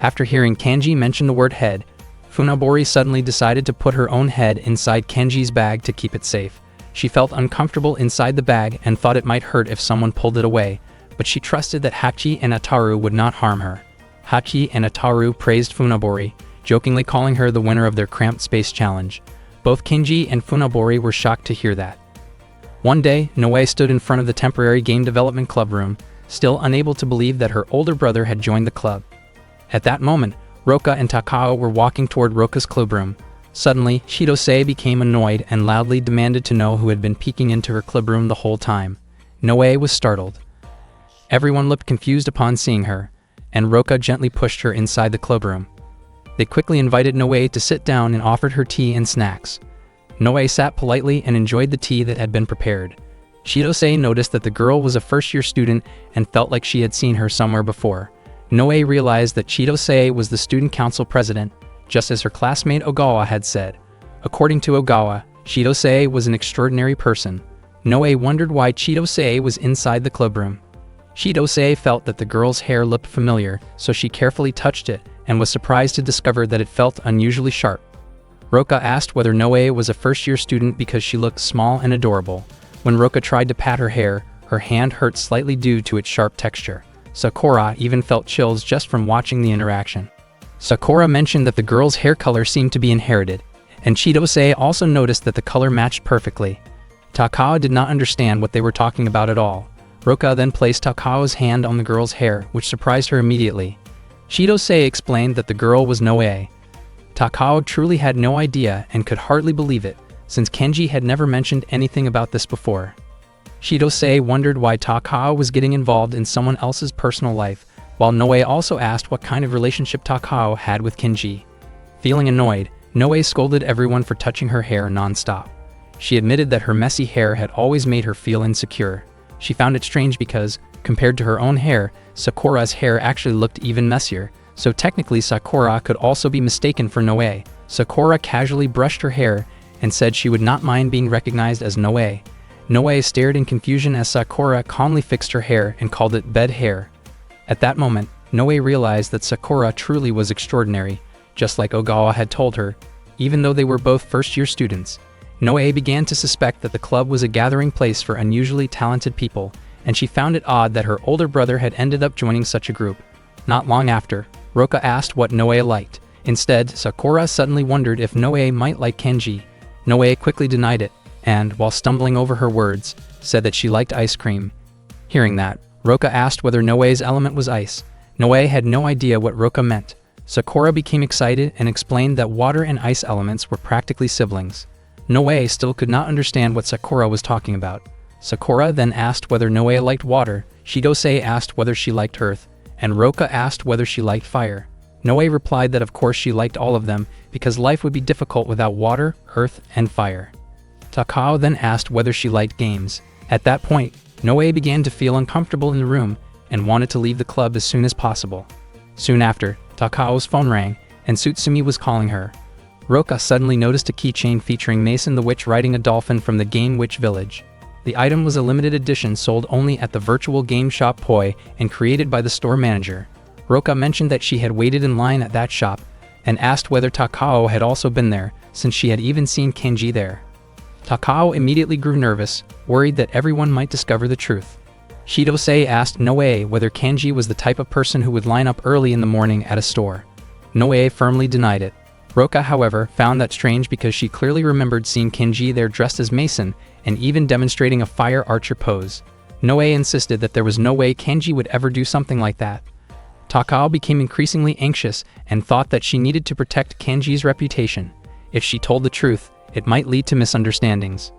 [SPEAKER 1] After hearing Kanji mention the word head, Funabori suddenly decided to put her own head inside Kenji's bag to keep it safe. She felt uncomfortable inside the bag and thought it might hurt if someone pulled it away, but she trusted that Hachi and Ataru would not harm her. Hachi and Ataru praised Funabori, jokingly calling her the winner of their cramped space challenge. Both Kenji and Funabori were shocked to hear that. One day, Noe stood in front of the temporary game development club room, still unable to believe that her older brother had joined the club. At that moment, Roka and Takao were walking toward Roka's clubroom. Suddenly, Shidose became annoyed and loudly demanded to know who had been peeking into her clubroom the whole time. Noe was startled. Everyone looked confused upon seeing her, and Roka gently pushed her inside the clubroom. They quickly invited Noe to sit down and offered her tea and snacks. Noe sat politely and enjoyed the tea that had been prepared. Shidose noticed that the girl was a first-year student and felt like she had seen her somewhere before. Noe realized that Chidose was the student council president, just as her classmate Ogawa had said. According to Ogawa, Chidose was an extraordinary person. Noe wondered why Chidose was inside the clubroom. Chidose felt that the girl's hair looked familiar, so she carefully touched it and was surprised to discover that it felt unusually sharp. Roka asked whether Noe was a first-year student because she looked small and adorable. When Roka tried to pat her hair, her hand hurt slightly due to its sharp texture. Sakura even felt chills just from watching the interaction. Sakura mentioned that the girl's hair color seemed to be inherited, and Chidose also noticed that the color matched perfectly. Takao did not understand what they were talking about at all. Roka then placed Takao's hand on the girl's hair, which surprised her immediately. Chidose explained that the girl was Noe. Takao truly had no idea and could hardly believe it, since Kenji had never mentioned anything about this before. Chidose wondered why Takao was getting involved in someone else's personal life, while Noe also asked what kind of relationship Takao had with Kenji. Feeling annoyed, Noe scolded everyone for touching her hair non-stop. She admitted that her messy hair had always made her feel insecure. She found it strange because, compared to her own hair, Sakura's hair actually looked even messier, so technically Sakura could also be mistaken for Noe. Sakura casually brushed her hair and said she would not mind being recognized as Noe. Noe stared in confusion as Sakura calmly fixed her hair and called it bed hair. At that moment, Noe realized that Sakura truly was extraordinary, just like Ogawa had told her. Even though they were both first-year students, Noe began to suspect that the club was a gathering place for unusually talented people, and she found it odd that her older brother had ended up joining such a group. Not long after, Roka asked what Noe liked. Instead, Sakura suddenly wondered if Noe might like kanji. Noe quickly denied it, and, while stumbling over her words, said that she liked ice cream. Hearing that, Roka asked whether Noe's element was ice. Noe had no idea what Roka meant. Sakura became excited and explained that water and ice elements were practically siblings. Noe still could not understand what Sakura was talking about. Sakura then asked whether Noe liked water, Shidose asked whether she liked earth, and Roka asked whether she liked fire. Noe replied that of course she liked all of them, because life would be difficult without water, earth, and fire. Takao then asked whether she liked games. At that point, Noe began to feel uncomfortable in the room and wanted to leave the club as soon as possible. Soon after, Takao's phone rang, and Tsutsumi was calling her. Roka suddenly noticed a keychain featuring Mason the Witch riding a dolphin from the game Witch Village. The item was a limited edition sold only at the virtual game shop Poi and created by the store manager. Roka mentioned that she had waited in line at that shop and asked whether Takao had also been there, since she had even seen Kenji there. Takao immediately grew nervous, worried that everyone might discover the truth. Shidose asked Noe whether Kenji was the type of person who would line up early in the morning at a store. Noe firmly denied it. Roka, however, found that strange because she clearly remembered seeing Kenji there dressed as Mason and even demonstrating a fire archer pose. Noe insisted that there was no way Kenji would ever do something like that. Takao became increasingly anxious and thought that she needed to protect Kenji's reputation. If she told the truth, it might lead to misunderstandings.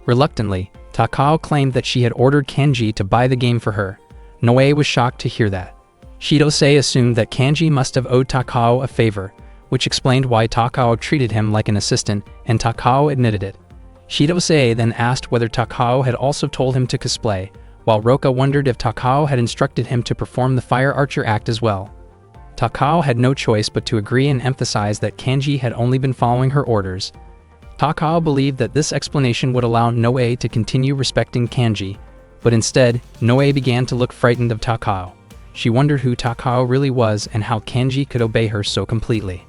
[SPEAKER 1] Reluctantly, Takao claimed that she had ordered Kenji to buy the game for her. Noe was shocked to hear that. Shidose assumed that Kenji must have owed Takao a favor, which explained why Takao treated him like an assistant, and Takao admitted it. Shidose then asked whether Takao had also told him to cosplay, while Roka wondered if Takao had instructed him to perform the fire archer act as well. Takao had no choice but to agree and emphasize that Kenji had only been following her orders. Takao believed that this explanation would allow Noe to continue respecting Kenji, but instead, Noe began to look frightened of Takao. She wondered who Takao really was and how Kenji could obey her so completely.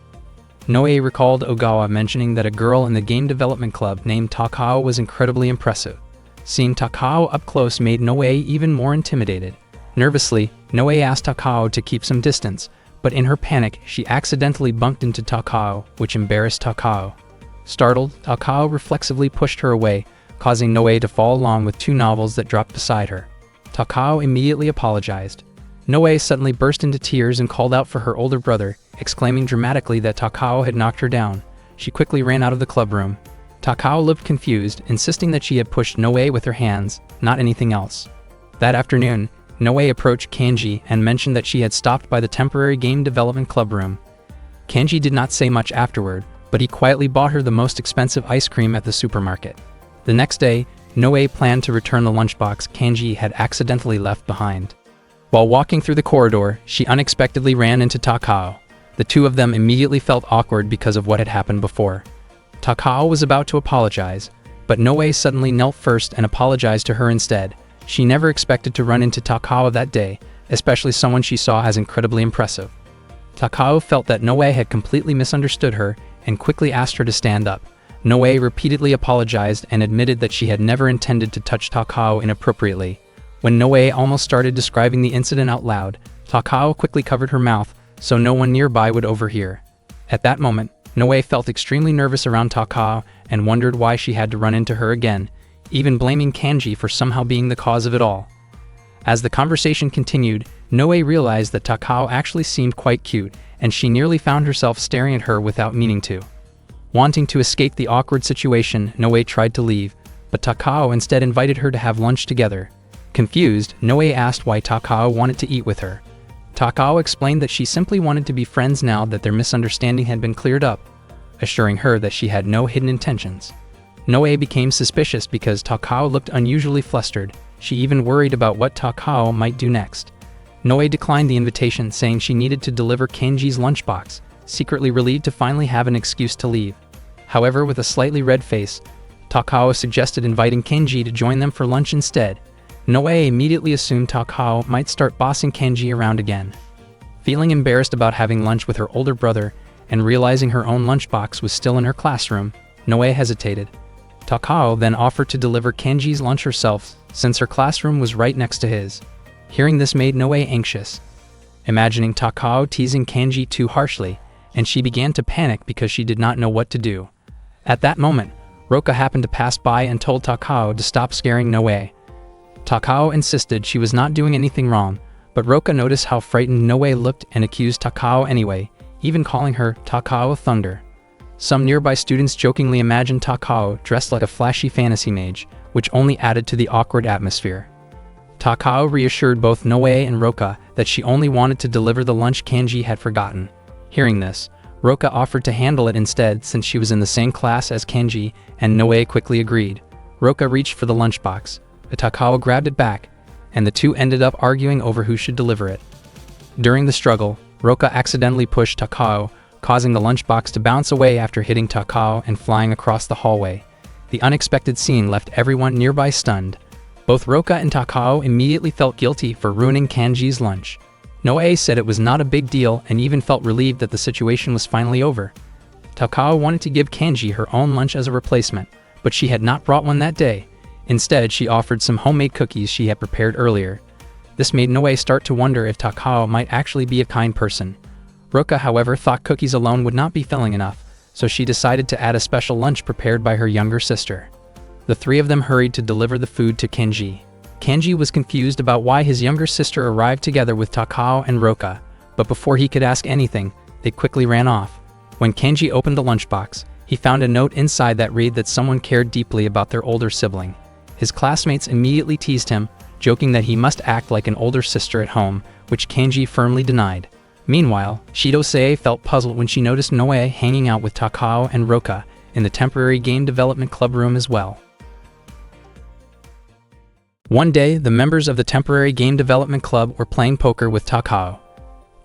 [SPEAKER 1] Noe recalled Ogawa mentioning that a girl in the game development club named Takao was incredibly impressive. Seeing Takao up close made Noe even more intimidated. Nervously, Noe asked Takao to keep some distance, but in her panic, she accidentally bumped into Takao, which embarrassed Takao. Startled, Takao reflexively pushed her away, causing Noe to fall along with two novels that dropped beside her. Takao immediately apologized. Noe suddenly burst into tears and called out for her older brother, exclaiming dramatically that Takao had knocked her down. She quickly ran out of the club room. Takao looked confused, insisting that she had pushed Noe with her hands, not anything else. That afternoon, Noe approached Kenji and mentioned that she had stopped by the temporary game development club room. Kenji did not say much afterward, but he quietly bought her the most expensive ice cream at the supermarket. The next day, Noe planned to return the lunchbox Kenji had accidentally left behind. While walking through the corridor, she unexpectedly ran into Takao. The two of them immediately felt awkward because of what had happened before. Takao was about to apologize, but Noe suddenly knelt first and apologized to her instead. She never expected to run into Takao that day, especially someone she saw as incredibly impressive. Takao felt that Noe had completely misunderstood her and quickly asked her to stand up. Noe repeatedly apologized and admitted that she had never intended to touch Takao inappropriately. When Noe almost started describing the incident out loud, Takao quickly covered her mouth so no one nearby would overhear. At that moment, Noe felt extremely nervous around Takao and wondered why she had to run into her again, even blaming Kenji for somehow being the cause of it all. As the conversation continued, Noe realized that Takao actually seemed quite cute, and she nearly found herself staring at her without meaning to. Wanting to escape the awkward situation, Noe tried to leave, but Takao instead invited her to have lunch together. Confused, Noe asked why Takao wanted to eat with her. Takao explained that she simply wanted to be friends now that their misunderstanding had been cleared up, assuring her that she had no hidden intentions. Noe became suspicious because Takao looked unusually flustered. She even worried about what Takao might do next. Noe declined the invitation, saying she needed to deliver Kenji's lunchbox, secretly relieved to finally have an excuse to leave. However, with a slightly red face, Takao suggested inviting Kenji to join them for lunch instead. Noe immediately assumed Takao might start bossing Kenji around again. Feeling embarrassed about having lunch with her older brother and realizing her own lunchbox was still in her classroom, Noe hesitated. Takao then offered to deliver Kenji's lunch herself, since her classroom was right next to his. Hearing this made Noe anxious, imagining Takao teasing Kenji too harshly, and she began to panic because she did not know what to do. At that moment, Roka happened to pass by and told Takao to stop scaring Noe. Takao insisted she was not doing anything wrong, but Roka noticed how frightened Noe looked and accused Takao anyway, even calling her Takao Thunder. Some nearby students jokingly imagined Takao dressed like a flashy fantasy mage, which only added to the awkward atmosphere. Takao reassured both Noe and Roka that she only wanted to deliver the lunch Kenji had forgotten. Hearing this, Roka offered to handle it instead since she was in the same class as Kenji, and Noe quickly agreed. Roka reached for the lunchbox, but Takao grabbed it back, and the two ended up arguing over who should deliver it. During the struggle, Roka accidentally pushed Takao, causing the lunchbox to bounce away after hitting Takao and flying across the hallway. The unexpected scene left everyone nearby stunned. Both Roka and Takao immediately felt guilty for ruining Kenji's lunch. Noe said it was not a big deal and even felt relieved that the situation was finally over. Takao wanted to give Kenji her own lunch as a replacement, but she had not brought one that day. Instead, she offered some homemade cookies she had prepared earlier. This made Noe start to wonder if Takao might actually be a kind person. Roka, however, thought cookies alone would not be filling enough, so she decided to add a special lunch prepared by her younger sister. The three of them hurried to deliver the food to Kenji. Kenji was confused about why his younger sister arrived together with Takao and Roka, but before he could ask anything, they quickly ran off. When Kenji opened the lunchbox, he found a note inside that read that someone cared deeply about their older sibling. His classmates immediately teased him, joking that he must act like an older sister at home, which Kenji firmly denied. Meanwhile, Shidose felt puzzled when she noticed Noe hanging out with Takao and Roka in the temporary game development club room as well. One day, the members of the temporary game development club were playing poker with Takao.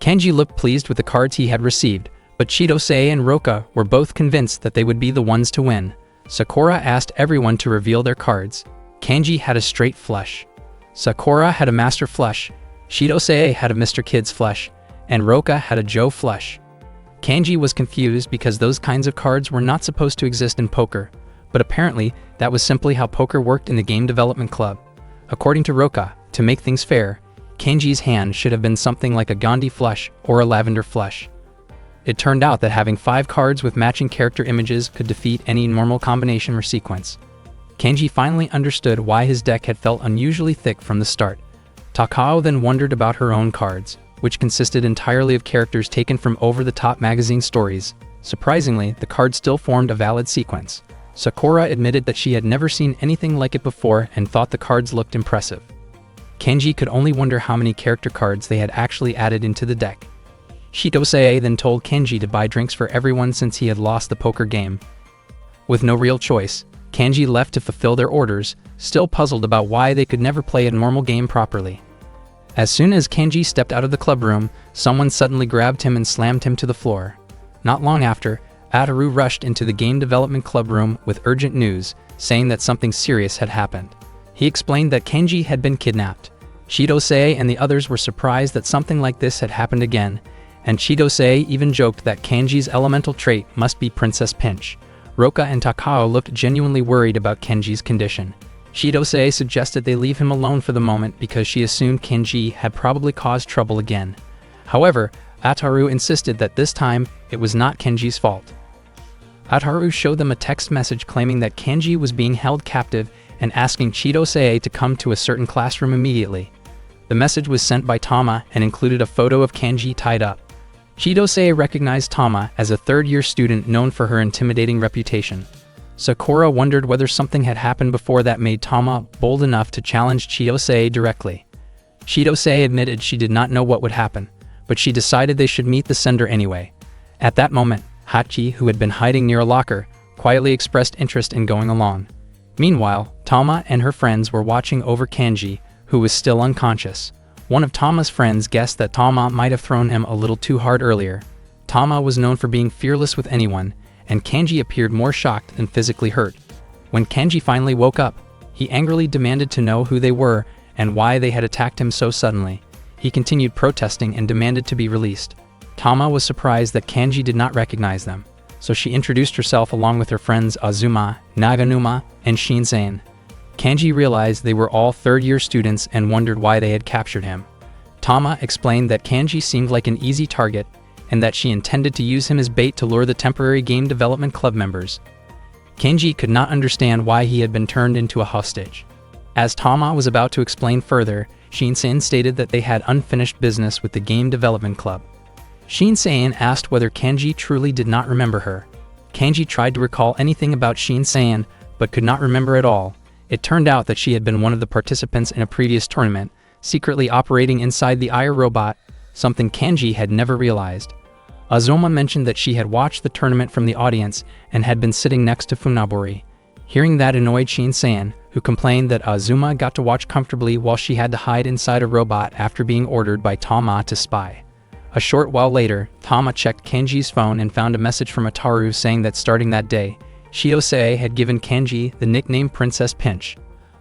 [SPEAKER 1] Kenji looked pleased with the cards he had received, but Shidose and Roka were both convinced that they would be the ones to win. Sakura asked everyone to reveal their cards. Kenji had a straight flush. Sakura had a master flush. Shidose had a Mr. Kid's flush, and Roka had a Joe flush. Kenji was confused because those kinds of cards were not supposed to exist in poker, but apparently that was simply how poker worked in the game development club. According to Roka, to make things fair, Kenji's hand should have been something like a Gandhi flush or a lavender flush. It turned out that having 5 cards with matching character images could defeat any normal combination or sequence. Kenji finally understood why his deck had felt unusually thick from the start. Takao then wondered about her own cards, which consisted entirely of characters taken from over-the-top magazine stories. Surprisingly, the cards still formed a valid sequence. Sakura admitted that she had never seen anything like it before and thought the cards looked impressive. Kenji could only wonder how many character cards they had actually added into the deck. Shidose then told Kenji to buy drinks for everyone since he had lost the poker game. With no real choice, Kenji left to fulfill their orders, still puzzled about why they could never play a normal game properly. As soon as Kenji stepped out of the club room, someone suddenly grabbed him and slammed him to the floor. Not long after, Ataru rushed into the game development club room with urgent news, saying that something serious had happened. He explained that Kenji had been kidnapped. Shidose and the others were surprised that something like this had happened again, and Shidose even joked that Kenji's elemental trait must be Princess Pinch. Roka and Takao looked genuinely worried about Kenji's condition. Shidose suggested they leave him alone for the moment because she assumed Kenji had probably caused trouble again. However, Ataru insisted that this time it was not Kenji's fault. Ataru showed them a text message claiming that Kenji was being held captive and asking Shidose to come to a certain classroom immediately. The message was sent by Tama and included a photo of Kenji tied up. Shidose recognized Tama as a third-year student known for her intimidating reputation. Sakura wondered whether something had happened before that made Tama bold enough to challenge Shidose directly. Shidose admitted she did not know what would happen, but she decided they should meet the sender anyway. At that moment, Hachi, who had been hiding near a locker, quietly expressed interest in going along. Meanwhile, Tama and her friends were watching over Kenji, who was still unconscious. One of Tama's friends guessed that Tama might have thrown him a little too hard earlier. Tama was known for being fearless with anyone, and Kanji appeared more shocked than physically hurt. When Kanji finally woke up, he angrily demanded to know who they were and why they had attacked him so suddenly. He continued protesting and demanded to be released. Tama was surprised that Kanji did not recognize them, so she introduced herself along with her friends Azuma, Naganuma, and Shinsen. Kanji realized they were all third-year students and wondered why they had captured him. Tama explained that Kanji seemed like an easy target and that she intended to use him as bait to lure the temporary game development club members. Kanji could not understand why he had been turned into a hostage. As Tama was about to explain further, Shinsen stated that they had unfinished business with the game development club. Shinsen asked whether Kanji truly did not remember her. Kanji tried to recall anything about Shinsen, but could not remember at all. It turned out that she had been one of the participants in a previous tournament, secretly operating inside the Ire robot, something Kanji had never realized. Azuma mentioned that she had watched the tournament from the audience and had been sitting next to Funaburi. Hearing that annoyed Shinsen, who complained that Azuma got to watch comfortably while she had to hide inside a robot after being ordered by Tama to spy. A short while later, Tama checked Kanji's phone and found a message from Ataru saying that starting that day, Shidose had given Kanji the nickname Princess Pinch.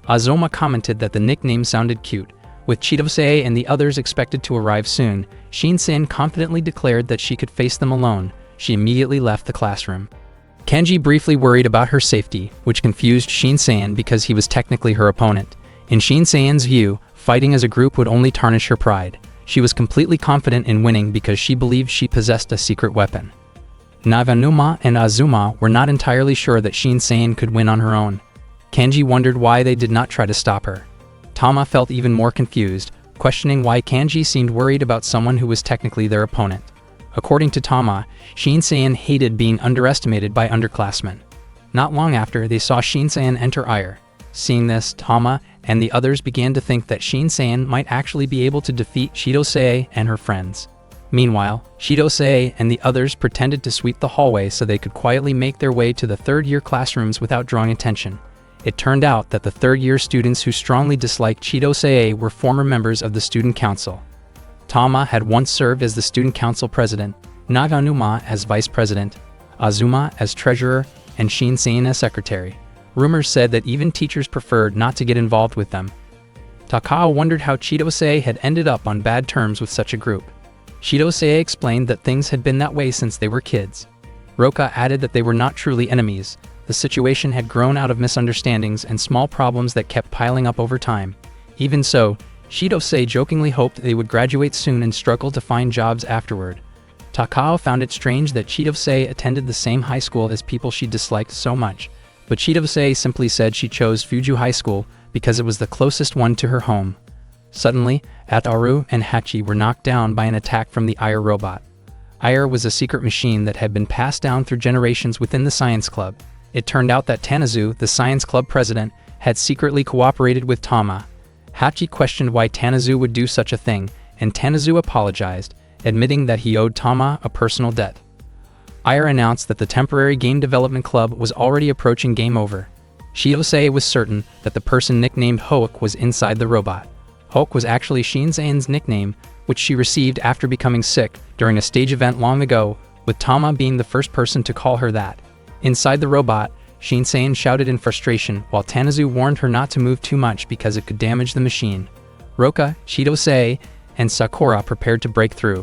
[SPEAKER 1] Azuma commented that the nickname sounded cute. With Chidose and the others expected to arrive soon, Shinsen confidently declared that she could face them alone. She immediately left the classroom. Kanji briefly worried about her safety, which confused Shinsen because he was technically her opponent. In Shinsen's view, fighting as a group would only tarnish her pride. She was completely confident in winning because she believed she possessed a secret weapon. Naganuma and Azuma were not entirely sure that Shinsen could win on her own. Kanji wondered why they did not try to stop her. Tama felt even more confused, questioning why Kanji seemed worried about someone who was technically their opponent. According to Tama, Shinsen hated being underestimated by underclassmen. Not long after, they saw Shinsen enter Ire. Seeing this, Tama and the others began to think that Shinsen might actually be able to defeat Chidose and her friends. Meanwhile, Chidose and the others pretended to sweep the hallway so they could quietly make their way to the third-year classrooms without drawing attention. It turned out that the third-year students who strongly disliked Chidose were former members of the student council. Tama had once served as the student council president, Naganuma as vice president, Azuma as treasurer, and Shinsen as secretary. Rumors said that even teachers preferred not to get involved with them. Takao wondered how Chidose had ended up on bad terms with such a group. Chidose explained that things had been that way since they were kids. Roka added that they were not truly enemies. The situation had grown out of misunderstandings and small problems that kept piling up over time. Even so, Chidose jokingly hoped they would graduate soon and struggle to find jobs afterward. Takao found it strange that Chidose attended the same high school as people she disliked so much, but Chidose simply said she chose Fuju High School because it was the closest one to her home. Suddenly, Ataru and Hachi were knocked down by an attack from the Ire robot. Ire was a secret machine that had been passed down through generations within the science club. It turned out that Tanazu, the science club president, had secretly cooperated with Tama. Hachi questioned why Tanazu would do such a thing, and Tanazu apologized, admitting that he owed Tama a personal debt. Ire announced that the temporary game development club was already approaching game over. Chidose was certain that the person nicknamed Hook was inside the robot. Hook was actually Shinsen's nickname, which she received after becoming sick during a stage event long ago, with Tama being the first person to call her that. Inside the robot, Shinsen shouted in frustration while Tanazu warned her not to move too much because it could damage the machine. Roka, Chidose, and Sakura prepared to break through.